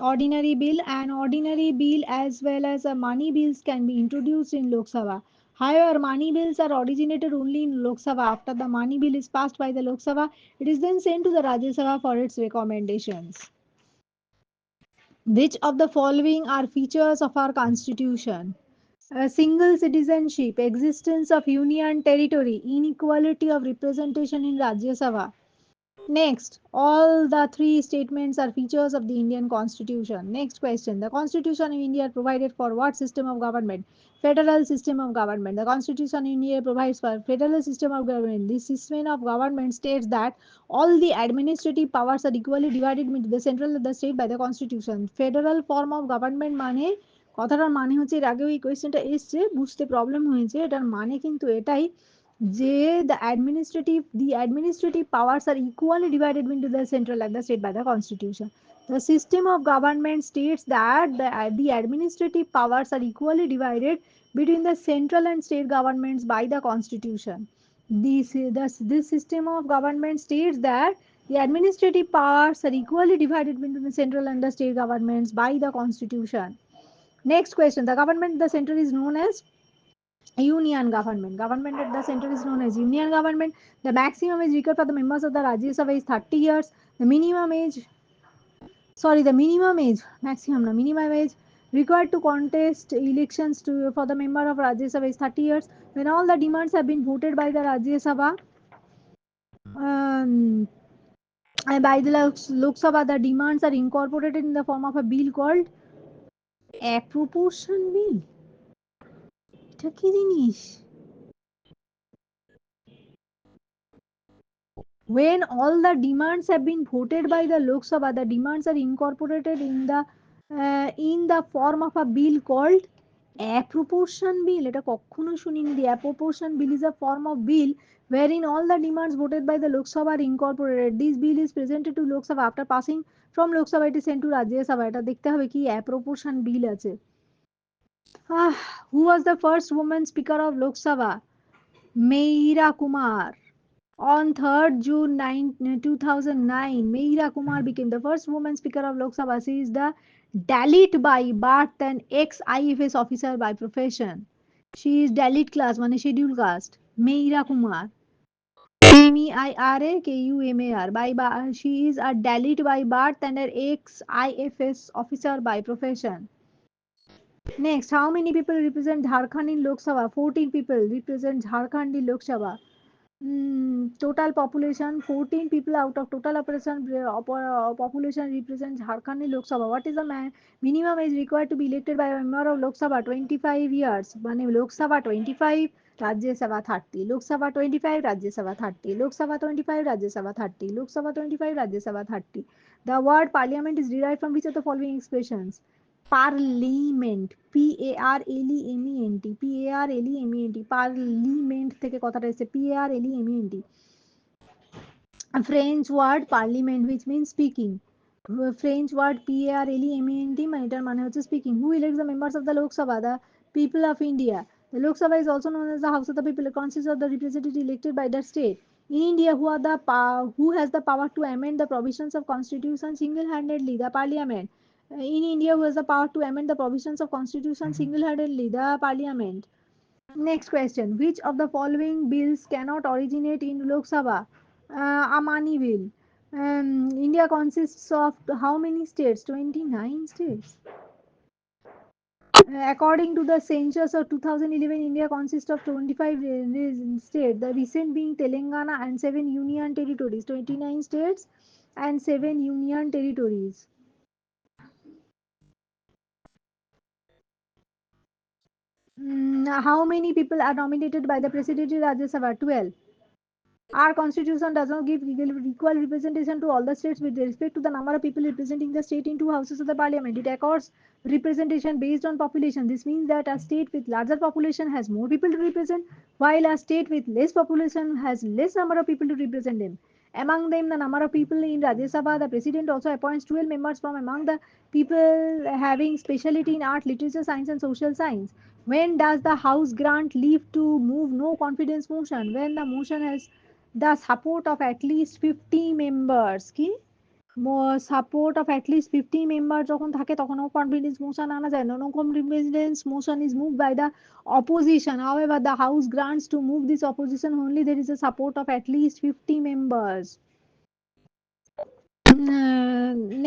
ordinary bill, and ordinary bill as well as money bills can be introduced in Lok Sabha. However, money bills are originated only in Lok Sabha. After the money bill is passed by the Lok Sabha, it is then sent to the Rajya Sabha for its recommendations. Which of the following are features of our constitution? Single citizenship, existence of union territory, inequality of representation in Rajya Sabha. Next, all the three statements are features of the Indian Constitution. Next question. The Constitution of India provided for what system of government? Federal system of government. The Constitution of India provides for federal system of government. This system of government states that all the administrative powers are equally divided between the central and the state by the Constitution. Federal form of government মানে কথাটার মানে হচ্ছে এর আগেও এই কোয়েশ্চেনটা এসছে বুঝতে প্রবলেম হয়েছে এটার মানে কিন্তু এটাই যে the administrative powers are equally divided into the central and the state by the constitution. The system of government states that the administrative powers are equally divided between the central and state governments by the constitution. This system of government states that the administrative powers are equally divided between the central and the state governments by the constitution. Next question. The government the center is known as union government. Government at the center is known as union government. The maximum age required for the members of the Rajya Sabha is 30 years. The minimum age, maximum, no, minimum age required to contest elections for the member of Rajya Sabha is 30 years. When all the demands have been voted by the Rajya Sabha, um, and by the Lok Sabha, the demands are incorporated in the form of a bill called appropriation bill. এটা কি জিনিস? When all the demands have been voted by the Lok Sabha, the demands are incorporated in the form of a bill called অ্যাপ্রোপোর্শন বিল, এটা কখনো শুনিনি। The appropriation bill is a form of bill wherein all the demands voted by the Lok Sabha are incorporated. This bill is presented to Lok Sabha. After passing from Lok Sabha, it is sent to Rajya Sabha. এটা দেখতে হবে কি অ্যাপ্রোপোর্শন বিল আছে। Who was the first woman speaker of Lok Sabha? Meira Kumar. On 3rd June 2009, Meira Kumar became the first woman speaker of Lok Sabha. She is the Dalit by birth and ex-IFS officer by profession. She is Dalit class, মানে scheduled caste. Meira Kumar. Meira Kumar. She is a Dalit by birth and an ex-IFS officer by profession. Next, how many people represent Jharkhand in Lok Sabha? 14 people represent Jharkhand in Lok Sabha. Total population 14 people out of total population represent Jharkhand in Lok Sabha. What is the minimum age required to be elected by a member of Lok Sabha? 25 years. মানে Lok Sabha 25, Rajya Sabha 30. Lok Sabha 25, Rajya Sabha 30. Lok Sabha 25, Rajya Sabha 30. Lok Sabha 25, Rajya Sabha 30. The word parliament is derived from which of the following expressions? Parliament, PARLEMENT, parlement থেকে কথাটা এসেছে, PARLEMENT। French word parlement which means speaking, French word PARLEMENT মানে এটার মানে হচ্ছে speaking. Who elects the members of the Lok Sabha? The people of India. The Lok Sabha is also known as the House of the People. It consists of the representatives elected by the state. In India, who has the power to amend the provisions of constitution single-handedly? The Parliament. In India, who has the power to amend the provisions of constitution single-handedly? The Parliament. Next question. Which of the following bills cannot originate in Lok Sabha? Amani bill. India consists of how many states? 29 states. According to the census of 2011, India consists of 25 states, the recent being Telangana and 7 union territories. 29 states and 7 union territories. How many people are nominated by the President in Rajya Sabha? 12. Our constitution does not give equal representation to all the states with respect to the number of people representing the state in two houses of the parliament. It accords representation based on population. This means that a state with larger population has more people to represent, while a state with less population has less number of people to represent them. Among them, the number of people in Rajya Sabha, the president also appoints 12 members from among the people having specialty in art, literature, science, and social science. When does the House grant leave to move no confidence motion? When the motion has the support of at least 50 members, কি support of at least 50 members যখন থাকে তখন confidence motion আনা যায় না। No confidence motion is moved by the opposition. However, the House grants to move this opposition only there is a support of at least 50 members.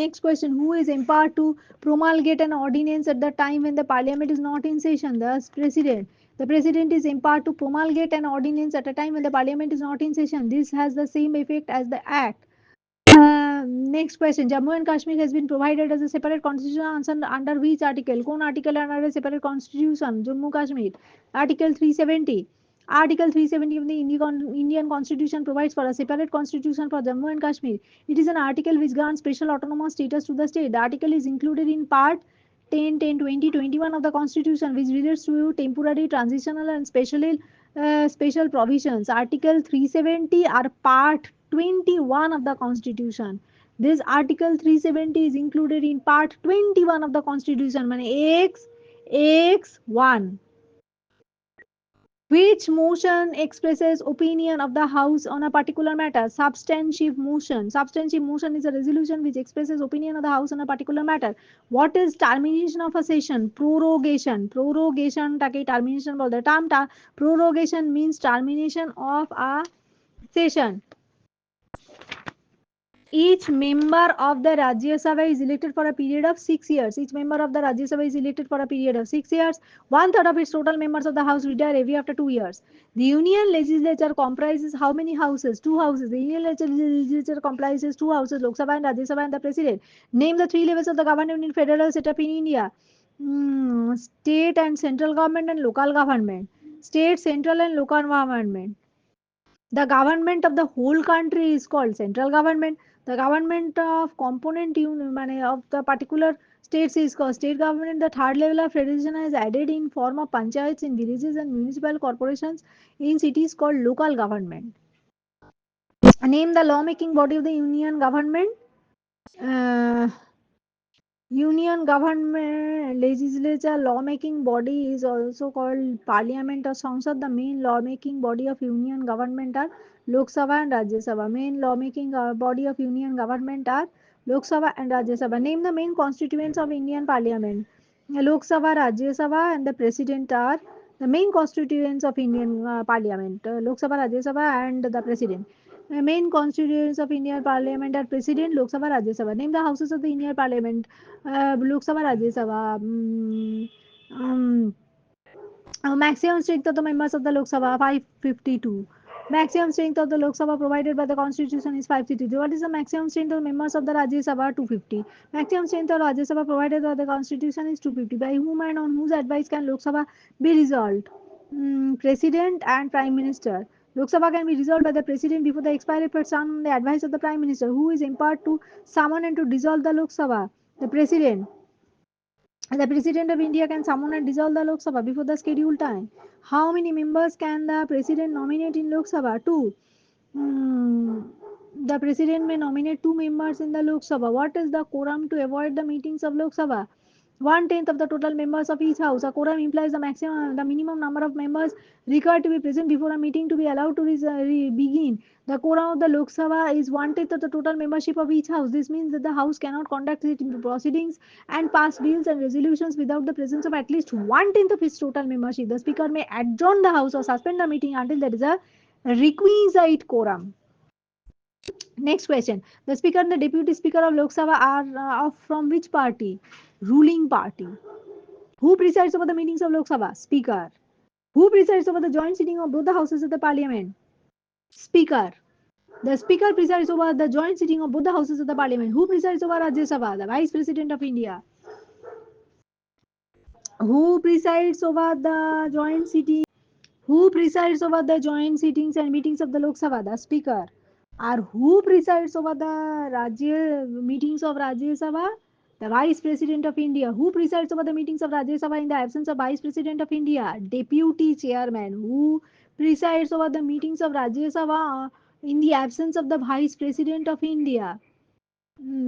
Next question. Who is empowered to promulgate an ordinance at the time when the parliament is not in session? The president. The president is empowered to promulgate an ordinance at a time when the parliament is not in session. This has the same effect as the act. Next question. Jammu and Kashmir has been provided as a separate constitution under which article? Kon article under a separate constitution? Jammu Kashmir. Article 370. Article 370 of the Indian Constitution provides for a separate constitution for Jammu and Kashmir. It is an article which grants special autonomous status to the state. The article is included in Part 10, 10, 20, 21 of the Constitution, which relates to temporary, transitional, and special provisions. Article 370 are Part 21 of the Constitution. This Article 370 is included in Part 21 of the Constitution, মানে X1. Which motion expresses opinion of the House on a particular matter? Substantive motion. Substantive motion is a resolution which expresses opinion of the House on a particular matter. What is termination of a session? Prorogation. Prorogation take termination বলে। Term prorogation means termination of a session. Each member of the Rajya Sabha is elected for a period of 6 years. Each member of the Rajya Sabha is elected for a period of 6 years. One third of its total members of the House retire every after 2 years. The Union Legislature comprises how many houses? Two houses. The Union Legislature comprises two houses, Lok Sabha and Rajya Sabha and the President. Name the three levels of the government in federal setup in India. State and central government and local government. State, central and local government. The government of the whole country is called central government. The government of component of the particular States is called state government. The third level of federation is added in form of panchayats in villages and municipal corporations in cities called local government. Name the lawmaking body of the union government. Uh, Union government legislature lawmaking body is also called parliament or Sansad. The main lawmaking body of union government are Lok Sabha and Rajya Sabha. Main lawmaking body of union government are Lok Sabha and Rajya Sabha. Name the main constituents of Indian parliament. Lok Sabha, Rajya Sabha and the president are the main constituents of Indian parliament. Lok Sabha, Rajya Sabha and the president. The main constituents of Indian parliament are president, Lok Sabha, Rajya Sabha. Name the houses of the Indian parliament. Lok Sabha, Rajya Sabha. Maximum strength of the members of the Lok Sabha 552. Maximum strength of the Lok Sabha provided by the Constitution is 552. What is the maximum strength of the members of the Rajya Sabha? 250. Maximum strength of Rajya Sabha provided by the Constitution is 250. By whom and on whose advice can Lok Sabha be resolved? President and Prime Minister. Lok Sabha can be resolved by the President before the expiry of its term on the advice of the Prime Minister, who is empowered to summon and to dissolve the Lok Sabha. The President. The President of India can summon and dissolve the Lok Sabha before the scheduled time. How many members can the President nominate in Lok Sabha? Two. Hmm. The President may nominate two members in the Lok Sabha. What is the quorum to avoid the meetings of Lok Sabha? One-tenth of the total members of each house. A quorum implies the minimum number of members required to be present before a meeting to be allowed to begin. The quorum of the Lok Sabha is one-tenth of the total membership of each house. This means that the house cannot conduct its proceedings and pass bills and resolutions without the presence of at least one-tenth of its total membership. The speaker may adjourn the house or suspend the meeting until there is a requisite quorum. Next question. The speaker and the deputy speaker of Lok Sabha are from which party? Ruling party. Who presides over the meetings of Lok Sabha? Speaker. Who presides over the joint sitting of both the houses of the parliament? Speaker. The speaker presides over the joint sitting of both the houses of the parliament. Who presides over Rajya Sabha? The vice president of India. Who presides over the joint sitting? Who presides over the joint sittings and meetings of the Lok Sabha? The speaker. Or who presides over the meetings of Rajya Sabha? The Vice President of India. Who presides over the meetings of Rajya Sabha in the absence of Vice President of India? Deputy Chairman. Who presides over the meetings of Rajya Sabha in the absence of the Vice President of India?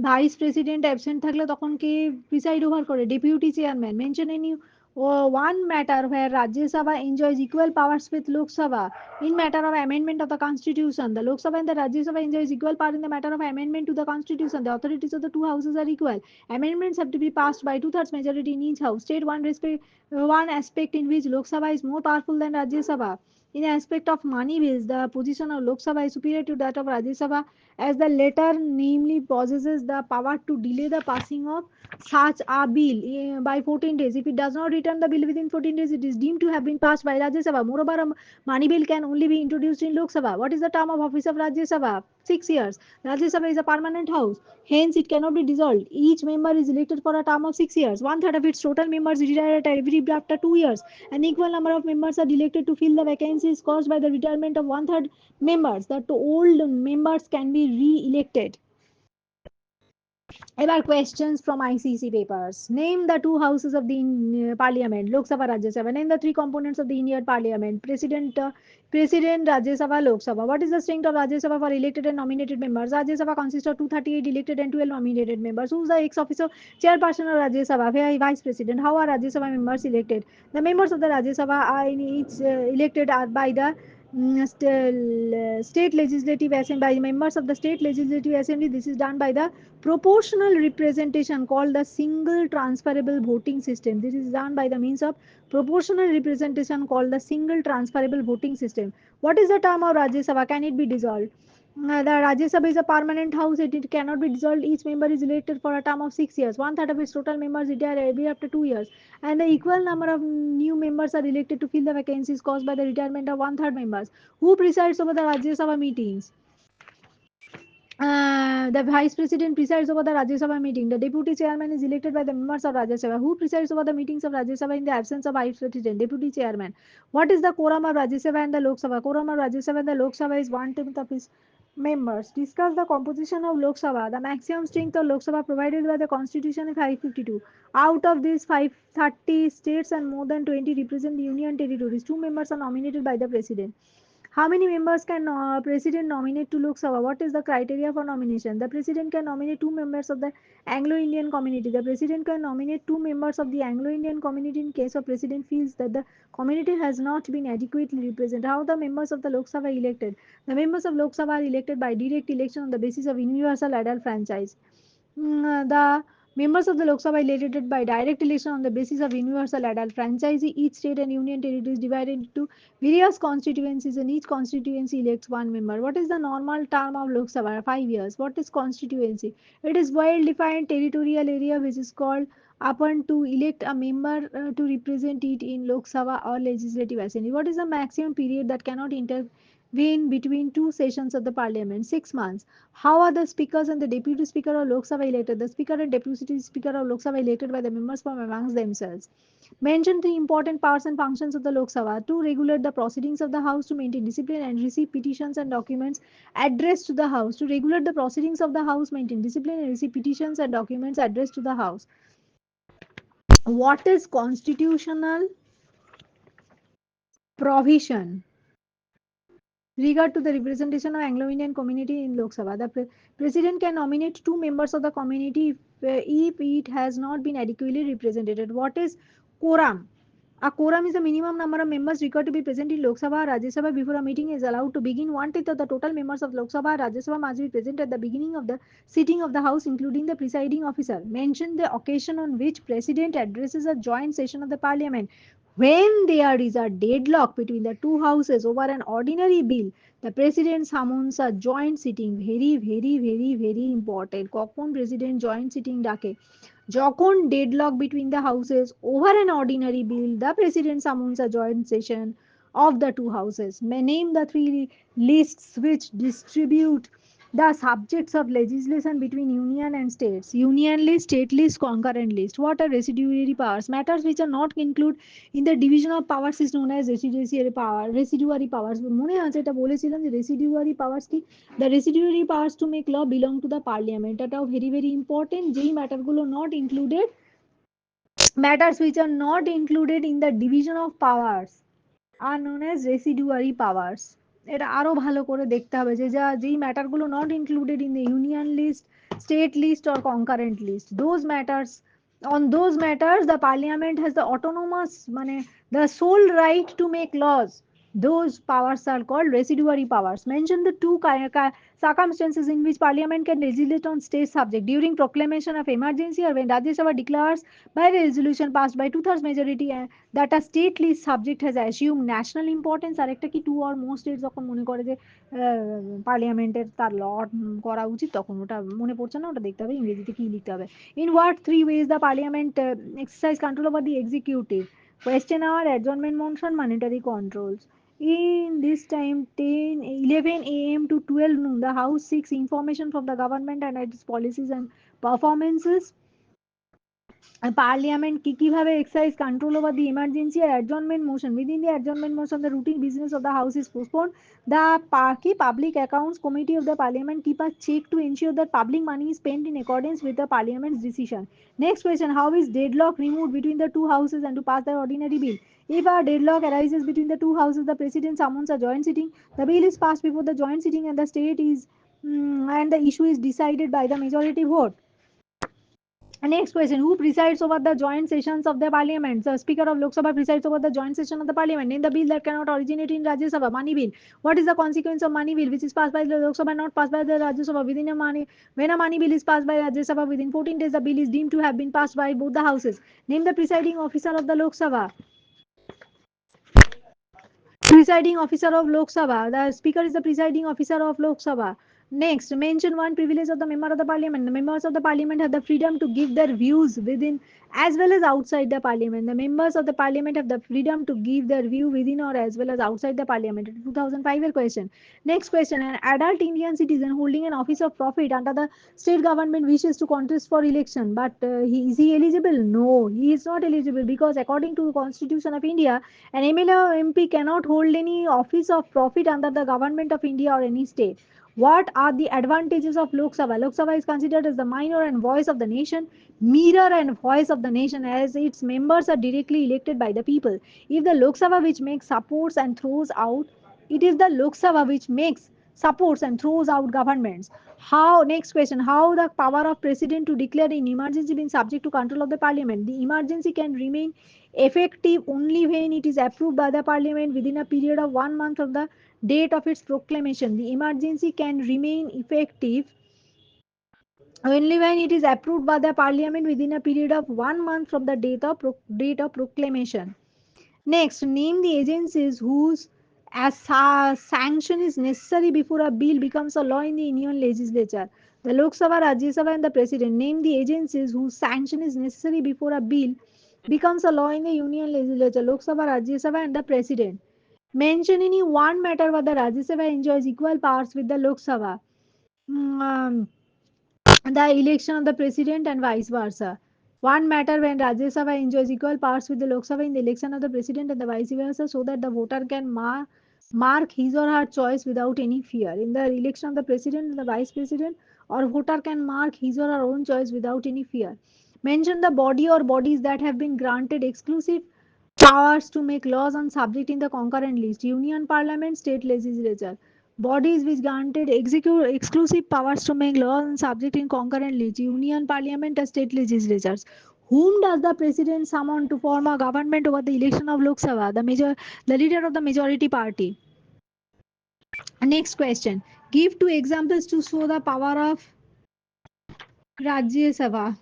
Vice president absent থাকলে তখন কে preside over করে deputy chairman mention any one matter where Rajya Sabha enjoys equal powers with Lok Sabha in matter of amendment of the constitution. The Lok Sabha and the Rajya Sabha enjoys equal power in the matter of amendment to the constitution. The authorities of the two houses are equal. Amendments have to be passed by two-thirds majority in each house. State one aspect in which Lok Sabha is more powerful than Rajya Sabha. In aspect of money bills, the position of Lok Sabha is superior to that of Rajya Sabha, as the latter namely possesses the power to delay the passing of such a bill by 14 days. If it does not return the bill within 14 days, it is deemed to have been passed by Rajya Sabha. Moreover, a money bill can only be introduced in Lok Sabha. What is the term of office of Rajya Sabha? 6 years. Rajya Sabha is a permanent house. Hence, it cannot be dissolved. Each member is elected for a term of 6 years. One third of its total members retire after 2 years. An equal number of members are elected to fill the vacancies caused by the retirement of one third members. The old members can be re-elected. Ever questions from ICC papers. Name the two houses of the parliament, Lok Sabha, Rajya Sabha. Name the three components of the Indian parliament, President, Rajya Sabha, Lok Sabha. What is the strength of Rajya Sabha for elected and nominated members? Rajya Sabha consists of 238 elected and 12 nominated members. Who is the ex-officer chairperson of Rajya Sabha? Vice President. How are Rajya Sabha members elected? The members of the Rajya Sabha are elected by the state legislative assembly, by members of the state legislative assembly. This is done by the proportional representation called the single transferable voting system. This is done by the means of proportional representation called the single transferable voting system. What is the term of Rajya Sabha? Can it be dissolved? The Rajya Sabha is a permanent house. It cannot be dissolved. Each member is elected for a term of 6 years. One third of its total members retire every after 2 years. And the equal number of new members are elected to fill the vacancies caused by the retirement of one third members. Who presides over the Rajya Sabha meetings? The vice president presides over the Rajya Sabha meeting. The deputy chairman is elected by the members of Rajya Sabha. Who presides over the meetings of Rajya Sabha in the absence of vice president? Deputy chairman. What is the quorum of Rajya Sabha and the Lok Sabha? Quorum of Rajya Sabha and the Lok Sabha is one tenth of its Members. Discuss the composition of Lok Sabha. The maximum strength of Lok Sabha provided by the Constitution is 552. Out of these, 530 states and more than 20 represent the union territories. Two members are nominated by the president. How many members can president nominate to Lok Sabha? What is the criteria for nomination? The president can nominate two members of the Anglo-Indian community. The president can nominate two members of the Anglo-Indian community in case of president feels that the community has not been adequately represented. How the members of the Lok Sabah are elected? The members of Lok Sabha are elected by direct election on the basis of universal adult franchise. The members of the Lok Sabha elected by direct election on the basis of universal adult franchise. Each state and union territory is divided into various constituencies, and each constituency elects one member. What is the normal term of Lok Sabha? 5 years. What is constituency? It is well-defined territorial area which is called upon to elect a member to represent it in Lok Sabha or Legislative Assembly. What is the maximum period that cannot intervene between two sessions of the Parliament? 6 months. How are the speakers and the deputy speaker of Lok Sabha elected? The speaker and deputy speaker of Lok Sabha elected by the members from amongst themselves. Mention three important powers and functions of the Lok Sabha: to regulate the proceedings of the House, to maintain discipline and receive petitions and documents addressed to the House, to regulate the proceedings of the House, maintain discipline and receive petitions and documents addressed to the House. What is constitutional provision regard to the representation of Anglo-Indian community in Lok Sabha? The president can nominate two members of the community if it has not been adequately represented. What is quorum? A quorum is the minimum number of members required to be present in Lok Sabha or Rajya Sabha before a meeting is allowed to begin. One-tenth of the total members of Lok Sabha or Rajya Sabha must be present at the beginning of the sitting of the House, including the presiding officer. Mention the occasion on which President addresses a joint session of the Parliament. When there is a deadlock between the two houses over an ordinary bill, the President summons a joint sitting. Very, very, very, very important. কখন President joint sitting ডাকে? যখন deadlock between the houses over an ordinary bill, the president summons a joint session of the two houses. May name the three lists which distribute the subjects of legislation between union and states. Union list, state list, concurrent list. What are residuary powers? Matters which are not included in the division of powers is known as residuary power. Residuary powers. মনে আছে এটা বলেছিলাম যে residuary powers কি? The residuary powers to make law belong to the parliament. এটাও very very important. যেই matter গুলো not included, matters which are not included in the division of powers are known as residuary powers. এটা আরো ভালো করে দেখতে হবে যে যেই ম্যাটার গুলো not included in the union list, state list or concurrent list, those matters, on those matters the parliament has the autonomous মানে the sole right to make laws. Those powers are called residuary powers. Mention the two circumstances in which parliament can legislate on state subject: during proclamation of emergency or when Rajya Sabha declares by the resolution passed by two-thirds majority that a state list subject has assumed national importance. আরেকটা কি two or more states যখন মনে করে যে পার্লামেন্টের তার ল করা উচিত, তখন ওটা মনে পড়ছে না, ওটা দেখতে হবে ইংরেজিতে কি লিখতে হবে. In what three ways the parliament exercise control over the executive? Question hour, adjournment motion, monetary controls. In this time 11 a.m. to 12 noon, the House seeks information from the government and its policies and performances. Parliament কিভাবে exercise control over the emergency or adjournment motion? Within the adjournment motion, the routine business of the House is postponed. The Public Accounts Committee of the Parliament keep a check to ensure that public money is spent in accordance with the Parliament's decision. Next question: how is deadlock removed between the two houses and to pass the ordinary bill? If a deadlock arises between the two houses, the President summons a joint sitting. The bill is passed before the joint sitting and the state is and the issue is decided by the majority vote. Next question: who presides over the joint sessions of the parliament? The Speaker of Lok Sabha presides over the joint session of the parliament. Name the bill that cannot originate in Rajya Sabha. Money bill. What is the consequence of money bill which is passed by the Lok Sabha, not passed by the Rajya Sabha? When a money bill is passed by Rajya Sabha within 14 days, the bill is deemed to have been passed by both the houses. Name the presiding officer of the Lok Sabha. Presiding officer of Lok Sabha. The speaker is the presiding officer of Lok Sabha. Next, mention one privilege of the member of the parliament. The members of the parliament have the freedom to give their views within as well as outside the parliament. The members of the parliament have the freedom to give their view within or as well as outside the parliament. 2005 question. Next question: an adult Indian citizen holding an office of profit under the state government wishes to contest for election, but is he eligible? No, he is not eligible, because according to the Constitution of India, an MLA or MP cannot hold any office of profit under the government of India or any state. What are the advantages of Lok Sabha? Lok Sabha is considered as the minor and voice of the nation, mirror and voice of the nation, as its members are directly elected by the people. If the Lok Sabha which makes supports and throws out, it is the Lok Sabha which makes supports and throws out governments. How, next question, how the power of president to declare an emergency being subject to control of the parliament? The emergency can remain effective only when it is approved by the parliament within a period of 1 month from the date of its proclamation. The emergency can remain effective only when it is approved by the parliament within a period of 1 month from the date of proclamation. Next, name the agencies whose sanction is necessary before a bill becomes a law in the Union legislature. The Lok Sabha, Rajya Sabha, and the President. Name the agencies whose sanction is necessary before a bill becomes a law in the Union legislature. Lok Sabha, Rajya Sabha, and the President. Mention any one matter where the Rajya Sabha enjoys equal powers with the Lok Sabha. Um, the election of the president and vice versa. One matter when Rajya Sabha enjoys equal powers with the Lok Sabha in the election of the president and the vice versa, so that the voter can mark his or her choice without any fear. In the election of the president and the vice president, or voter can mark his or her own choice without any fear. Mention the body or bodies that have been granted exclusive powers to make laws on subject in the concurrent list: Union Parliament, State Legislature. Bodies which granted execute exclusive powers to make laws on subject in concurrent list: Union Parliament and State Legislatures. Whom does the President summon to form a government over the election of Lok Sabha? The leader of the majority party. Next question. Give two examples to show the power of Rajya Sabha.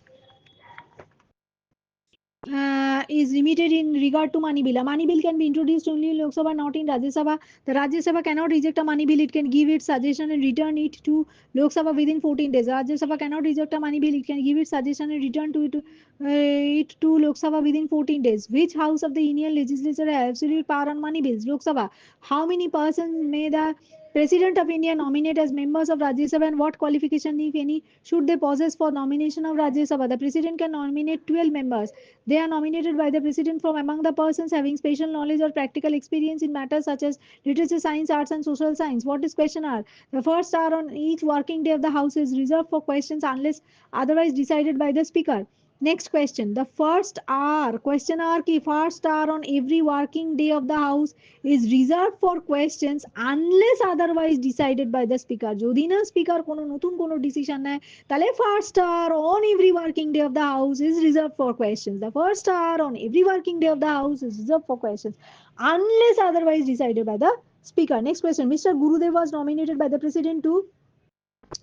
Is limited in regard to money bill. A money bill can be introduced only in Lok Sabha, not in Rajya Sabha. The Rajya Sabha cannot reject a money bill. It can give its suggestion and return it to Lok Sabha within 14 days. Rajya Sabha cannot reject a money bill. It can give its suggestion and return it to Lok Sabha within 14 days. Which house of the Union legislature has absolute power on money bills? Lok Sabha. How many persons may the President of India nominate as members of Rajya Sabha, and what qualification, if any, should they possess for nomination of Rajya Sabha? The President can nominate 12 members. They are nominated by the President from among the persons having special knowledge or practical experience in matters such as literature, science, arts, and social science. What is question hour? The first hour on each working day of the House is reserved for questions unless otherwise decided by the Speaker. Next question. The first hour, question hour ki first hour on every working day of the House is reserved for questions unless otherwise decided by the Speaker. যদি না speaker কোনো নতুন কোনো decision নেয়, তাহলে first hour on every working day of the House is reserved for questions. The first hour on every working day of the House is reserved for questions unless otherwise decided by the Speaker. Next question. Mr. Gurudev was nominated by the President to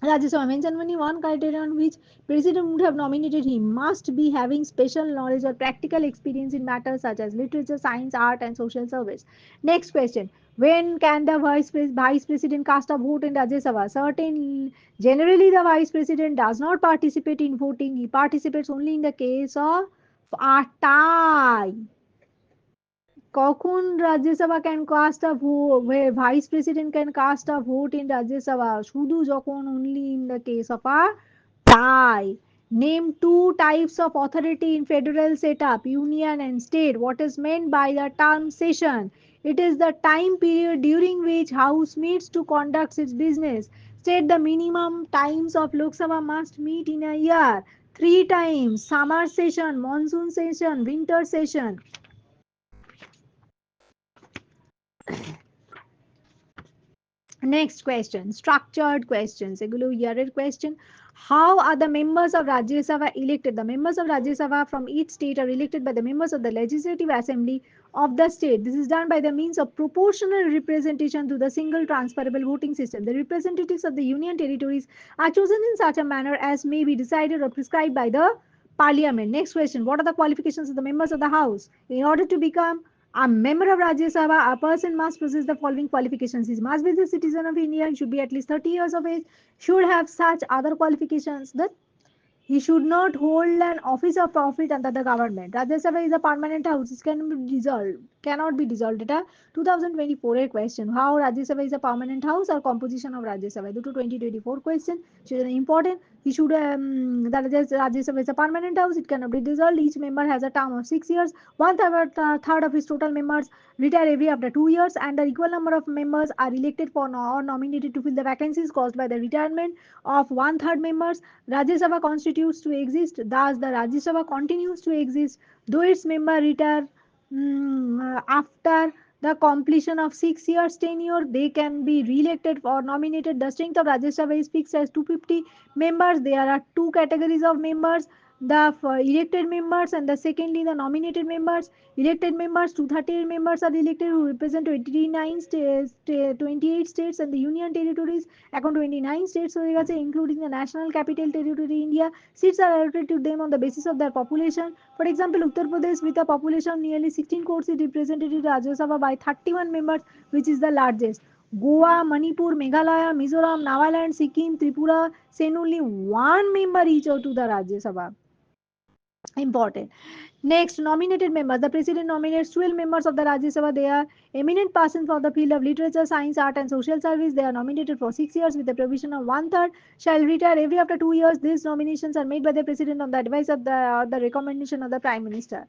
Rajya Sabha. Mention only one criteria on which President would have nominated him. Must be having special knowledge or practical experience in matters such as literature, science, art, and social service. Next question. When can the vice president cast a vote in Rajya Sabha? Generally, the vice president does not participate in voting. He participates only in the case of a tie. কখন Rajya Sabha can cast a vice president can cast a vote in Rajya Sabha শুধু যখন only in the case of a tie. Name two types of authority in federal setup: union and state. What is meant by the term session? It is the time period during which house meets to conduct its business. State the minimum times of Lok Sabha must meet in a year: three times: summer session, monsoon session, winter session. Next question, structured questions. এগুলো ইয়ারের question. How are the members of Rajya Sabha elected? The members of Rajya Sabha from each state are elected by the members of the Legislative Assembly of the state. This is done by the means of proportional representation through the single transferable voting system. The representatives of the union territories are chosen in such a manner as may be decided or prescribed by the parliament. Next question. What are the qualifications of the members of the House? In order to become a member of Rajya Sabha, a person must possess the following qualifications. He must be the citizen of India, he should be at least 30 years of age, should have such other qualifications that he should not hold an office of profit under the government. Rajya Sabha is a permanent house, it can be dissolved. cannot be dissolved. এটা 2024 এর question. How Rajya Sabha is a permanent house or composition of Rajya Sabha? দুটো 2024 question. সেজন্য important. He should that Rajya Sabha is a permanent house. It cannot be dissolved. Each member has a term of 6 years. One third of his total members retire every after 2 years, and the equal number of members are elected for or nominated to fill the vacancies caused by the retirement of one third members. Rajya Sabha constitutes to exist. Thus, the Rajya Sabha continues to exist though its member retire after the completion of 6 years tenure. They can be re-elected or nominated. The strength of Rajya Sabha is fixed as 250 members. There are two categories of members: the elected members and the secondly the nominated members. Elected members, 230 members are elected who represent 29 states, 28 states and the union territories. এখন 29 states হয়ে গেছে, including the national capital territory India. Seats are allocated to them on the basis of their population. For example, Uttar Pradesh with a population of nearly 16 crores is represented in Rajya Sabha by 31 members, which is the largest. Goa, Manipur, Meghalaya, Mizoram, Nagaland, Sikkim, Tripura send only one member each to the Rajya Sabha. Important. Next, nominated members. The president nominates 12 members of the Rajya Sabha. They are eminent persons for the field of literature, science, art, and social service. They are nominated for 6 years with the provision of one third shall retire every after 2 years. These nominations are made by the president on the advice of the recommendation of the prime minister.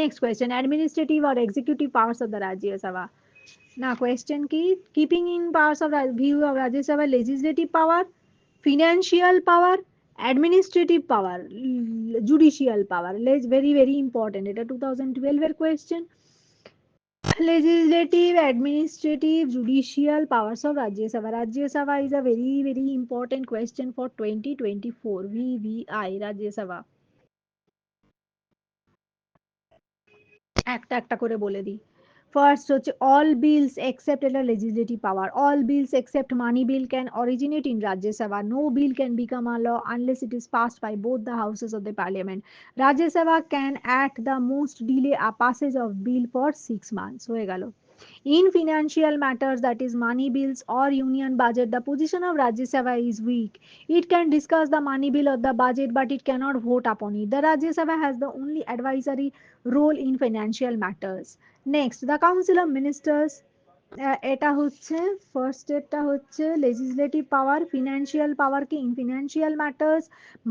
Next question: administrative or executive powers of the Rajya Sabha. Now, question key: keeping in powers of view of Rajya Sabha, legislative power, financial power, administrative power, judicial power. Very very important. It a 2012 question. Legislative, administrative, judicial powers of Rajya Sabha. Rajya Sabha is a very very important question for 2024 VVI Rajya Sabha. একটা একটা করে বলে দিই। First হচ্ছে all bills except এটা legislative power. All bills except money bill can originate in Rajya Sabha. No bill can become a law unless it is passed by both the houses of the parliament. Rajya Sabha can at the most delay a passage of bill for 6 months. হয়ে গেল। In financial matters, that is money bills or union budget, the position of Rajya Sabha is weak. It can discuss the money bill or the budget, but it cannot vote upon it. The Rajya Sabha has the only advisory role in financial matters. Next, the Council of Ministers. এটা হচ্ছে first স্টেপটা হচ্ছে legislative পাওয়ার, financial power কি in financial matters,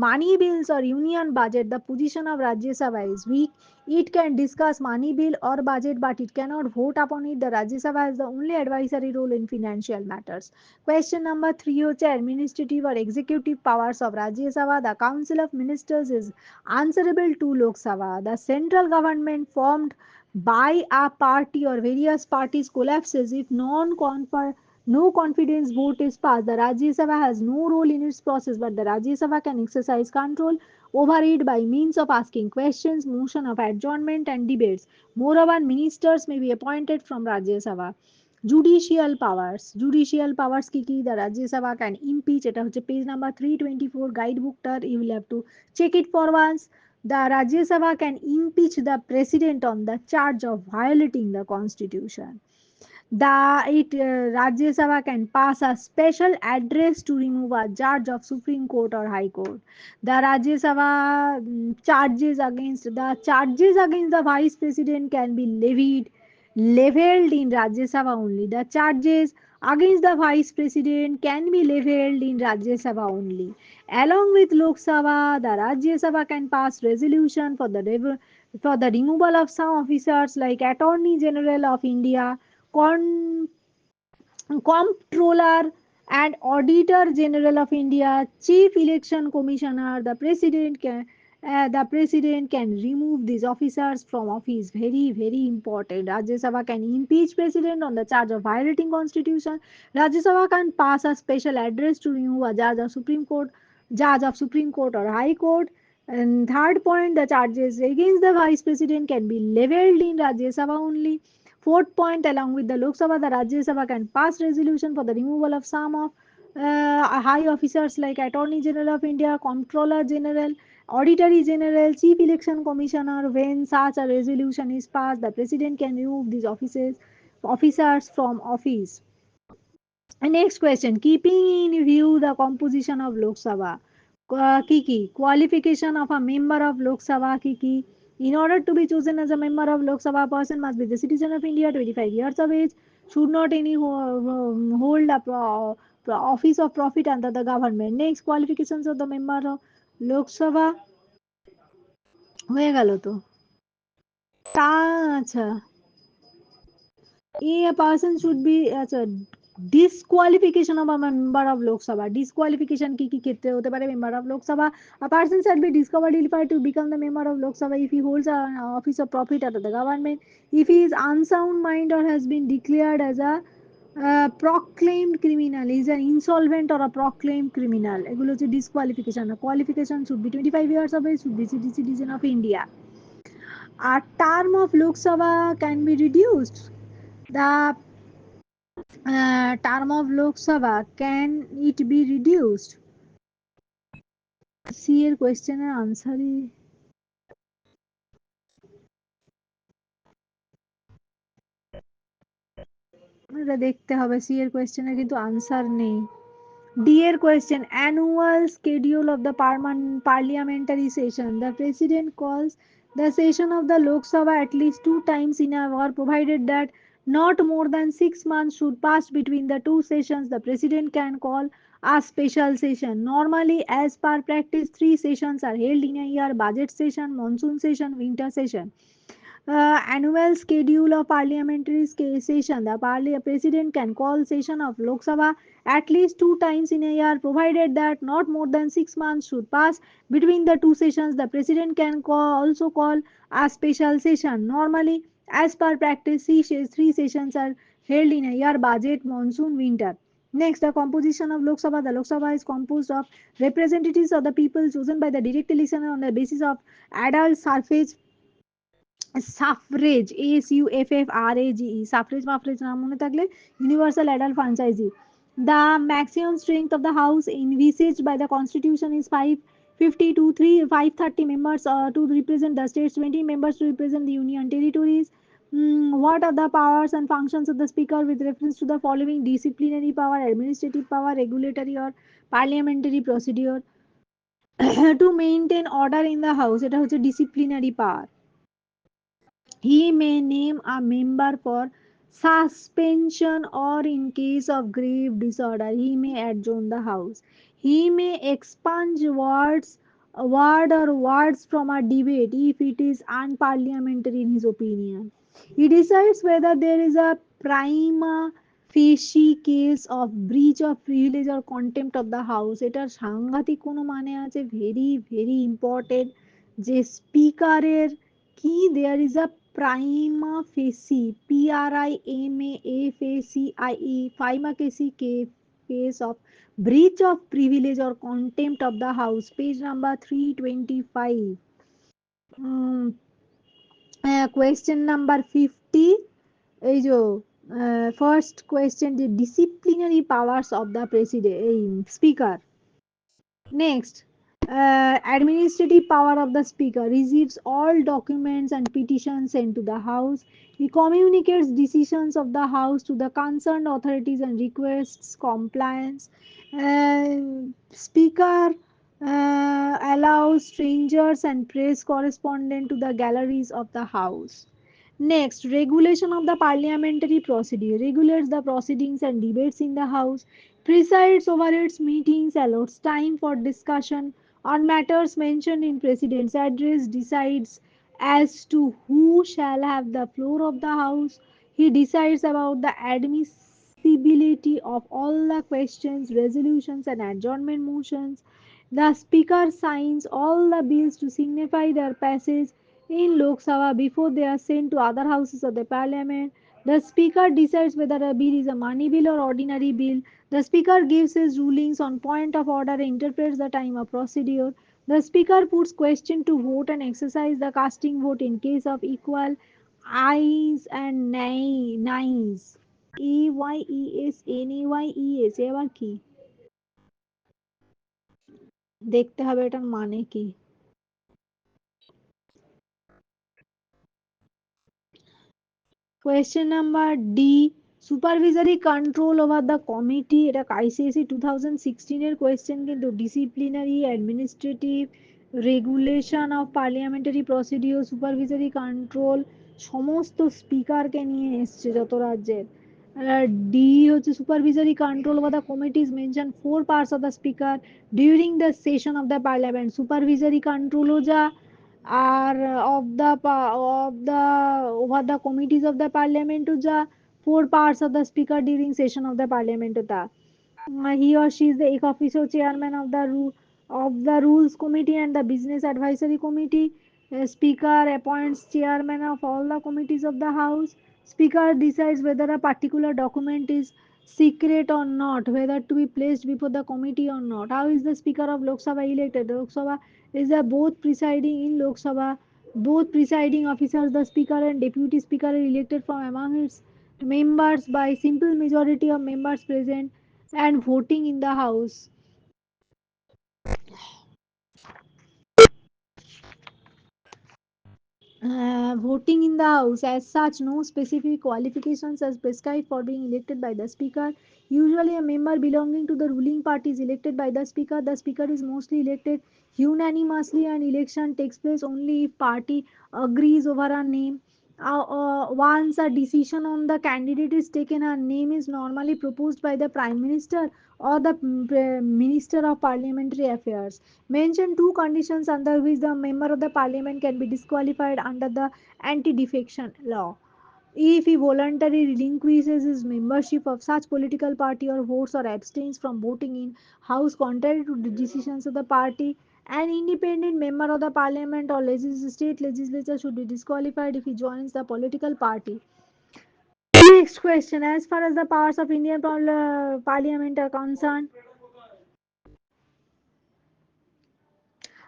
money bills or union budget, the position of Rajya Sabha is weak. It can discuss money bill or budget, but it cannot vote upon it. The Rajya Sabha has the only advisory role in financial matters. Question number 3 হচ্ছে administrative or executive powers of Rajya Sabha. The Council of Ministers is answerable to Lok Sabha. The central government formed by a party or various parties collapses if no confidence vote is passed. The Rajya Sabha has no role in its process, but the Rajya Sabha can exercise control over it by means of asking questions, motion of adjournment, and debates. Moreover, ministers may be appointed from Rajya Sabha. Judicial powers কি কি? The Rajya Sabha can impeach. এটা হচ্ছে page number 324 guide বুকটার, you will have to check it for once. The Rajya Sabha can impeach the president on the charge of violating the constitution. Rajya Sabha can pass a special address to remove a judge of Supreme Court or High Court. The Rajya Sabha charges against the Vice President can be leveled in Rajya Sabha only. The charges against the Vice President can be leveled in Rajya Sabha only. Along with Lok Sabha, the Rajya Sabha can pass resolution for the removal of some officers like Attorney General of India, Con Comptroller and Auditor General of India, Chief Election Commissioner. The president can remove these officers from office. Very very important. Rajya Sabha can impeach president on the charge of violating constitution. Rajya Sabha can pass a special address to remove a judge of Supreme Court or High Court. And third point, the charges against the vice president can be leveled in Rajya Sabha only. Fourth point, along with the Lok Sabha, the Rajya Sabha can pass resolution for the removal of some of high officers like Attorney General of India, Comptroller General, Auditor General, Chief Election Commissioner. When such a resolution is passed, the President can remove these officers from office. And next question, keeping in view the composition of Lok Sabha. কি qualification of a member of Lok Sabha কি in order to be chosen as a member of Lok Sabha, a person must be the citizen of India, 25 years of age, should not any hold a office of profit under the government. Next, qualifications of the member of Lok Sabha হয়ে গেল তো। তা আচ্ছা, a person should be আচ্ছা disqualification of a member of Lok Sabha. Disqualification কি ক্ষেত্রে হতে পারে? member of Lok Sabha, a person shall be disqualified to become the member of Lok Sabha if he holds an office of profit under the government, if he is unsound mind or has been declared as a proclaimed criminal, is an insolvent or a proclaimed criminal. এগুলো হচ্ছে disqualification. A qualification should be 25 years of age, should be citizen of India. A term of Lok Sabha can be reduced. The term of Lok Sabha, can it be reduced? C এর question এর answer এটা দেখতে হবে, C এর question এর কিন্তু answer নেই। D এর question, annual schedule of the parliamentary session. The president calls the session of the Lok Sabha at least 2 times in a hour, provided that not more than 6 months should pass between the two sessions. The president can call a special session. Normally, as per practice, 3 sessions are held in a year: budget session, monsoon session, winter session. Annual schedule of parliamentary session. The president can call session of Lok Sabha at least 2 times in a year, provided that not more than 6 months should pass between the two sessions. The president can also call a special session. Normally, as per practice, 3 sessions are held in a year: budget, monsoon, winter. Next, the composition of Lok Sabha. The Lok Sabha is composed of representatives of the people chosen by the direct election on the basis of adult suffrage, ASUFFRAGE, suffrage মাফরেজ নাম মনে থাকলে universal adult franchise. The maximum strength of the house envisaged by the constitution is 550 to 530 members to represent the states, 20 members to represent the union territories. What are the powers and functions of the speaker with reference to the following: disciplinary power, administrative power, regulatory or parliamentary procedure? To maintain order in the house, এটা হচ্ছে disciplinary power. He may name a member for suspension, or in case of grave disorder, he may adjourn the house. He may expunge word or words from a debate if it is unparliamentary in his opinion. He decides whether there is a prima facie case of breach of privilege or contempt of the house. এটার সাংঘাতিক কোনো মানে আছে, very very important, যে স্পিকারের কি there is a prima facie, PRIMAFACIE, prima facie case of breach of privilege or contempt of the house, page number 325. Question number 50, এই যে first question, the disciplinary powers of the president, speaker. Next, administrative power of the speaker: receives all documents and petitions sent to the house. He communicates decisions of the house to the concerned authorities and requests compliance. Speaker allows strangers and press correspondent to the galleries of the house. Next, regulation of the parliamentary procedure: regulates the proceedings and debates in the House, presides over its meetings, allots time for discussion on matters mentioned in President's address, decides as to who shall have the floor of the House. He decides about the admissibility of all the questions, resolutions, and adjournment motions. The Speaker signs all the bills to signify their passage in Lok Sabha before they are sent to other houses of the parliament. The Speaker decides whether a bill is a money bill or ordinary bill. The Speaker gives his rulings on point of order and interprets the time of procedure. The Speaker puts question to vote and exercises the casting vote in case of equal ayes and nays. AYES এবার কি দেখতে হবে, এটার মানে কি? Question number D. Supervisory control over the committee, এটা ICAC 2016 এর কোয়েশ্চেন, কিন্তু disciplinary administrative regulation of parliamentary procedure, supervisory control সমস্ত স্পিকারকে নিয়ে এসছে যত রাজ্যের। ডি হচ্ছে supervisory control over the committees mention four parts of the speaker during the session of the parliament, supervisory কন্ট্রোলও যা, আর of the over the committees of the parliament to the four parts of the speaker during session of the parliament to the he or she is the ex officio chairman of the rules committee and the business advisory committee. Speaker appoints chairman of all the committees of the house. Speaker decides whether a particular document is secret or not, whether to be placed before the committee or not. How is the speaker of Lok Sabha elected? Lok Sabha is the both presiding in Lok Sabha, both presiding officers, the speaker and deputy speaker, are elected from among its members by simple majority of members present and voting in the house. Voting in the house, as such, no specific qualifications as prescribed for being elected by the speaker. Usually, a member belonging to the ruling party is elected by the speaker. The speaker is mostly elected unanimously, and election takes place only if party agrees over a name. Once a decision on the candidate is taken, a name is normally proposed by the prime minister or the minister of parliamentary affairs. Mention two conditions under which the member of the parliament can be disqualified under the anti-defection law. If he voluntarily relinquishes his membership of such political party or votes or abstains from voting in house contrary to the decisions of the party, an independent member of the parliament or state legislature should be disqualified if he joins the political party. Next question. As far as the powers of Indian parliament are concerned,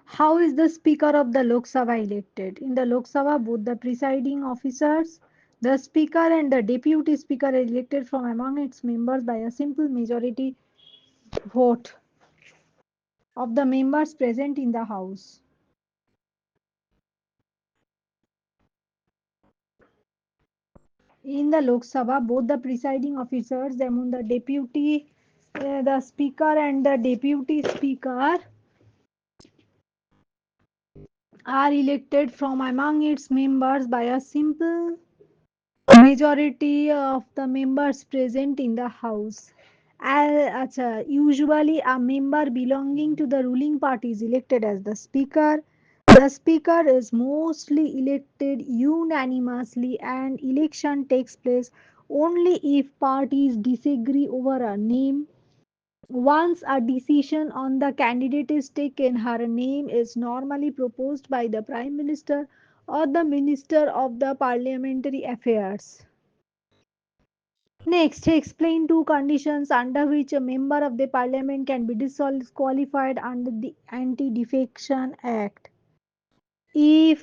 how is the Speaker of the Lok Sabha elected? In the Lok Sabha, both the presiding officers, the Speaker and the Deputy Speaker are elected from among its members by a simple majority vote of the members present in the House. In the Lok Sabha, both the presiding officers, among the Speaker and the Deputy Speaker, are elected from among its members by a simple majority of the members present in the house. Usually, a member belonging to the ruling party is elected as the speaker. The speaker is mostly elected unanimously, and election takes place only if parties disagree over a name. Once a decision on the candidate is taken, her name is normally proposed by the Prime Minister or the Minister of the Parliamentary Affairs. Next, explain two conditions under which a member of the parliament can be disqualified under the Anti Defection Act. If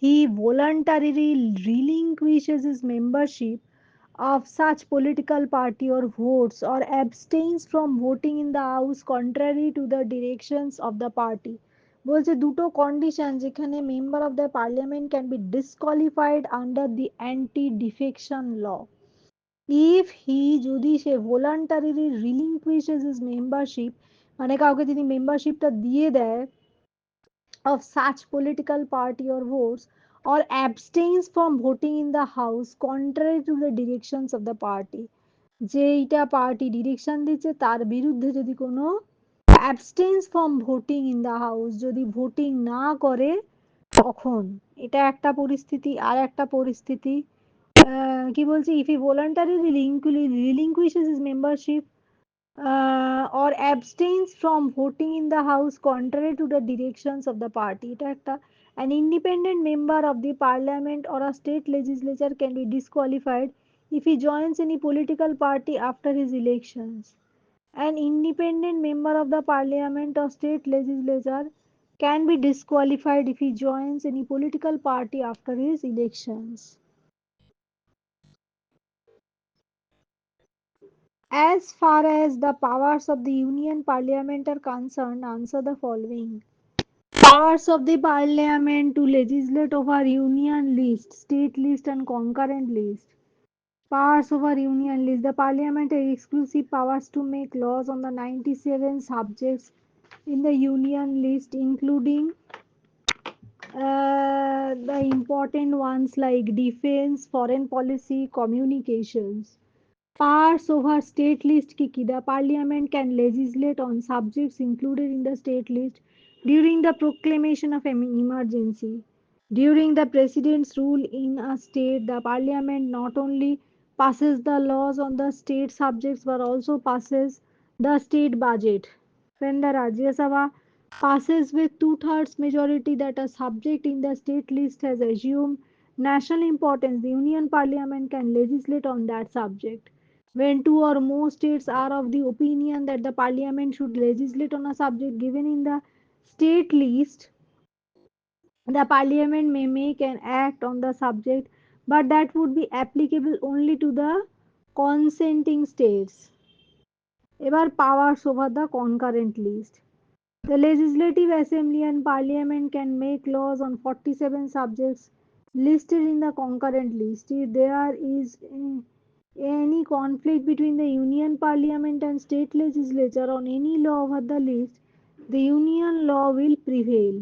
he voluntarily relinquishes his membership of such political party or votes or abstains from voting in the house contrary to the directions of the party. বলছে দুটো condition যেখানে member of the parliament can be disqualified under the anti defection law. If he যদি সে voluntarily relinquishes his membership, মানে কাউকে যদি মেম্বারশিপটা দিয়ে দেয় of such political party or votes or abstains from voting in the house contrary to the directions of the party, যেইটা party direction দিচ্ছে তার বিরুদ্ধে যদি কোনো abstains from voting in the house, যদি ভোটিং না করে তখন, এটা একটা পরিস্থিতি। আর একটা পরিস্থিতি কি বলছে, if he voluntarily relinquishes his membership or abstains from voting in the house contrary to the directions of the party, এটা একটা। an independent member of the parliament or a state legislature can be disqualified if he joins any political party after his elections. An independent member of the parliament or state legislature can be disqualified if he joins any political party after his elections. As far as the powers of the Union Parliament are concerned, answer the following. Powers of the Parliament to legislate over Union list, state list, and concurrent list. Powers over Union List. The Parliament has exclusive powers to make laws on the 97 subjects in the Union List, including the important ones like defense, foreign policy, communications. Powers over state list Kiki. The parliament can legislate on subjects included in the state list during the proclamation of an emergency. During the president's rule in a state, the parliament not only passes the laws on the state subjects but also passes the state budget. When the Rajya Sabha passes with two-thirds majority that a subject in the state list has assumed national importance, the Union Parliament can legislate on that subject. When two or more states are of the opinion that the Parliament should legislate on a subject given in the state list, the Parliament may make an act on the subject, but that would be applicable only to the consenting states. এবার powers over the concurrent list. The Legislative Assembly and Parliament can make laws on 47 subjects listed in the concurrent list. If there is any conflict between the Union Parliament and state legislature on any law over the list, the Union law will prevail.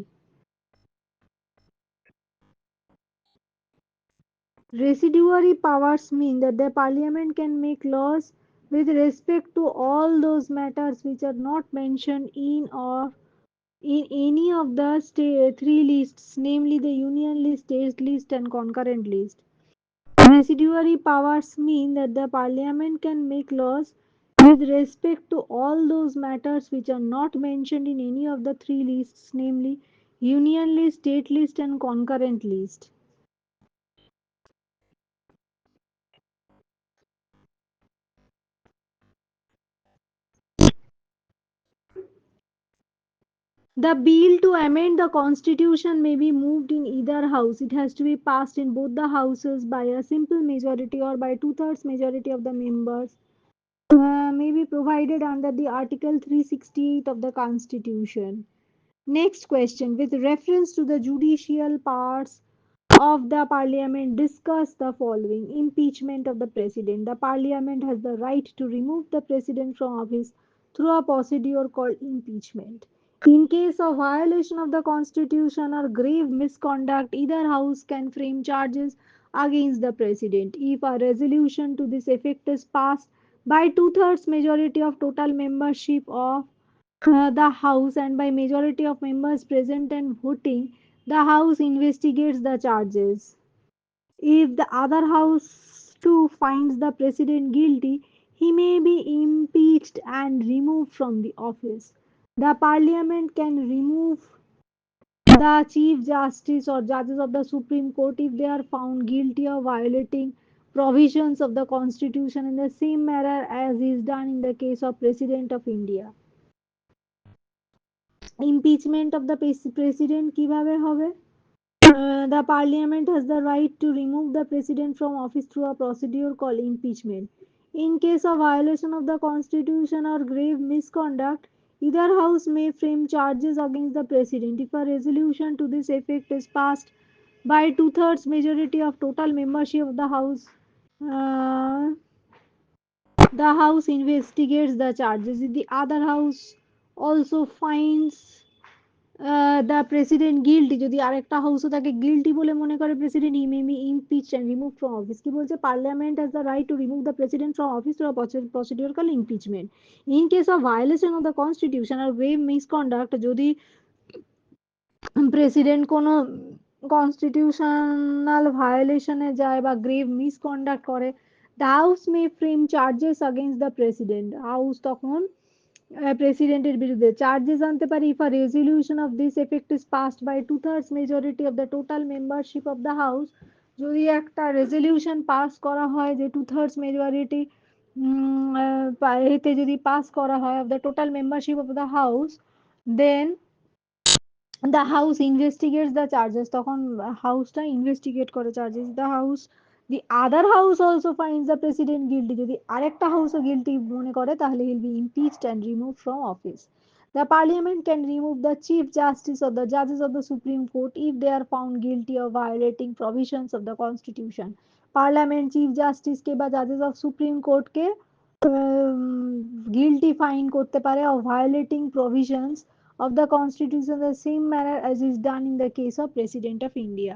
Residuary powers mean that the Parliament can make laws with respect to all those matters which are not mentioned in or in any of the three lists, namely the Union list, state list, and concurrent list. Residuary powers mean that the Parliament can make laws with respect to all those matters which are not mentioned in any of the three lists, namely Union list, state list, and concurrent list. The bill to amend the constitution may be moved in either house. It has to be passed in both the houses by a simple majority or by two-thirds majority of the members. May be provided under the Article 368 of the Constitution. Next question. With reference to the judicial powers of the Parliament, discuss the following. Impeachment of the President. The Parliament has the right to remove the President from office through a procedure called impeachment. In case of violation of the Constitution or grave misconduct, either House can frame charges against the President. If a resolution to this effect is passed by two-thirds majority of total membership of the House and by majority of members present and voting, the House investigates the charges. If the other House too finds the President guilty, he may be impeached and removed from the office. The Parliament can remove the Chief Justice or judges of the Supreme Court if they are found guilty of violating provisions of the Constitution in the same manner as is done in the case of President of India. Impeachment of the president কিভাবে হবে? The parliament has the right to remove the president from office through a procedure called impeachment. In case of violation of the constitution or grave misconduct, either house may frame charges against the president. If a resolution to this effect is passed by two-thirds majority of total membership of the house, uh, the house investigates the charges. If the other house also finds the president guilty, যদি আরেকটা হাউসও তাকে guilty বলে মনে করে president, he may be impeached and removed from office. কি বলছে? Parliament has the right to remove the president from office through a procedure called impeachment. In case of violation of the constitution or grave misconduct, যদি president কোনো constitutional ভায়োলেশনে যায় বা grave misconduct করে, the house may frame charges against the president. House তখন প্রেসিডেন্টের বিরুদ্ধে charges আনতে পারে if a resolution of this effect is passed by two thirds majority of the total membership of the house. যদি একটা রেজলিউশন পাস করা হয় যে টু-থার্ডস মেজরিটি এতে যদি পাস করা হয় of the total membership of the house, then the house investigates the charges, তখন হাউসটা ইনভেস্টিগেট করে charges. the other house also finds the president guilty, যদি আরেকটা হাউসও guilty মনে করে তাহলে he'll be impeached and removed from office. The parliament can remove the chief justice or the judges of the supreme court if they are found guilty of violating provisions of the constitution. Parliament chief justice কে বা জাজেস of supreme court কে guilty fine করতে পারে of violating provisions of the constitution the same manner as is done in the case of president of India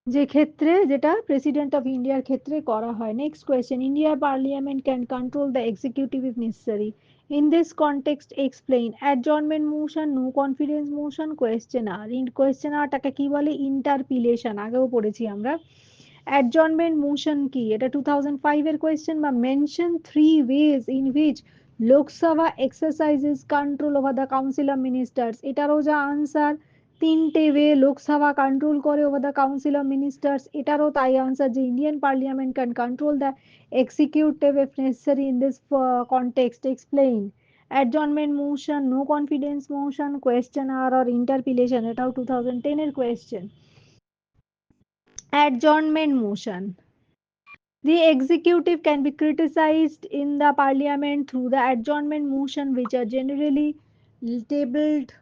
যে ক্ষেত্রে যেটা president of ইন্ডিয়ার ক্ষেত্রে করা হয় next question India parliament can control the executive if necessary in this context explain adjournment motion no confidence motion questioner কোয়েশ্চেনারটাকে কি বলে ইন্টারপিলেশন আগেও পড়েছি আমরা অ্যাডজর্নমেন্ট মোশন কি এটা 2005 এর কোয়েশ্চেন বা mention three ways in which Lok Sabha exercises control over the council of ministers এটারও যা আনসার তিনটে ওয়ে লোকসভা কন্ট্রোল করে over the council of ministers এটারও তাই আনসার যে Indian parliament can control the executive if necessary in this context explain adjournment motion no confidence motion question hour আর interpellation এটাও 2010 এর question adjournment motion. The executive can be criticized in the parliament through the adjournment motion, tabled,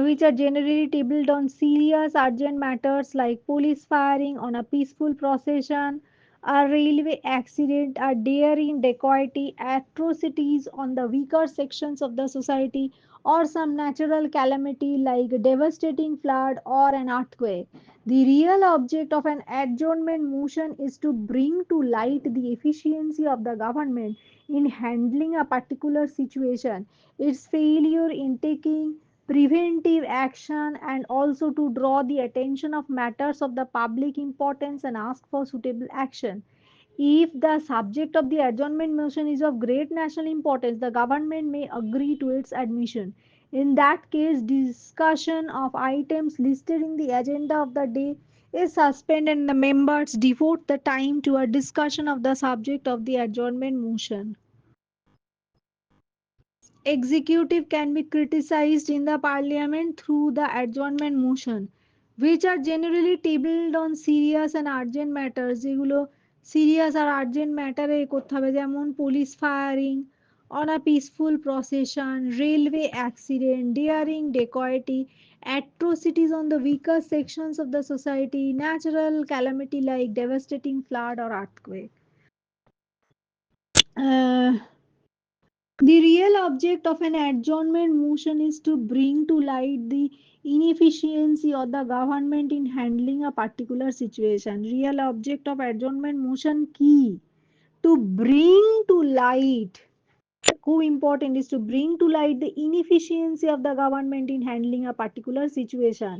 which are generally tabled on serious urgent matters like police firing on a peaceful procession, a railway accident, a daring dacoity, atrocities on the weaker sections of the society, or some natural calamity like a devastating flood or an earthquake. The real object of an adjournment motion is to bring to light the efficiency of the government in handling a particular situation, its failure in taking preventive action, and also to draw the attention of matters of the public importance and ask for suitable action. If the subject of the adjournment motion is of great national importance, the government may agree to its admission. In that case, discussion of items listed in the agenda of the day is suspended and the members devote the time to a discussion of the subject of the adjournment motion. Executive can be criticized in the parliament through the adjournment motion, which are generally tabled on serious and urgent matters যেগুলো serious আর urgent ম্যাটারে করতে হবে যেমন police firing on a peaceful procession, railway accident, daring dacoity, atrocities on the weaker sections of the society, natural calamity like devastating flood or earthquake. Uh, The real object of an adjournment motion is to bring to light the inefficiency of the government in handling a particular situation. Real object of adjournment motion key to bring to light খুব important is to bring to light the inefficiency of the government in handling a particular situation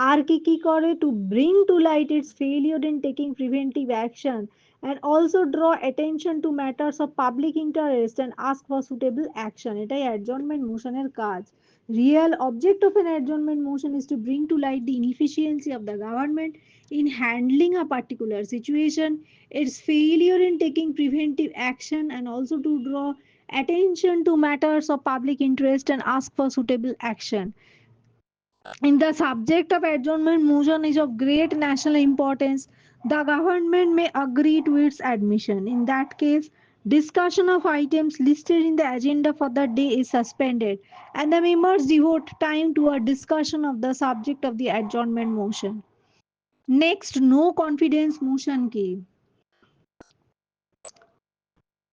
আর কি করে to bring to light its failure in taking preventive action and also draw attention to matters of public interest and ask for suitable action এটাই adjournment motion এর কাজ real object of an adjournment motion is to bring to light the inefficiency of the government in handling a particular situation its failure in taking preventive action and also to draw attention to matters of public interest and ask for suitable action. In the subject of adjournment motion is of great national importance, the government may agree to its admission. In that case, discussion of items listed in the agenda for the day is suspended and the members devote time to a discussion of the subject of the adjournment motion. Next, no confidence motion key.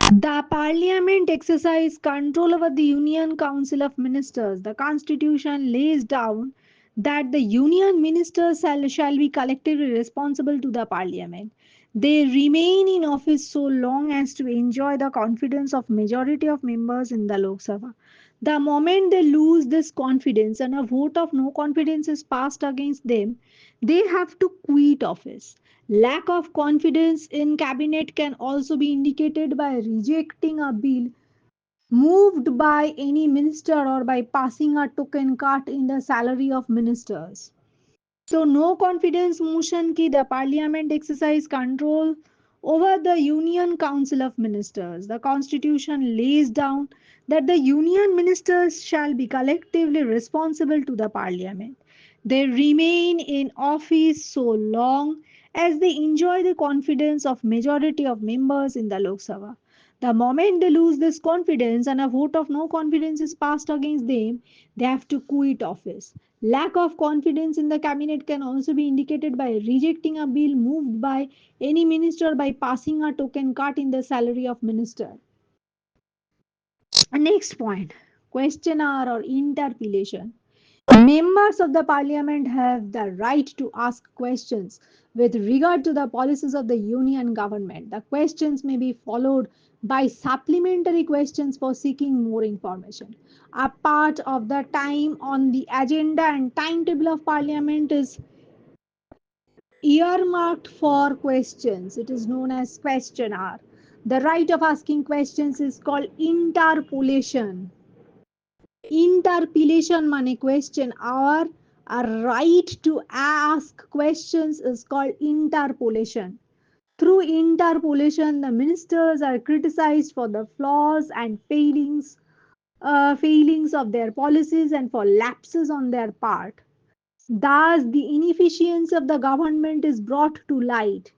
The Parliament exercise control over the Union Council of Ministers. The Constitution lays down that the Union Ministers shall be collectively responsible to the Parliament. They remain in office so long as to enjoy the confidence of majority of members in the Lok Sabha. The moment they lose this confidence and a vote of no confidence is passed against them, they have to quit office. Lack of confidence in cabinet can also be indicated by rejecting a bill moved by any minister or by passing a token cut in the salary of ministers. So, no confidence motion ki the parliament exercise control over the Union Council of Ministers. The constitution lays down that the union ministers shall be collectively responsible to the parliament. They remain in office so long as they enjoy the confidence of majority of members in the Lok Sabha. The moment they lose this confidence and a vote of no confidence is passed against them, they have to quit office. Lack of confidence in the cabinet can also be indicated by rejecting a bill moved by any minister by passing a token cut in the salary of minister. Next point, questionnaire or interpellation. Members of the parliament have the right to ask questions with regard to the policies of the union government. The questions may be followed by supplementary questions for seeking more information. A part of the time on the agenda and timetable of parliament is earmarked for questions. It is known as questionnaire. The right of asking questions is called interpellation. Interpellation money question our right to ask questions is called interpellation. Through interpellation, the ministers are criticized for the flaws and failings of their policies and for lapses on their part. Thus, the inefficiency of the government is brought to light.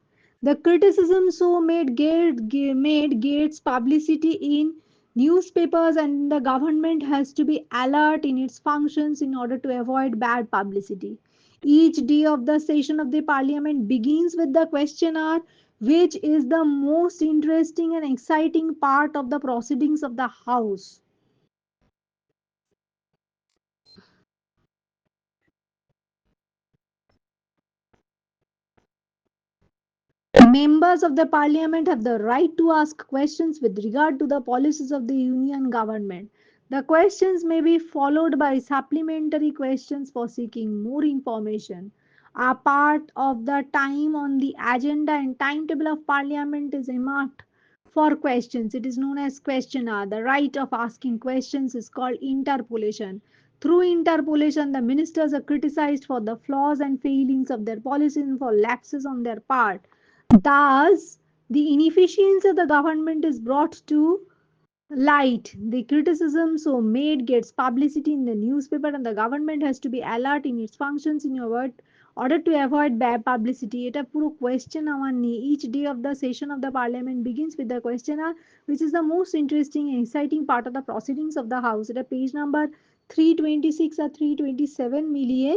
The criticism so made Gates publicity in newspapers, and the government has to be alert in its functions in order to avoid bad publicity. Each day of the session of the parliament begins with the questionnaire, which is the most interesting and exciting part of the proceedings of the House. Members of the parliament have the right to ask questions with regard to the policies of the union government. The questions may be followed by supplementary questions for seeking more information. A part of the time on the agenda and timetable of parliament is earmarked for questions. It is known as questionnaire. The right of asking questions is called interpellation. Through interpellation, the ministers are criticized for the flaws and failings of their policies and for lapses on their part. Thus, the inefficiency of the government is brought to light. The criticism so made gets publicity in the newspaper, and the government has to be alert in its functions in your word order to avoid bad publicity. এটা পুরো question আমার নিয়ে each day of the session of the parliament begins with the questionnaire, which is the most interesting and exciting part of the proceedings of the house. এটা page number 326 আর 327 মিলিয়ে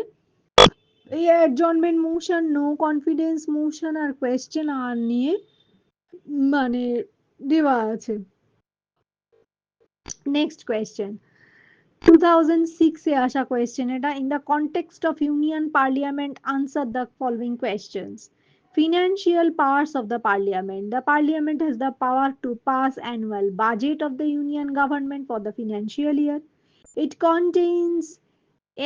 এই adjournment motion, no confidence motion আর question আর নিয়ে মানে দেওয়া আছে। Next question, 2006 এ আসা question এটা, in the context of union parliament answer the following questions. Financial powers of the parliament. The parliament has the power to pass annual budget of the union government for the financial year. It contains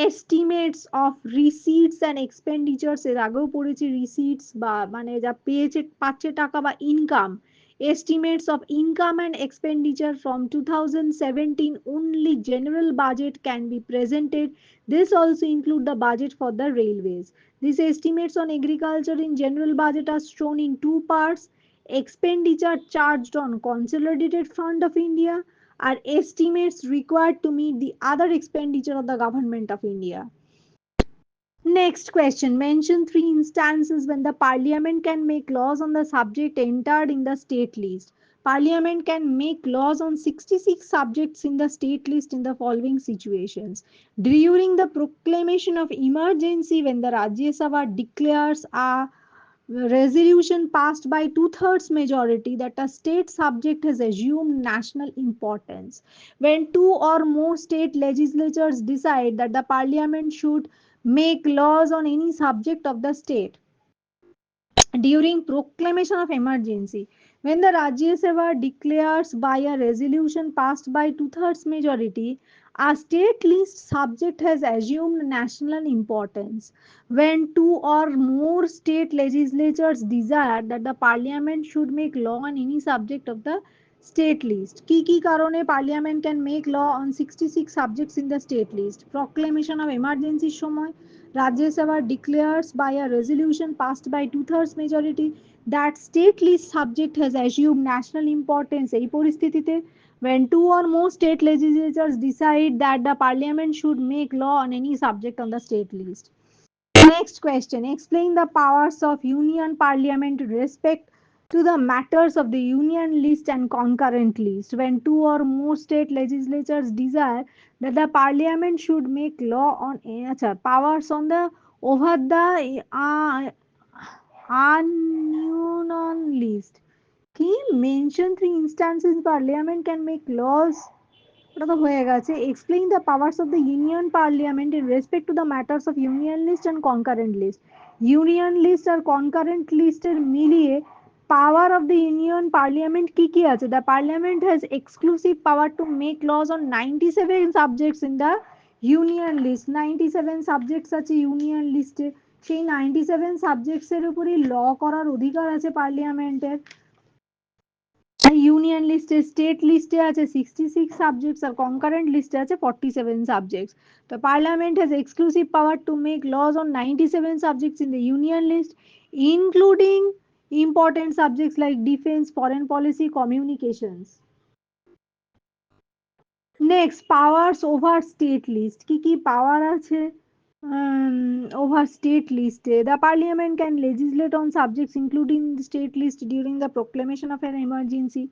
estimates of receipts and expenditures, এর আগেও পড়েছি receipts বা মানে যা পেয়েছে পাচ্ছে টাকা বা income, estimates of income and expenditure from 2017 only general budget can be presented. This also include the budget for the railways. These estimates on agriculture in general budget are shown in two parts: expenditure charged on consolidated fund of India are estimates required to meet the other expenditure of the government of India. Next question, mention three instances when the parliament can make laws on the subject entered in the state list. Parliament can make laws on 66 subjects in the state list in the following situations. During the proclamation of emergency, when the Rajya Sabha declares a resolution passed by two-thirds majority that a state subject has assumed national importance. When two or more state legislatures decide that the parliament should make laws on any subject of the state during proclamation of emergency, when the Rajya Sabha declares by a resolution passed by two-thirds majority, a state list subject has assumed national importance. When two or more state legislatures desire that the parliament should make law on any subject of the state list. কি কারণে parliament can make law on 66 subjects in the state list? Proclamation of emergency সময় Rajya Sabha declares by a resolution passed by two-thirds majority that state list subject has assumed national importance. এই পরিস্থিতিতে when two or more state legislatures decide that the parliament should make law on any subject on the state list. Next question, explain the powers of union parliament with respect to the matters of the union list and concurrent list. When two or more state legislatures desire that the parliament should make law on powers on the over the union list. Can you mention three instances parliament can make laws? ওটা তো হয়ে গেছে। Explain the powers of the union parliament in respect to the matters of union list and concurrent list. Union list R concurrent list এর মিলিয়ে power of the union parliament কি কি আছে? The parliament has exclusive power to make laws on 97 subjects in the union list. 97 subjects আছে union list এ। সেই 97 subjects এর উপরই law করার অধিকার আছে পার্লিয়ামেন্টের। ইউনিয়ন লিস্টে স্টেট লিস্টে আছে 66 সাবজেক্টস আর কনকারেন্ট লিস্টে আছে 47 সাবজেক্টস তো parliament has exclusive power to make laws on 97 subjects in the union list including important subjects like defense foreign policy communications. Next, powers over state list কি কি পাওয়ার আছে over state list. The parliament can legislate on subjects including the state list during the proclamation of an emergency.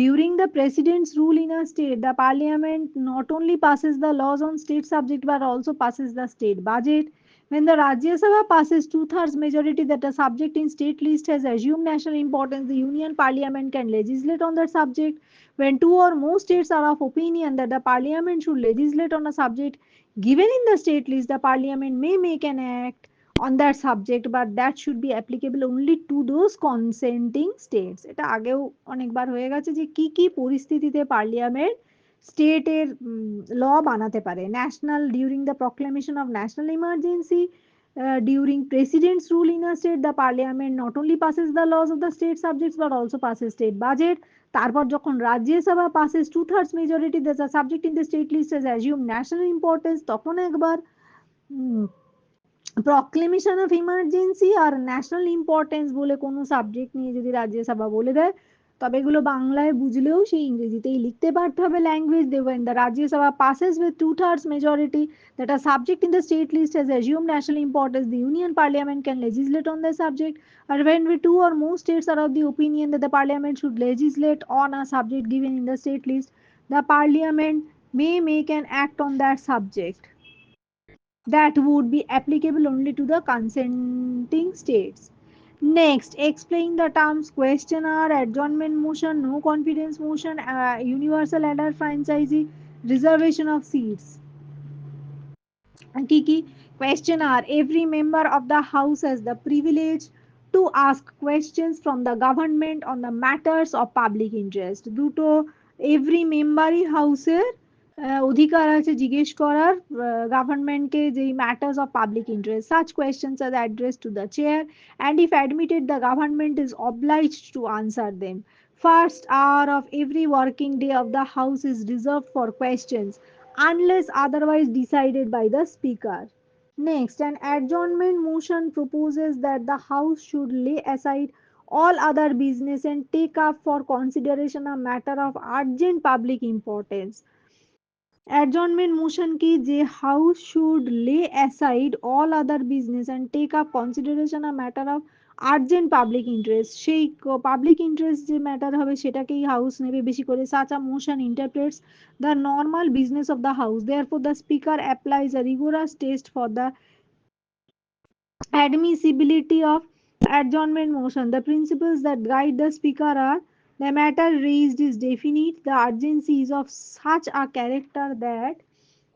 During the president's rule in a state, the parliament not only passes the laws on state subject but also passes the state budget. When the Rajya Sabha passes two-thirds majority that a subject in state list has assumed national importance, the Union Parliament can legislate on that subject. When two or more states are of opinion that the Parliament should legislate on a subject given in the state list, the Parliament may make an act on that subject, but that should be applicable only to those consenting states. এটা আগেও অনেকবার হয়ে গেছে যে কি কি পরিস্থিতিতে parliament স্টেটের ল বানাতে পারে national during the proclamation of national emergency during president's rule in a state the parliament not only passes the laws of the state subjects but also passes state budget তারপর যখন Rajya Sabha passes two-thirds majority there's a subject in the state list has assumed national importance তখন একবার proclamation of emergency আর national importance বলে কোনো subject নিয়ে যদি রাজ্যসভা বলে দেয় তবে এগুলো বাংলায় বুঝলেও সেই ইংরেজিতেই লিখতে পারতে হবে ল্যাঙ্গুয়েজ দেবেন the Rajya Sabha passes with two-thirds majority that a subject in the state list has assumed national importance the union parliament can legislate on the subject or when we two or more states are of the opinion that the parliament should legislate on a subject given in the state list the parliament may make an act on that subject that would be applicable only to the consenting states. Next, explain the terms questionnaire, adjournment motion, no confidence motion, universal adult franchisee, reservation of seats. Kiki, questionnaire. Every member of the House has the privilege to ask questions from the government on the matters of public interest. দুটো every memberই হাউসের অধিকার আছে জিজ্ঞেস করার গভর্নমেন্টকে যেই matters of public interest. Such questions are addressed to the chair and if admitted the government is obliged to answer them. First hour of every working day of the House is reserved for questions unless otherwise decided by the speaker. Next, an adjournment motion proposes that the House should lay aside all other business and take up for consideration a matter of urgent public importance. Adjournment motion की जे House should lay aside all other business and take up consideration a matter of urgent public interest সেই public interest যে matter হবে সেটাকেই House নেবে বেশি করে such a motion interprets the normal business of the House therefore the speaker applies a rigorous test for the admissibility of adjournment motion. The principles that guide the speaker are the matter raised is definite, the urgency is of such a character that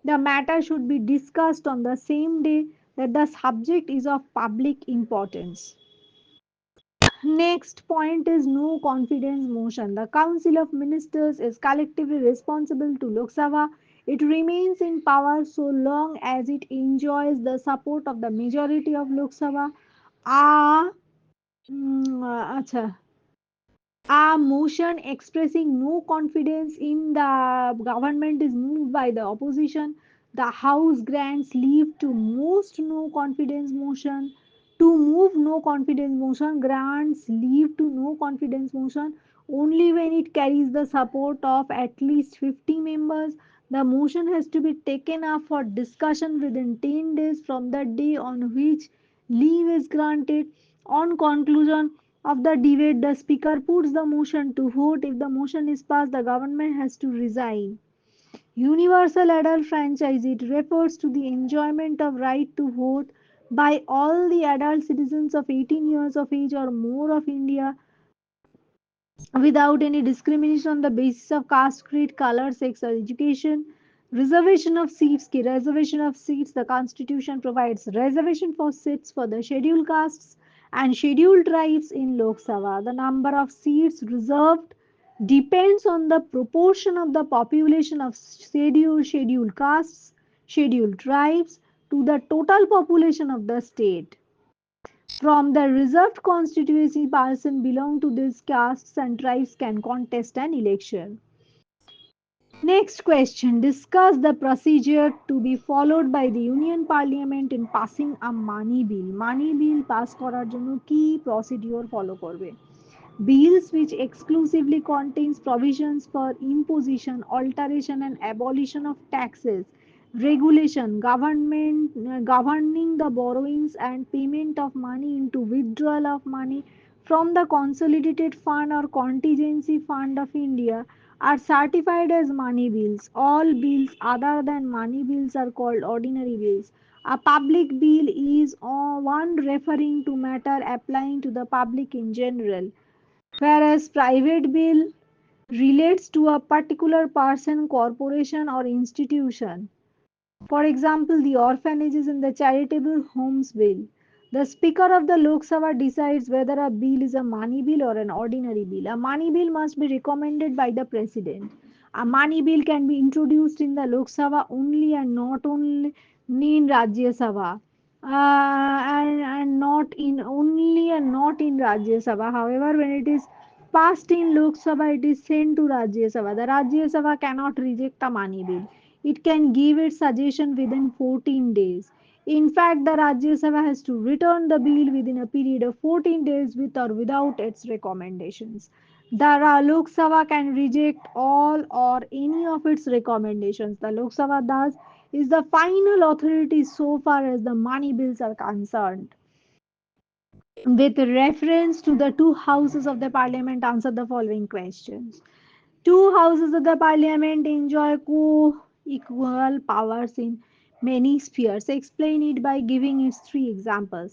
the matter should be discussed on the same day, that the subject is of public importance. Next point is no confidence motion. The Council of Ministers is collectively responsible to Lok Sabha. It remains in power so long as it enjoys the support of the majority of Lok Sabha. A acha, a motion expressing no confidence in the government is moved by the opposition. The House grants leave to most no confidence motion. To move no confidence motion grants leave to no confidence motion only when it carries the support of at least 50 members. The motion has to be taken up for discussion within 10 days from the day on which leave is granted. On conclusion of the debate, the speaker puts the motion to vote. If the motion is passed, the government has to resign. Universal adult franchise, it refers to the enjoyment of right to vote by all the adult citizens of 18 years of age or more of India without any discrimination on the basis of caste, creed, color, sex, or education. Reservation of seats. Reservation of seats. The Constitution provides reservation for seats for the scheduled castes and scheduled tribes in Lok Sabha. The number of seats reserved depends on the proportion of the population of scheduled castes, scheduled tribes to the total population of the state. From the reserved constituency, person belong to these castes and tribes can contest an election. Next question. Discuss the procedure to be followed by the Union Parliament in passing a money bill. Money bill pass করার জন্য কি procedure follow করবে? Bills which exclusively contains provisions for imposition, alteration and abolition of taxes, regulation, governing the borrowings and payment of money into withdrawal of money from the consolidated fund or contingency fund of India are certified as money bills. All bills other than money bills are called ordinary bills. A public bill is one referring to matter applying to the public in general, whereas private bill relates to a particular person, corporation or institution. For example, the orphanages and the charitable homes bill. The Speaker of the Lok Sabha decides whether a bill is a money bill or an ordinary bill. A money bill must be recommended by the President. A money bill can be introduced in the Lok Sabha only and not only in Rajya Sabha. And not in only and not in Rajya Sabha. However, when it is passed in Lok Sabha, it is sent to Rajya Sabha. The Rajya Sabha cannot reject a money bill. It can give its suggestion within 14 days. In fact, the Rajya Sabha has to return the bill within a period of 14 days with or without its recommendations. The Lok Sabha can reject all or any of its recommendations. The Lok Sabha thus is the final authority so far as the money bills are concerned. With reference to the two houses of the parliament, answer the following questions. Two houses of the parliament enjoy co-equal powers in many spheres. Explain it by giving its three examples.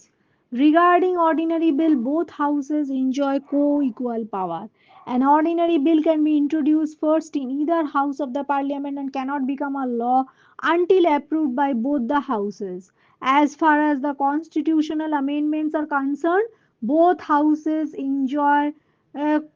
Regarding ordinary bill, both houses enjoy co-equal power. An ordinary bill can be introduced first in either house of the parliament and cannot become a law until approved by both the houses. As far as the constitutional amendments are concerned, both houses enjoy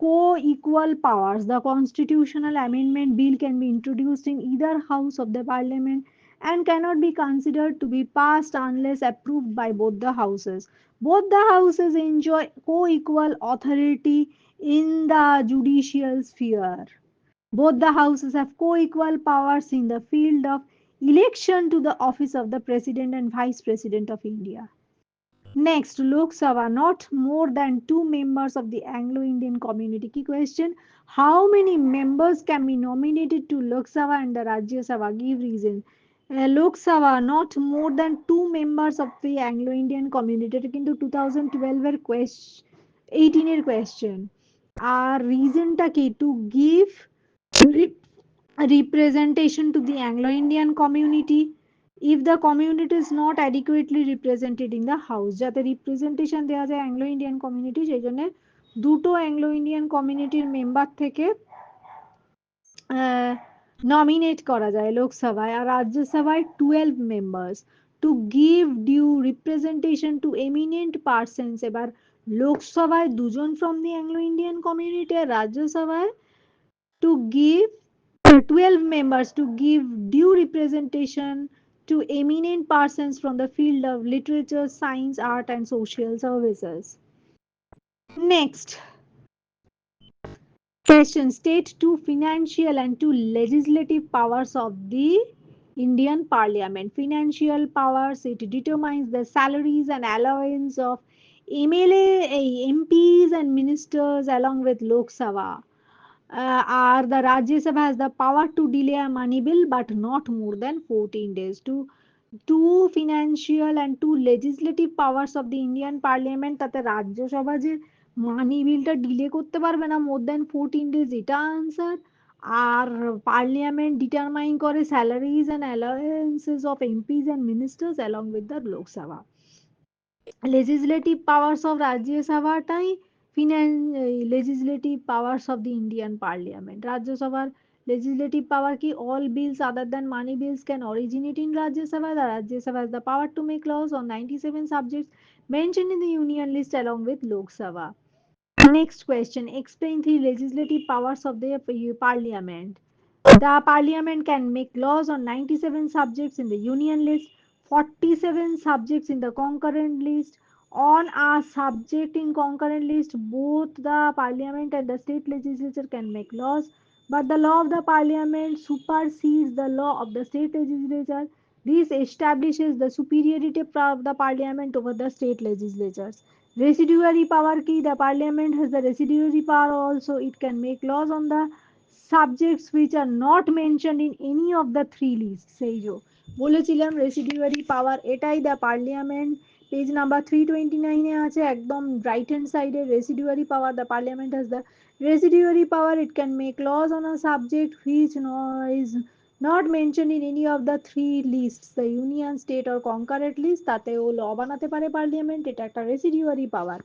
co-equal powers. The constitutional amendment bill can be introduced in either house of the parliament and cannot be considered to be passed unless approved by both the houses. Both the houses enjoy co-equal authority in the judicial sphere. Both the houses have co-equal powers in the field of election to the office of the President and Vice President of India. Next, Lok Sabha, not more than two members of the Anglo-Indian community. Key question: how many members can be nominated to Lok Sabha and the Rajya Sabha? Give reason. Lok Sabha, not more than two members of the Anglo-Indian community. এটা কিন্তু 2012 এর 18 এর question. আর reasonটা কি? To give representation to the Anglo-Indian community if the community is not adequately represented in the house. যাতে representation দেওয়া যায় Anglo Indian community, সেই জন্য দুটো অ্যাংলো ইন্ডিয়ান কমিউনিটির মেম্বার থেকে নমিনেট করা যায় লোকসভায়, আর রাজ্যসভায় 12 members to give due representation to eminent persons. এবার লোকসভায় দুজন from the Anglo Indian community, আর রাজ্যসভায় to give 12 members to give due representation to eminent persons from the field of literature, science, art, and social services. Next question: state two financial and two legislative powers of the Indian Parliament. Financial powers: it determines the salaries and allowance of MLA, MPs, and ministers along with Lok Sabha. Are the Rajya Sabha has the power to delay a money bill but not more than 14 days. Two financial and two legislative powers of the Indian Parliament, তাতে রাজ্যসভা যে মানি বিলটা delay করতে পারবে না more than 14 days, এটা answer. আর parliament determine করে salaries and allowances of MPs and ministers along with the Lok Sabha. Legislative powers of রাজ্যসভাটাই legislative powers of the Indian Parliament. Rajya Sabha legislative power ki all bills other than money bills can originate in Rajya Sabha. The Rajya Sabha has the power to make laws on 97 subjects mentioned in the union list along with Lok Sabha. Next question. Explain three legislative powers of the Parliament. The Parliament can make laws on 97 subjects in the Union list, 47 subjects in the concurrent list. On a subject in concurrent list, both the Parliament and the state legislature can make laws, but the law of the Parliament supersedes the law of the state legislature. This establishes the superiority of the Parliament over the state legislatures. Residuary power key, the Parliament has the residuary power also. It can make laws on the subjects which are not mentioned in any of the three lists সেই যে বলেছিলাম residuary power এটাই the parliament page number 329 এ আছে একদম right hand সাইডে residuary power the parliament has the residuary power. It can make laws on a subject which is not mentioned in any of the three lists, the union state or concurrent list, তাতেও ল বানাতে পারে parliament, এটা একটা রেসিডিউয়ারি পাওয়ার।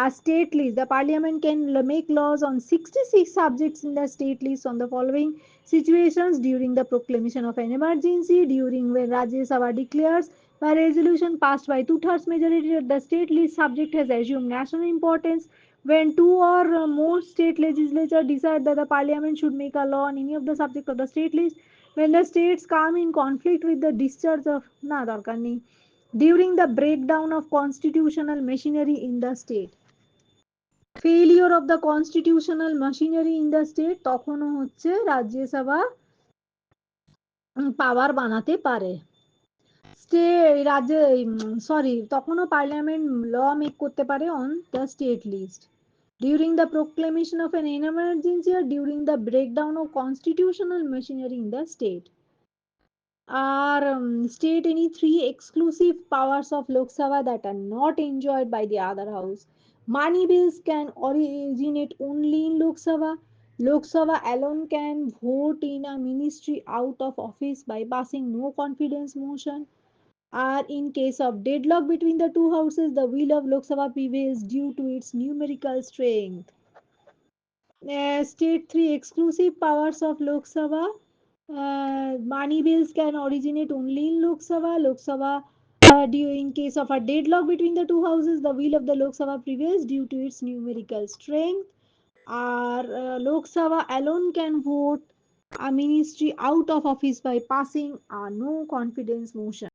A state list. The parliament can make laws on 66 subjects in the state list on the following situations: during the proclamation of an emergency, during when Rajya Sabha declares by resolution passed by two-thirds majority that the state list subject has assumed national importance, when two or more state legislature decide that the parliament should make a law on any of the subject of the state list, when the states come in conflict with the discharge of na darkar নেই, during the breakdown of constitutional machinery in the state, failure of the constitutional machinery in the state, তখনও হচ্ছে রাজ্যসভা পাওয়ার বানাতে পারে। Stay রাজ্য sorry তখনও parliament ল make করতে পারে on the state list during the proclamation of an emergency আর during the breakdown of constitutional machinery in the state. Are state any three exclusive powers of Lok Sabha that are not enjoyed by the other house. Money bills can originate only in Lok Sabha. Lok Sabha alone can vote in a ministry out of office by passing no confidence motion. Or in case of deadlock between the two houses, the will of Lok Sabha prevails due to its numerical strength. State three exclusive powers of Lok Sabha. Money bills can originate only in Lok Sabha. Lok Sabha, in case of a deadlock between the two houses, the will of the Lok Sabha prevails due to its numerical strength. Lok Sabha alone can vote a ministry out of office by passing a no confidence motion.